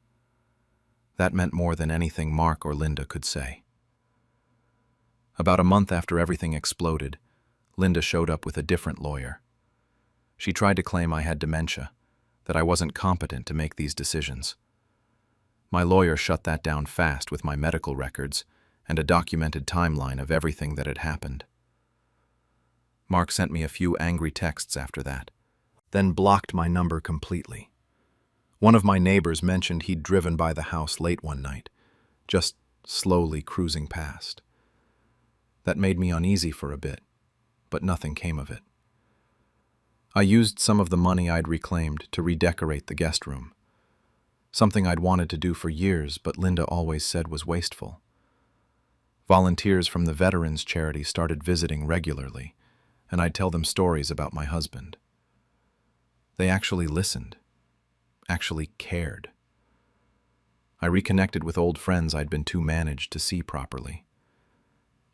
That meant more than anything Mark or Linda could say. About a month after everything exploded, Linda showed up with a different lawyer. She tried to claim I had dementia, that I wasn't competent to make these decisions. My lawyer shut that down fast with my medical records and a documented timeline of everything that had happened. Mark sent me a few angry texts after that, then blocked my number completely. One of my neighbors mentioned he'd driven by the house late one night, just slowly cruising past. That made me uneasy for a bit, but nothing came of it. I used some of the money I'd reclaimed to redecorate the guest room, something I'd wanted to do for years, but Linda always said was wasteful. Volunteers from the veterans charity started visiting regularly, and I'd tell them stories about my husband. They actually listened, actually cared. I reconnected with old friends I'd been too managed to see properly.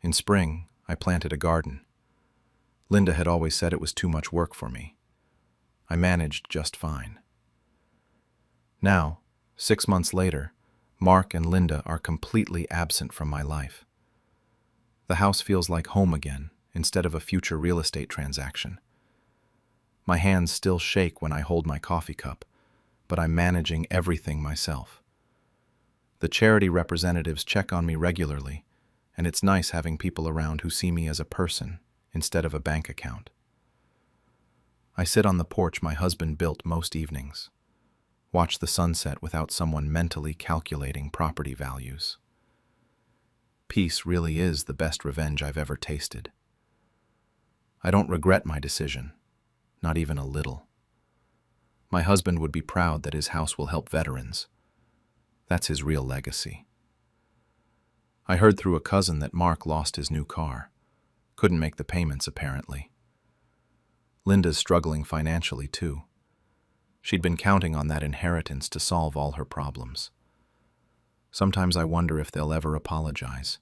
In spring, I planted a garden. Linda had always said it was too much work for me. I managed just fine. Now, 6 months later, Mark and Linda are completely absent from my life. The house feels like home again, instead of a future real estate transaction. My hands still shake when I hold my coffee cup, but I'm managing everything myself. The charity representatives check on me regularly, and it's nice having people around who see me as a person instead of a bank account. I sit on the porch my husband built most evenings, watch the sunset without someone mentally calculating property values. Peace really is the best revenge I've ever tasted. I don't regret my decision, not even a little. My husband would be proud that his house will help veterans. That's his real legacy. I heard through a cousin that Mark lost his new car. Couldn't make the payments, apparently. Linda's struggling financially, too. She'd been counting on that inheritance to solve all her problems. Sometimes I wonder if they'll ever apologize,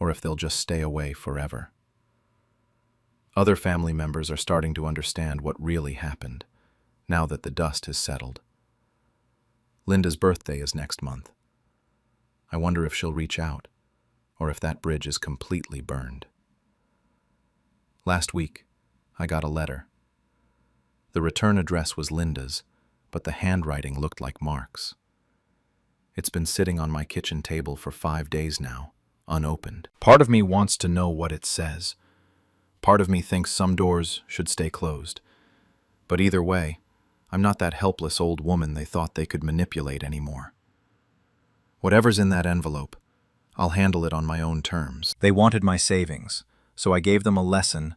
or if they'll just stay away forever. Other family members are starting to understand what really happened, now that the dust has settled. Linda's birthday is next month. I wonder if she'll reach out, or if that bridge is completely burned. Last week, I got a letter. The return address was Linda's, but the handwriting looked like Mark's. It's been sitting on my kitchen table for 5 days now, unopened. Part of me wants to know what it says. Part of me thinks some doors should stay closed. But either way, I'm not that helpless old woman they thought they could manipulate anymore. Whatever's in that envelope, I'll handle it on my own terms. They wanted my savings, so I gave them a lesson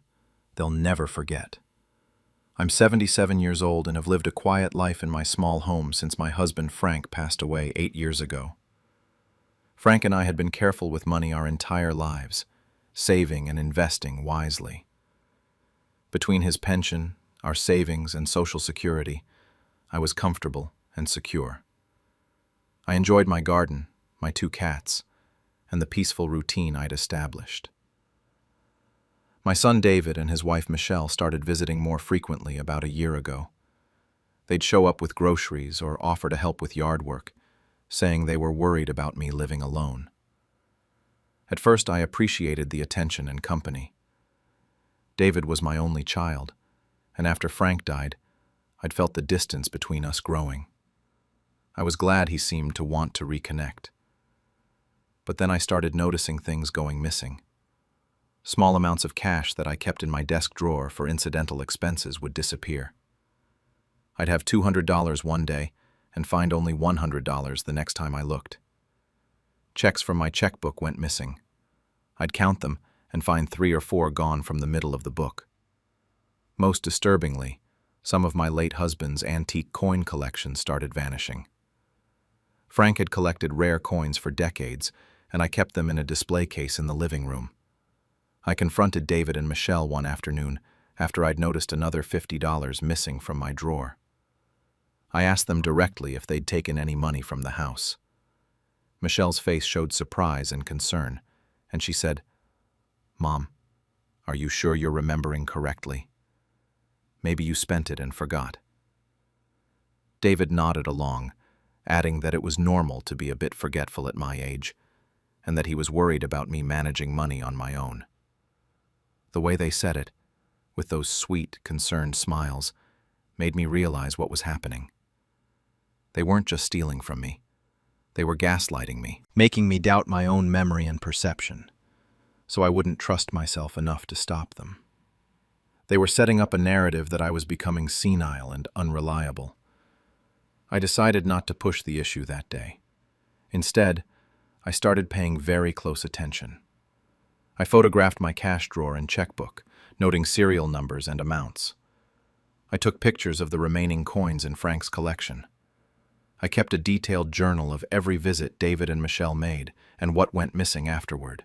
they'll never forget. I'm 77 years old and have lived a quiet life in my small home since my husband Frank passed away 8 years ago. Frank and I had been careful with money our entire lives, saving and investing wisely. Between his pension, our savings, and Social Security, I was comfortable and secure. I enjoyed my garden, my 2 cats, and the peaceful routine I'd established. My son David and his wife Michelle started visiting more frequently about a year ago. They'd show up with groceries or offer to help with yard work, saying they were worried about me living alone. At first, I appreciated the attention and company. David was my only child, and after Frank died, I'd felt the distance between us growing. I was glad he seemed to want to reconnect. But then I started noticing things going missing. Small amounts of cash that I kept in my desk drawer for incidental expenses would disappear. I'd have $200 one day and find only $100 the next time I looked. Checks from my checkbook went missing. I'd count them and find 3 or 4 gone from the middle of the book. Most disturbingly, some of my late husband's antique coin collection started vanishing. Frank had collected rare coins for decades, and I kept them in a display case in the living room. I confronted David and Michelle one afternoon after I'd noticed another $50 missing from my drawer. I asked them directly if they'd taken any money from the house. Michelle's face showed surprise and concern, and she said, "Mom, are you sure you're remembering correctly? Maybe you spent it and forgot." David nodded along, adding that it was normal to be a bit forgetful at my age, and that he was worried about me managing money on my own. The way they said it, with those sweet, concerned smiles, made me realize what was happening. They weren't just stealing from me. They were gaslighting me, making me doubt my own memory and perception, so I wouldn't trust myself enough to stop them. They were setting up a narrative that I was becoming senile and unreliable. I decided not to push the issue that day. Instead, I started paying very close attention. I photographed my cash drawer and checkbook, noting serial numbers and amounts. I took pictures of the remaining coins in Frank's collection. I kept a detailed journal of every visit David and Michelle made and what went missing afterward.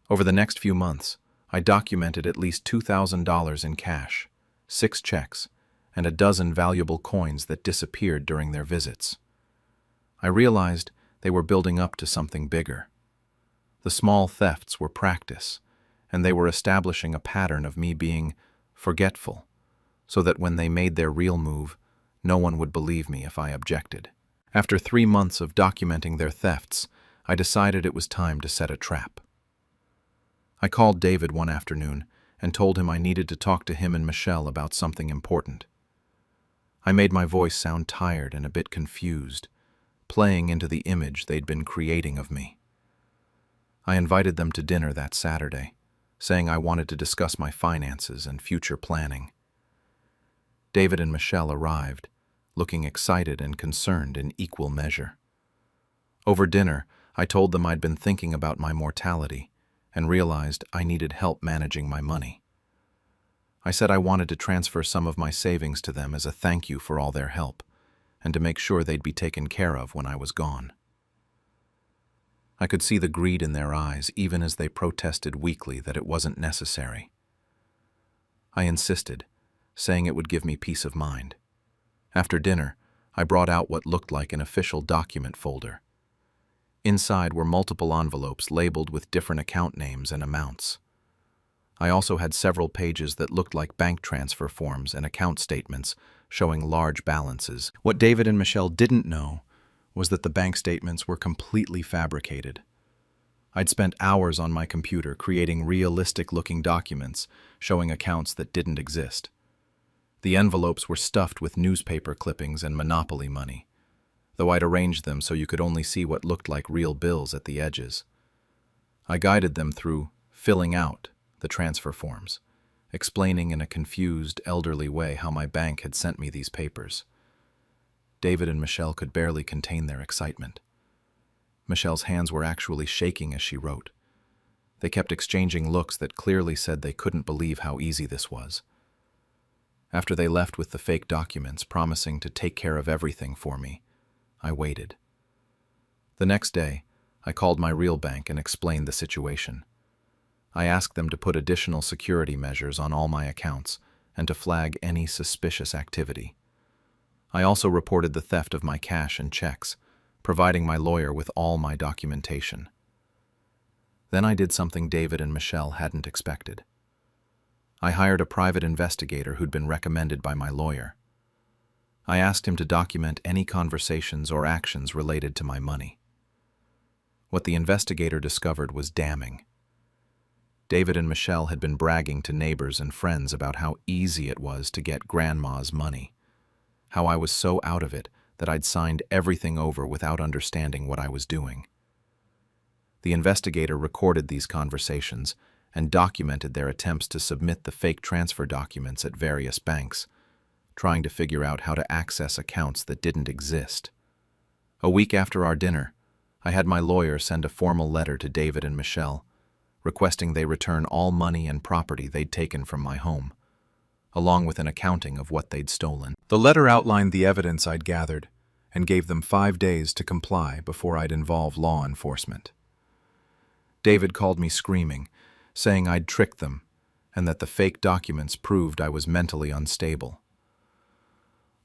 Over the next few months, I documented at least $2,000 in cash, 6 checks, and a dozen valuable coins that disappeared during their visits. I realized they were building up to something bigger. The small thefts were practice, and they were establishing a pattern of me being forgetful, so that when they made their real move, no one would believe me if I objected. After 3 months of documenting their thefts, I decided it was time to set a trap. I called David one afternoon and told him I needed to talk to him and Michelle about something important. I made my voice sound tired and a bit confused, playing into the image they'd been creating of me. I invited them to dinner that Saturday, saying I wanted to discuss my finances and future planning. David and Michelle arrived, looking excited and concerned in equal measure. Over dinner, I told them I'd been thinking about my mortality and realized I needed help managing my money. I said I wanted to transfer some of my savings to them as a thank you for all their help and to make sure they'd be taken care of when I was gone. I could see the greed in their eyes even as they protested weakly that it wasn't necessary. I insisted, saying it would give me peace of mind. After dinner, I brought out what looked like an official document folder. Inside were multiple envelopes labeled with different account names and amounts. I also had several pages that looked like bank transfer forms and account statements showing large balances. What David and Michelle didn't know was that the bank statements were completely fabricated. I'd spent hours on my computer creating realistic-looking documents showing accounts that didn't exist. The envelopes were stuffed with newspaper clippings and Monopoly money, though I'd arranged them so you could only see what looked like real bills at the edges. I guided them through filling out the transfer forms, explaining in a confused, elderly way how my bank had sent me these papers. David and Michelle could barely contain their excitement. Michelle's hands were actually shaking as she wrote. They kept exchanging looks that clearly said they couldn't believe how easy this was. After they left with the fake documents promising to take care of everything for me, I waited. The next day, I called my real bank and explained the situation. I asked them to put additional security measures on all my accounts and to flag any suspicious activity. I also reported the theft of my cash and checks, providing my lawyer with all my documentation. Then I did something David and Michelle hadn't expected. I hired a private investigator who'd been recommended by my lawyer. I asked him to document any conversations or actions related to my money. What the investigator discovered was damning. David and Michelle had been bragging to neighbors and friends about how easy it was to get grandma's money, how I was so out of it that I'd signed everything over without understanding what I was doing. The investigator recorded these conversations and documented their attempts to submit the fake transfer documents at various banks, trying to figure out how to access accounts that didn't exist. A week after our dinner, I had my lawyer send a formal letter to David and Michelle, requesting they return all money and property they'd taken from my home, along with an accounting of what they'd stolen. The letter outlined the evidence I'd gathered and gave them 5 days to comply before I'd involve law enforcement. David called me screaming, saying I'd tricked them and that the fake documents proved I was mentally unstable.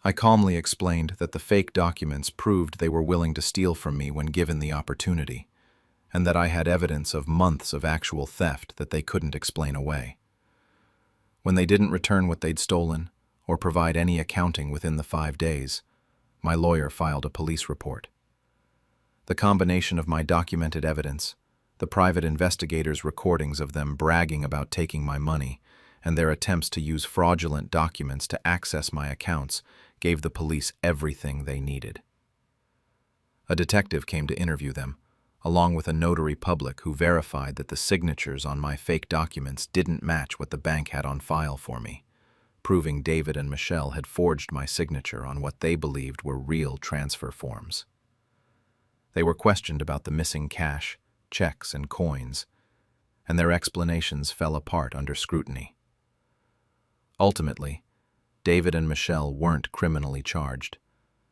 I calmly explained that the fake documents proved they were willing to steal from me when given the opportunity, and that I had evidence of months of actual theft that they couldn't explain away. When they didn't return what they'd stolen or provide any accounting within the 5 days, my lawyer filed a police report. The combination of my documented evidence, the private investigators' recordings of them bragging about taking my money, and their attempts to use fraudulent documents to access my accounts gave the police everything they needed. A detective came to interview them, along with a notary public who verified that the signatures on my fake documents didn't match what the bank had on file for me, proving David and Michelle had forged my signature on what they believed were real transfer forms. They were questioned about the missing cash, checks, and coins, and their explanations fell apart under scrutiny. Ultimately, David and Michelle weren't criminally charged,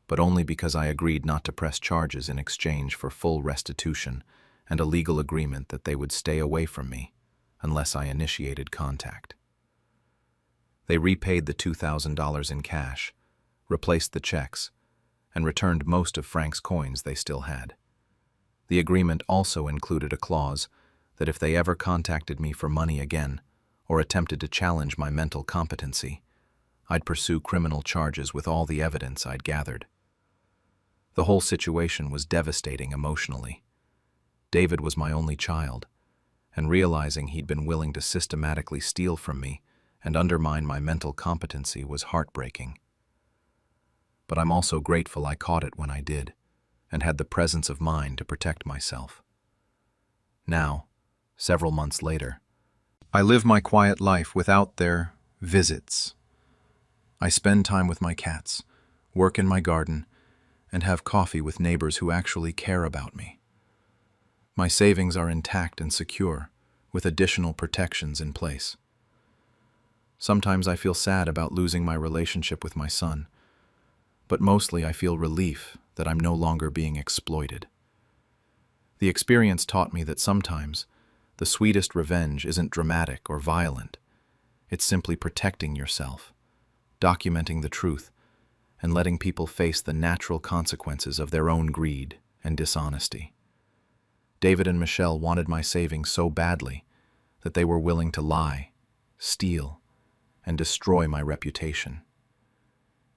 but only because I agreed not to press charges in exchange for full restitution and a legal agreement that they would stay away from me unless I initiated contact. They repaid the $2,000 in cash, replaced the checks, and returned most of Frank's coins they still had. The agreement also included a clause that if they ever contacted me for money again or attempted to challenge my mental competency, I'd pursue criminal charges with all the evidence I'd gathered. The whole situation was devastating emotionally. David was my only child, and realizing he'd been willing to systematically steal from me and undermine my mental competency was heartbreaking. But I'm also grateful I caught it when I did, and had the presence of mind to protect myself. Now, several months later, I live my quiet life without their visits. I spend time with my cats, work in my garden, and have coffee with neighbors who actually care about me. My savings are intact and secure, with additional protections in place. Sometimes I feel sad about losing my relationship with my son, but mostly I feel relief that I'm no longer being exploited. The experience taught me that sometimes the sweetest revenge isn't dramatic or violent. It's simply protecting yourself, documenting the truth, and letting people face the natural consequences of their own greed and dishonesty. David and Michelle wanted my savings so badly that they were willing to lie, steal, and destroy my reputation.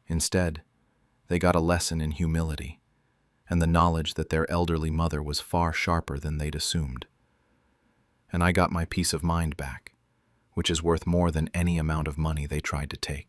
Instead, they got a lesson in humility and the knowledge that their elderly mother was far sharper than they'd assumed. And I got my peace of mind back, which is worth more than any amount of money they tried to take.